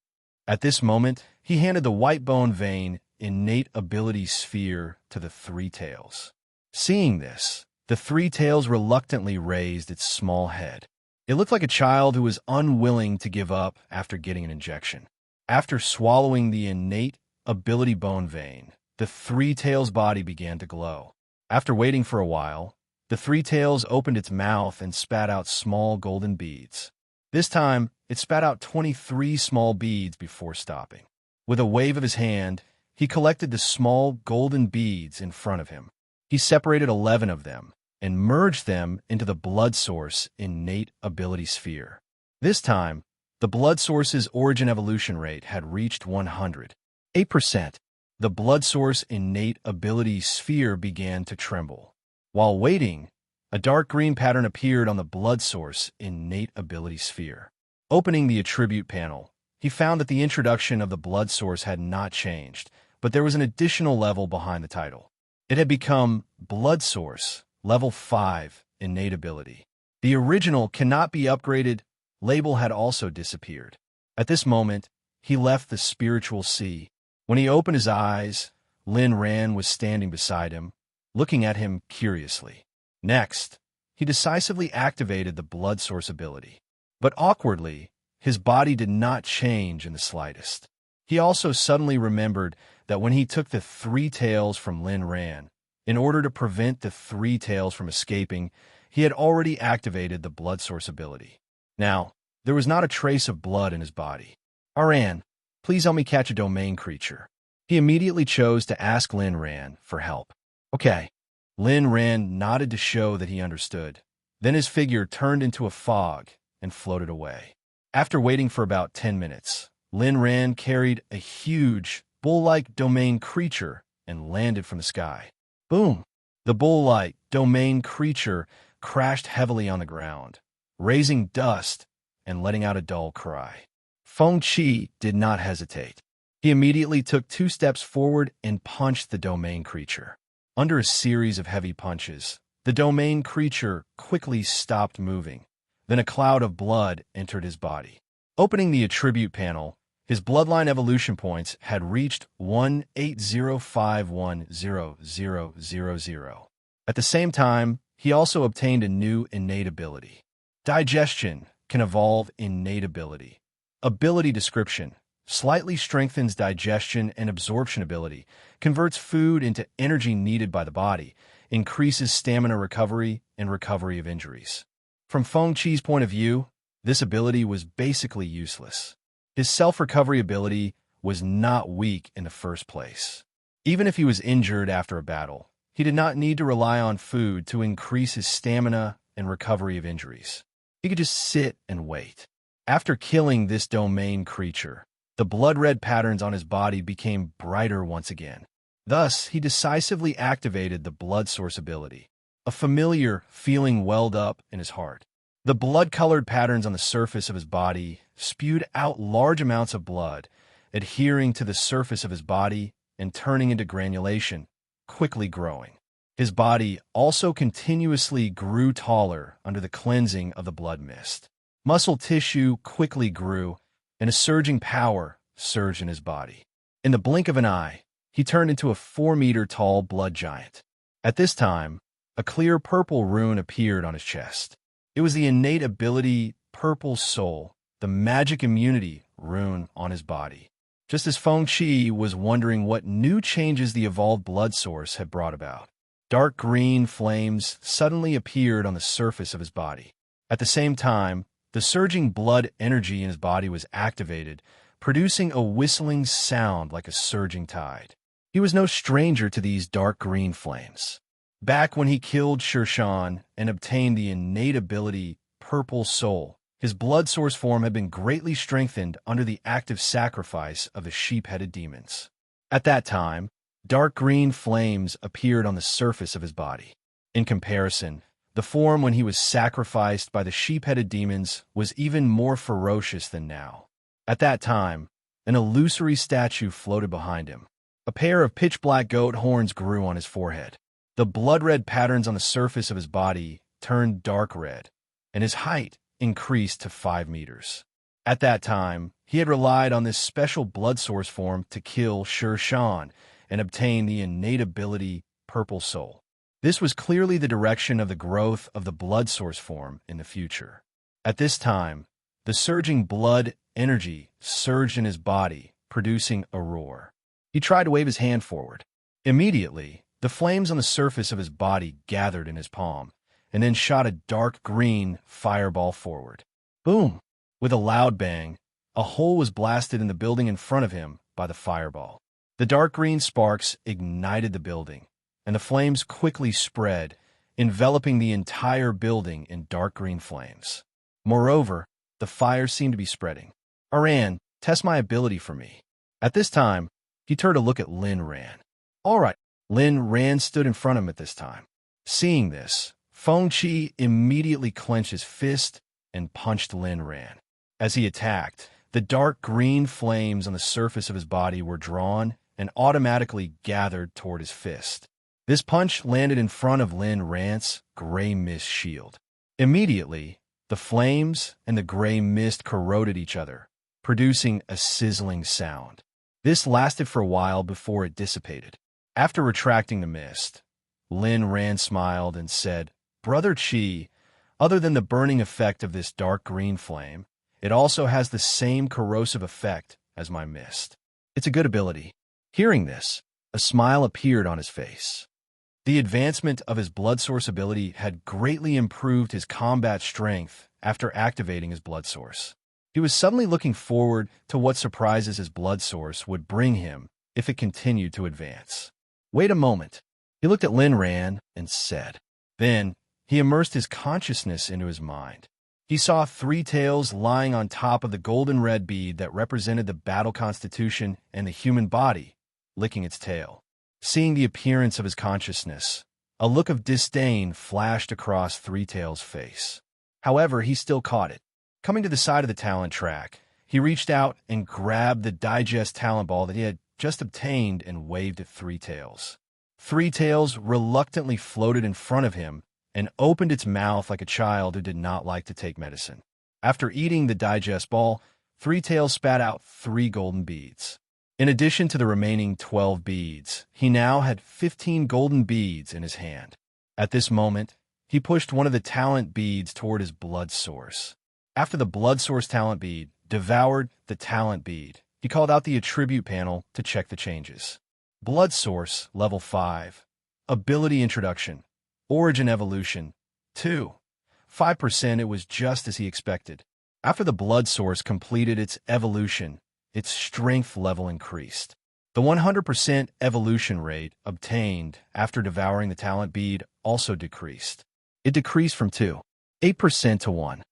At this moment, he handed the white bone vein innate ability sphere to the 3 tails. Seeing this, the 3 tails reluctantly raised its small head. It looked like a child who was unwilling to give up after getting an injection. After swallowing the innate ability bone vein, the 3 tails' body began to glow. After waiting for a while, the 3 tails opened its mouth and spat out small golden beads. This time, it spat out 23 small beads before stopping. With a wave of his hand, he collected the small golden beads in front of him. He separated 11 of them and merged them into the blood source innate ability sphere. This time, the blood source's origin evolution rate had reached 108%. The blood source innate ability sphere began to tremble. While waiting, a dark green pattern appeared on the blood source innate ability sphere. Opening the attribute panel, he found that the introduction of the blood source had not changed, but there was an additional level behind the title. It had become Blood Source, Level 5, Innate Ability. The original cannot be upgraded label had also disappeared. At this moment, he left the spiritual sea. When he opened his eyes, Lin Ran was standing beside him, looking at him curiously. Next, he decisively activated the blood source ability. But awkwardly, his body did not change in the slightest. He also suddenly remembered that when he took the 3 tails from Lin Ran, in order to prevent the 3 tails from escaping, he had already activated the blood source ability. Now, there was not a trace of blood in his body. "Aran, please help me catch a domain creature." He immediately chose to ask Lin Ran for help. "Okay." Lin Ran nodded to show that he understood. Then his figure turned into a fog and floated away. After waiting for about 10 minutes, Lin Ran carried a huge, bull-like domain creature and landed from the sky. Boom! The bull-like domain creature crashed heavily on the ground, raising dust and letting out a dull cry. Feng Qi did not hesitate. He immediately took 2 steps forward and punched the domain creature. Under a series of heavy punches, the domain creature quickly stopped moving. Then a cloud of blood entered his body. Opening the attribute panel, his bloodline evolution points had reached 180510000. At the same time, he also obtained a new innate ability. Digestion can evolve innate ability. Ability description: slightly strengthens digestion and absorption ability, converts food into energy needed by the body, increases stamina recovery and recovery of injuries. From Feng Qi's point of view, this ability was basically useless. His self-recovery ability was not weak in the first place. Even if he was injured after a battle, he did not need to rely on food to increase his stamina and recovery of injuries. He could just sit and wait. After killing this domain creature, the blood-red patterns on his body became brighter once again. Thus, he decisively activated the blood source ability. A familiar feeling welled up in his heart. The blood-colored patterns on the surface of his body spewed out large amounts of blood, adhering to the surface of his body and turning into granulation, quickly growing. His body also continuously grew taller under the cleansing of the blood mist. Muscle tissue quickly grew, and a surging power surged in his body. In the blink of an eye, he turned into a 4-meter-tall blood giant. At this time, a clear purple rune appeared on his chest. It was the innate ability Purple Soul, the magic immunity rune on his body. Just as Feng Qi was wondering what new changes the evolved blood source had brought about, dark green flames suddenly appeared on the surface of his body. At the same time, the surging blood energy in his body was activated, producing a whistling sound like a surging tide. He was no stranger to these dark green flames. Back when he killed Shershan and obtained the innate ability Purple Soul, his blood source form had been greatly strengthened under the active sacrifice of the sheep-headed demons. At that time, dark green flames appeared on the surface of his body. In comparison, the form when he was sacrificed by the sheep-headed demons was even more ferocious than now. At that time, an illusory statue floated behind him. A pair of pitch-black goat horns grew on his forehead. The blood-red patterns on the surface of his body turned dark red, and his height increased to 5 meters. At that time, he had relied on this special blood source form to kill Shershan and obtain the innate ability Purple Soul. This was clearly the direction of the growth of the blood source form in the future. At this time, the surging blood energy surged in his body, producing a roar. He tried to wave his hand forward. Immediately, the flames on the surface of his body gathered in his palm, and then shot a dark green fireball forward. Boom! With a loud bang, a hole was blasted in the building in front of him by the fireball. The dark green sparks ignited the building, and the flames quickly spread, enveloping the entire building in dark green flames. Moreover, the fire seemed to be spreading. Aran, test my ability for me. At this time, he turned to look at Lin Ran. All right, Lin Ran stood in front of him at this time. Seeing this, Feng Qi immediately clenched his fist and punched Lin Ran. As he attacked, the dark green flames on the surface of his body were drawn and automatically gathered toward his fist. This punch landed in front of Lin Ran's gray mist shield. Immediately, the flames and the gray mist corroded each other, producing a sizzling sound. This lasted for a while before it dissipated. After retracting the mist, Lin Ran smiled and said, "Brother Qi, other than the burning effect of this dark green flame, it also has the same corrosive effect as my mist. It's a good ability." Hearing this, a smile appeared on his face. The advancement of his blood source ability had greatly improved his combat strength after activating his blood source. He was suddenly looking forward to what surprises his blood source would bring him if it continued to advance. Wait a moment. He looked at Lin Ran and said. Then, he immersed his consciousness into his mind. He saw 3 tails lying on top of the golden red bead that represented the battle constitution and the human body, licking its tail. Seeing the appearance of his consciousness, a look of disdain flashed across 3 Tails' face. However, he still caught it. Coming to the side of the talent track, he reached out and grabbed the digest talent ball that he had just obtained and waved at 3 Tails. 3 Tails reluctantly floated in front of him and opened its mouth like a child who did not like to take medicine. After eating the digest ball, Three Tails spat out 3 golden beads. In addition to the remaining 12 beads, he now had 15 golden beads in his hand. At this moment, he pushed one of the talent beads toward his blood source. After the blood source talent bead devoured the talent bead, he called out the attribute panel to check the changes. Blood source, level 5. Ability introduction. Origin evolution. 2. 5%. It was just as he expected. After the blood source completed its evolution, its strength level increased. The 100% evolution rate obtained after devouring the talent bead also decreased. It decreased from 8% to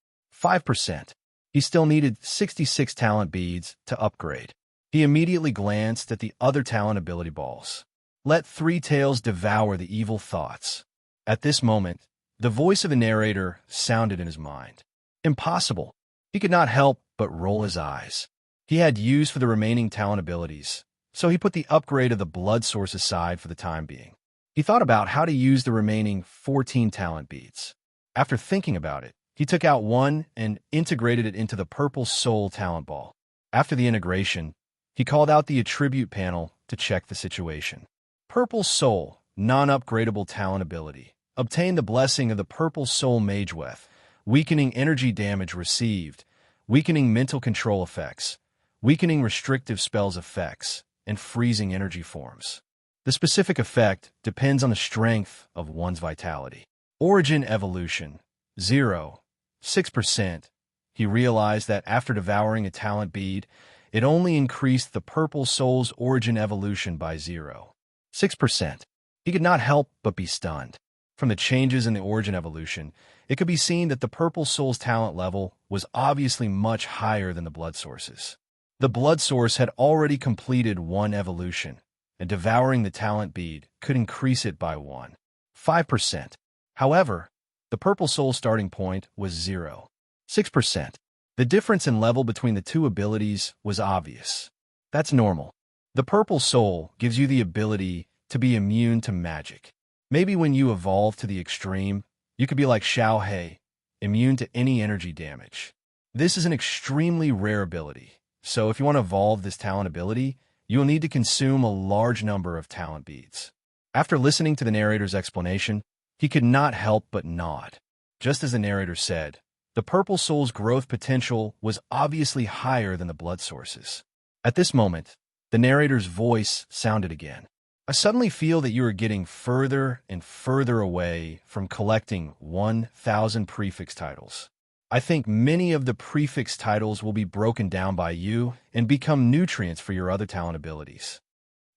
5%. He still needed 66 talent beads to upgrade. He immediately glanced at the other talent ability balls. Let Three Tails devour the evil thoughts. At this moment, the voice of the narrator sounded in his mind. Impossible. He could not help but roll his eyes. He had use for the remaining talent abilities, so he put the upgrade of the blood source aside for the time being. He thought about how to use the remaining 14 talent beads. After thinking about it, he took out one and integrated it into the purple soul talent ball. After the integration, he called out the attribute panel to check the situation. Purple soul, non-upgradable talent ability. Obtain the blessing of the purple soul Mageweth, weakening energy damage received, weakening mental control effects, weakening restrictive spells effects, and freezing energy forms. The specific effect depends on the strength of one's vitality. Origin evolution, 0. 6%. He realized that after devouring a talent bead, it only increased the purple soul's origin evolution by 0.6%. He could not help but be stunned. From the changes in the origin evolution, it could be seen that the purple soul's talent level was obviously much higher than the blood source's. The blood source had already completed one evolution, and devouring the talent bead could increase it by 1.5%. However, the purple soul's starting point was 0.6%. The difference in level between the two abilities was obvious. That's normal. The purple soul gives you the ability to be immune to magic. Maybe when you evolve to the extreme, you could be like Xiao Hei, immune to any energy damage. This is an extremely rare ability, so if you want to evolve this talent ability, you will need to consume a large number of talent beads. After listening to the narrator's explanation, he could not help but nod. Just as the narrator said, the purple soul's growth potential was obviously higher than the blood source's. At this moment, the narrator's voice sounded again. I suddenly feel that you are getting further and further away from collecting 1,000 prefix titles. I think many of the prefix titles will be broken down by you and become nutrients for your other talent abilities.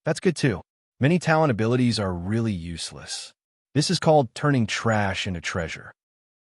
That's good too. Many talent abilities are really useless. This is called turning trash into treasure.